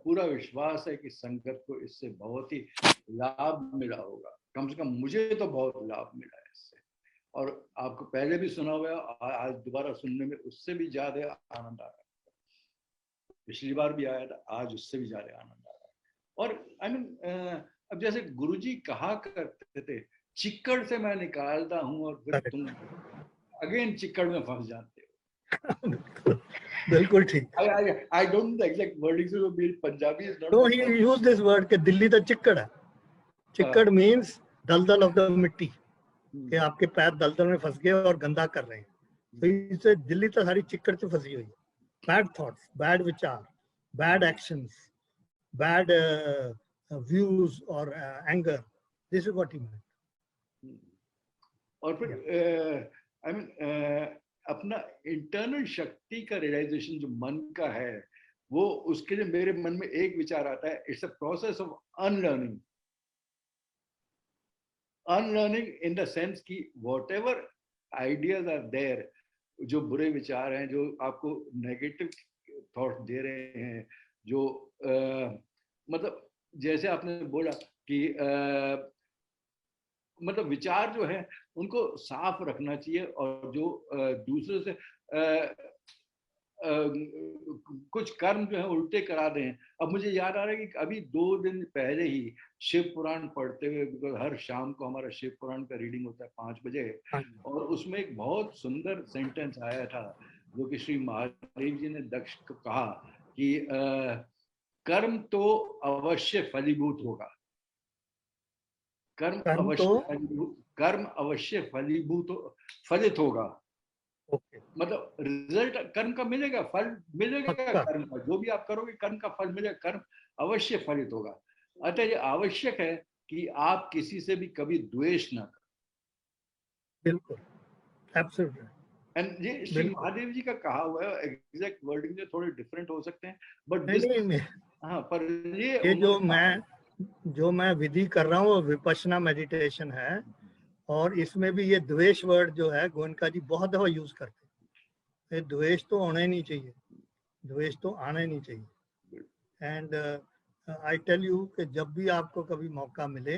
पूरा विश्वास है कि संगत को इससे बहुत ही लाभ मिला होगा। कम से कम मुझे तो बहुत लाभ मिला है इससे, और आपको पहले भी सुना हुआ, आज दोबारा सुनने में उससे भी ज्यादा आनंद आ रहा है। पिछली बार भी आया था, आज उससे भी ज्यादा आनंद आ रहा है। और आई मीन अब जैसे गुरुजी कहा करते थे, चिक्कड़ से मैं निकालता हूँ और फिर तुम अगेन चिक्कड़ में फंस जाते हो। बिल्कुल ठीक। I don't know the exact wording, so Punjabi is not. No, he used this word कि दिल्ली तो चिक्कड़ है। चिक्कड़ means दलदल of the मिट्टी, कि आपके पैर दलदल में फंस गए और गंदा कर रहे हैं, तो इससे दिल्ली तो सारी चिक्कड़ से फंसी हुई है। बैड थॉट्स, बैड विचार, बैड एक्शंस, बैड व्यूज और anger, this is what he meant. और फिर आई मीन अपना इंटरनल शक्ति का रियलाइजेशन जो मन का है, वो उसके लिए मेरे मन में एक विचार आता है, it's a process of unlearning. Unlearning in the sense कि whatever ideas are there, जो बुरे विचार हैं, जो आपको नेगेटिव थॉट दे रहे हैं, जो मतलब जैसे आपने बोला कि मतलब विचार जो है उनको साफ रखना चाहिए, और जो दूसरे से कुछ कर्म जो है उल्टे करा दें। अब मुझे याद आ रहा है कि अभी 2 दिन पहले ही शिव पुराण पढ़ते हुए, बिकॉज हर शाम को हमारा शिव पुराण का रीडिंग होता है 5 बजे, और उसमें एक बहुत सुंदर सेंटेंस आया था जो कि श्री महादेव जी ने दक्ष को कहा कि कर्म तो अवश्य फलीभूत होगा, कर्म अवश्य फलित होगा। मतलब रिजल्ट कर्म का मिलेगा, फल मिलेगा, कर्म का जो भी आप करोगे कर्म का फल मिलेगा, कर्म अवश्य फलित होगा। अतः ये आवश्यक है कि आप किसी से भी कभी द्वेष ना करें। बिल्कुल, एब्सोल्युटली। एंड ये श्री महादेव जी का कहा हुआ है, एग्जैक्ट वर्डिंग जो थोड़े डिफरेंट हो सकते हैं, बट नहीं, हाँ, पर ये जो मैं विधि कर रहा हूँ वो विपश्यना मेडिटेशन है, और इसमें भी ये द्वेष वर्ड जो है गोयनका जी बहुत दफा यूज करते हैं। ये द्वेष तो होना ही नहीं चाहिए, द्वेष तो आना ही नहीं चाहिए। एंड आई टेल यू कि जब भी आपको कभी मौका मिले,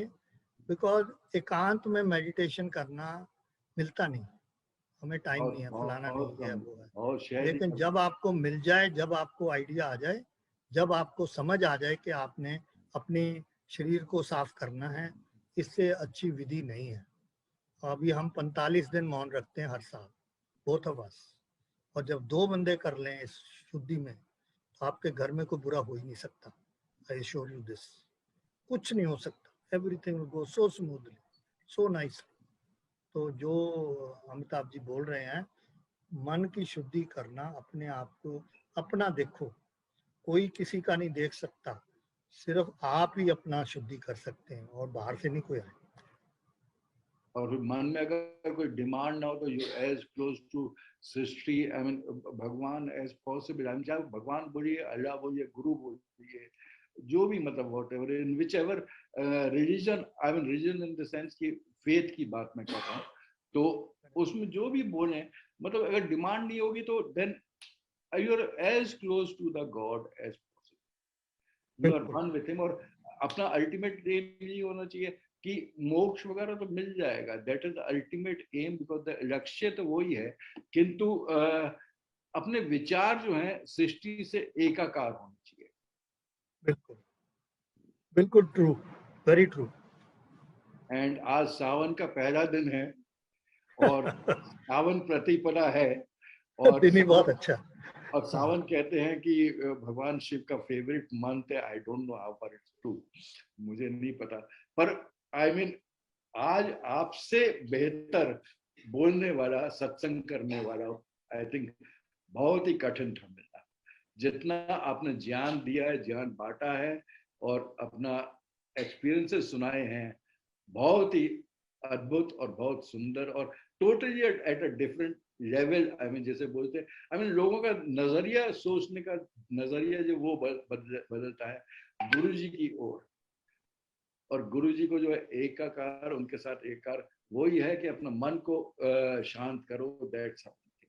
बिकॉज एकांत में मेडिटेशन करना मिलता नहीं, हमें टाइम नहीं है, फलाना नहीं है, वो है। लेकिन जब आपको मिल जाए, जब आपको आइडिया आ जाए, जब आपको समझ आ जाए कि आपने अपने शरीर को साफ करना है, इससे अच्छी विधि नहीं है। अभी हम 45 दिन मौन रखते हैं हर साल, बोथ ऑफ अस, और जब 2 बंदे कर लें इस शुद्धि में, तो आपके घर में कोई बुरा हो ही नहीं सकता। आई एश्योर यू दिस, कुछ नहीं हो सकता। Everything will go so smoothly, so nicely. तो जो अमिताभ जी बोल रहे हैं, मन की शुद्धि करना, अपने आप को अपना देखो, कोई किसी का नहीं देख सकता, सिर्फ आप ही अपना शुद्धि कर सकते हैं, और बाहर से नहीं कोई आए। और मन में अगर कोई डिमांड ना हो तो यू एज क्लोज टू सृष्टि, आई मीन भगवान एज पॉसिबल। आई मीन चाहे भगवान बोलिए, अल्लाह बोलिए, गुरु बोलिए, जो भी, मतलब what ever, in which ever religion, I mean religion in the sense की फेथ की बात मैं कहता हूँ, तो उसमें जो भी बोले, मतलब अगर डिमांड नहीं होगी तो then you are as close to the god as possible, you are one with him. और अपना अल्टीमेट एम ये होना चाहिए कि मोक्ष वगैरह तो मिल जाएगा, that is the ultimate aim, because लक्ष्य तो वही है, किंतु अपने विचार जो हैं सृष्टि से एकाकार होने चाहिए। बिल्कुल, बिल्कुल ट्रू, वेरी ट्रू। एंड आज सावन का पहला दिन है, और सावन प्रतिपदा है, और दिन ही बहुत अच्छा। और सावन कहते हैं कि भगवान शिव का फेवरेट मंथ है। I don't know how far it's true, मुझे नहीं पता, पर आई मीन आज आपसे बेहतर बोलने वाला, सत्संग करने वाला, आई थिंक बहुत ही कठिन था मिलना। जितना आपने ज्ञान दिया है, ज्ञान बांटा है, और अपना एक्सपीरियंसेस सुनाए हैं, बहुत ही अद्भुत और बहुत सुंदर, और totally at a different level. I mean जैसे बोलते हैं, आई मीन लोगों का नजरिया, सोचने का नजरिया जो वो बदलता है गुरु जी की ओर। और गुरु जी को जो है एकाकार, उनके साथ एकाकार, वो ही है कि अपना मन को शांत करो, दैट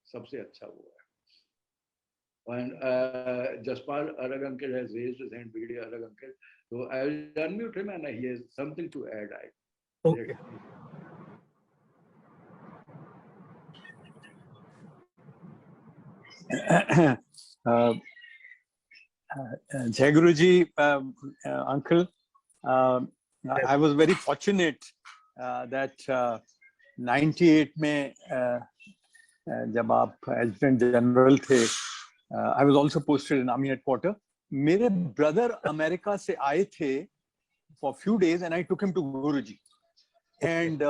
सबसे अच्छा वो है। And Jaspal Aragankel has raised his hand, BD Aragankel. So I will unmute him and he has something to add. Okay. Jai Guruji, uncle, I was very fortunate that 98 में जब आप एडजुटेंट जनरल थे, I was also posted in Army headquarters. मेरे brother America से आए थे for few days and I took him to Guruji. And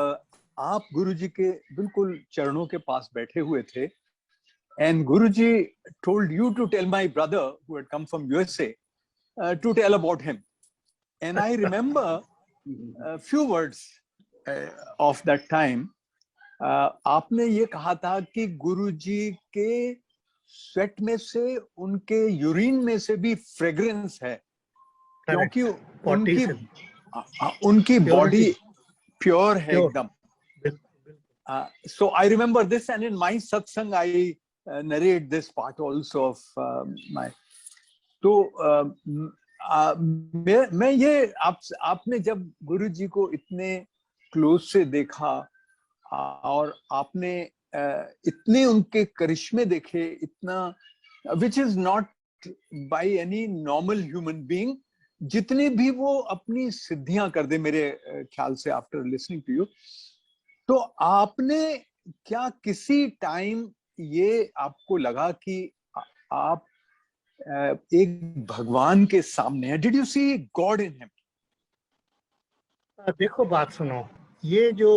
आप गुरुजी के बिल्कुल चरणों के पास बैठे हुए थे. And Guruji told you to tell my brother who had come from USA to tell about him. And I remember a few words of that time. आपने ये कहा था कि गुरुजी के स्वेट में से, उनके यूरिन में से भी फ्रेग्रेंस है, क्योंकि उनकी बॉडी प्योर है एकदम. So I remember this, and in my satsang I narrate this part also of my. तो मैं ये आपने जब गुरुजी को इतने क्लोज से देखा और आपने इतने उनके करिश्मे देखे, इतना, विच is not by any normal human being, जितने भी वो अपनी सिद्धियां कर दे मेरे ख्याल से, आफ्टर लिसनिंग टू यू, तो आपने क्या किसी टाइम ये आपको लगा कि आप एक भगवान के सामने हैं? Did you see god in him? देखो बात सुनो, ये जो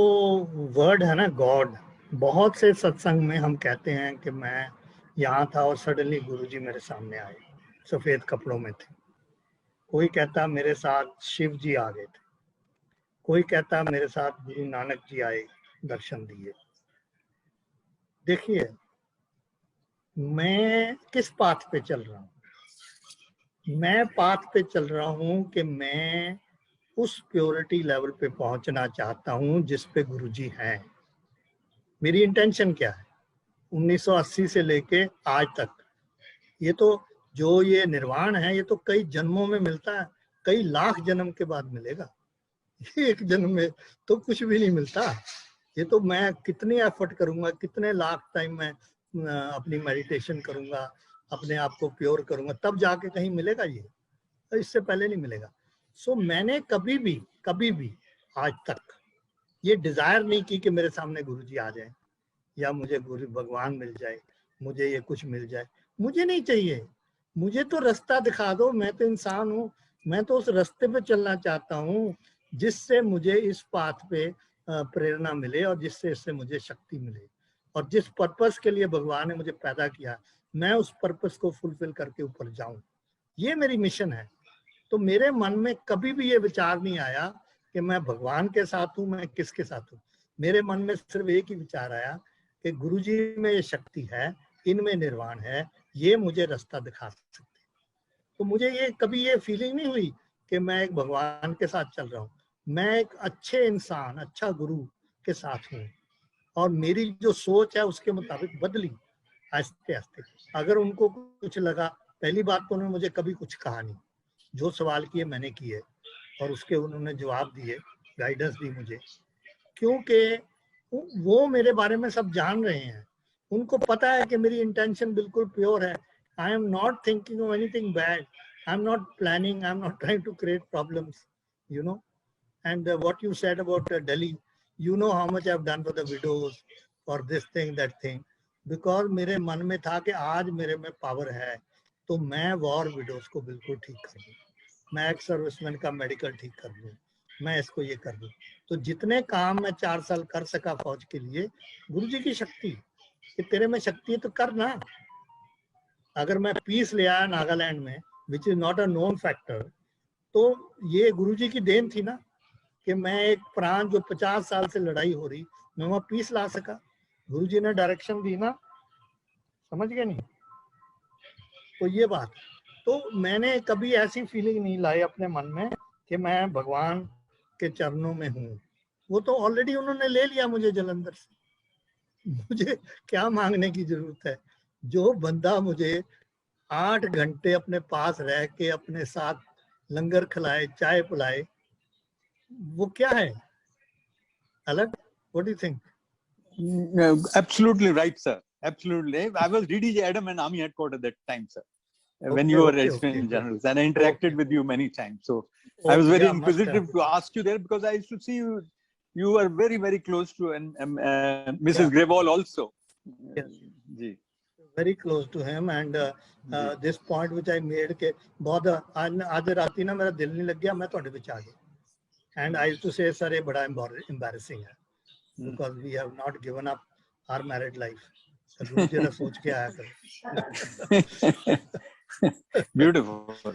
वर्ड है ना गॉड, बहुत से सत्संग में हम कहते हैं कि मैं यहाँ था और सडनली गुरुजी मेरे सामने आए, सफेद कपड़ों में थे। कोई कहता मेरे साथ शिव जी आ गए थे, कोई कहता मेरे साथ गुरु नानक जी आए, दर्शन दिए। देखिए मैं किस पाथ पे चल रहा हूँ? मैं पाथ पे चल रहा हूँ कि मैं उस प्योरिटी लेवल पे पहुंचना चाहता हूँ जिस पे गुरुजी हैं। मेरी इंटेंशन क्या है? 1980 से लेके आज तक, ये तो जो ये निर्वाण है ये तो कई जन्मों में मिलता है, कई लाख जन्म के बाद मिलेगा। ये एक जन्म में तो कुछ भी नहीं मिलता। ये तो मैं कितने एफर्ट करूंगा, कितने लाख टाइम मैं अपनी मेडिटेशन करूंगा, अपने आप को प्योर करूंगा, तब जाके कहीं मिलेगा ये, तो इससे पहले नहीं मिलेगा। सो मैंने कभी भी आज तक ये डिजायर नहीं की कि मेरे सामने गुरुजी आ जाए या मुझे गुरु भगवान मिल जाए, मुझे ये कुछ मिल जाए। मुझे नहीं चाहिए, मुझे तो रास्ता दिखा दो। मैं तो इंसान हूँ, मैं तो उस रास्ते पे चलना चाहता हूँ जिससे मुझे इस पाथ पे प्रेरणा मिले और जिससे इससे मुझे शक्ति मिले, और जिस पर्पस के लिए भगवान ने मुझे पैदा किया मैं उस पर्पस को फुलफिल करके ऊपर जाऊं। ये मेरी मिशन है। तो मेरे मन में कभी भी ये विचार नहीं आया कि मैं भगवान के साथ हूँ, मैं किसके साथ हूँ। मेरे मन में सिर्फ एक ही विचार आया कि गुरुजी में ये शक्ति है, इनमें निर्वाण है, ये मुझे रास्ता दिखा सकते। तो मुझे ये कभी ये फीलिंग नहीं हुई कि मैं एक भगवान के साथ चल रहा हूँ। मैं एक अच्छे इंसान, अच्छा गुरु के साथ हूँ, और मेरी जो सोच है उसके मुताबिक बदली आहिस्ते आहिस्ते। अगर उनको कुछ लगा, पहली बात तो उन्होंने मुझे कभी कुछ कहा नहीं, जो सवाल किए मैंने किए और उसके उन्होंने जवाब दिए, गाइडेंस दी मुझे, क्योंकि वो मेरे बारे में सब जान रहे हैं। उनको पता है कि मेरी इंटेंशन बिल्कुल प्योर है। I am not thinking of anything bad, I am not planning, I am not trying to create problems, you know. And what you said about Delhi, you know how much I've done for the widows, for this thing, that thing, because मेरे मन में था कि आज मेरे में power है तो मैं वॉर विडोज को बिल्कुल ठीक कर दूं, मैं एक सर्विसमैन का मेडिकल ठीक कर दूं, मैं इसको ये कर दूं। तो जितने काम मैं 4 साल कर सका फौज के लिए, गुरुजी की शक्ति कि तेरे में शक्ति है तो कर ना। अगर मैं पीस ले आया नागालैंड में, विच is not a known factor, तो ये गुरुजी की देन थी ना कि मैं एक प्रांत जो 50 साल से लड़ाई हो रही, मैं वहां पीस ला सका। गुरुजी ने डायरेक्शन दी ना, समझ गए नहीं? तो ये बात, तो मैंने कभी ऐसी फीलिंग नहीं लाई अपने मन में कि मैं भगवान के चरणों में हूँ। वो तो ऑलरेडी उन्होंने ले लिया मुझे जलंधर से, मुझे क्या मांगने की जरूरत है। जो बंदा मुझे 8 घंटे अपने पास रह के अपने साथ लंगर खिलाए, चाय पिलाए, वो क्या है अलग? What do you think? Absolutely right, sir. Absolutely. I was DDJ Adam and Army headquarters at that time, sir, when you were Resident General, and I interacted with you many times. So I was very inquisitive to ask you there because I used to see you. You were very, very close to Mrs. Grewal also. Yes. Ji. Very close to him, and this point which I made के बहुत आज राती ना मेरा दिल नहीं लग गया, मैं थोड़े बीच आ गया, and I used to say sir ये बड़ा embarrassing है because we have not given up our married life. जरा सोच के आया कर। Beautiful.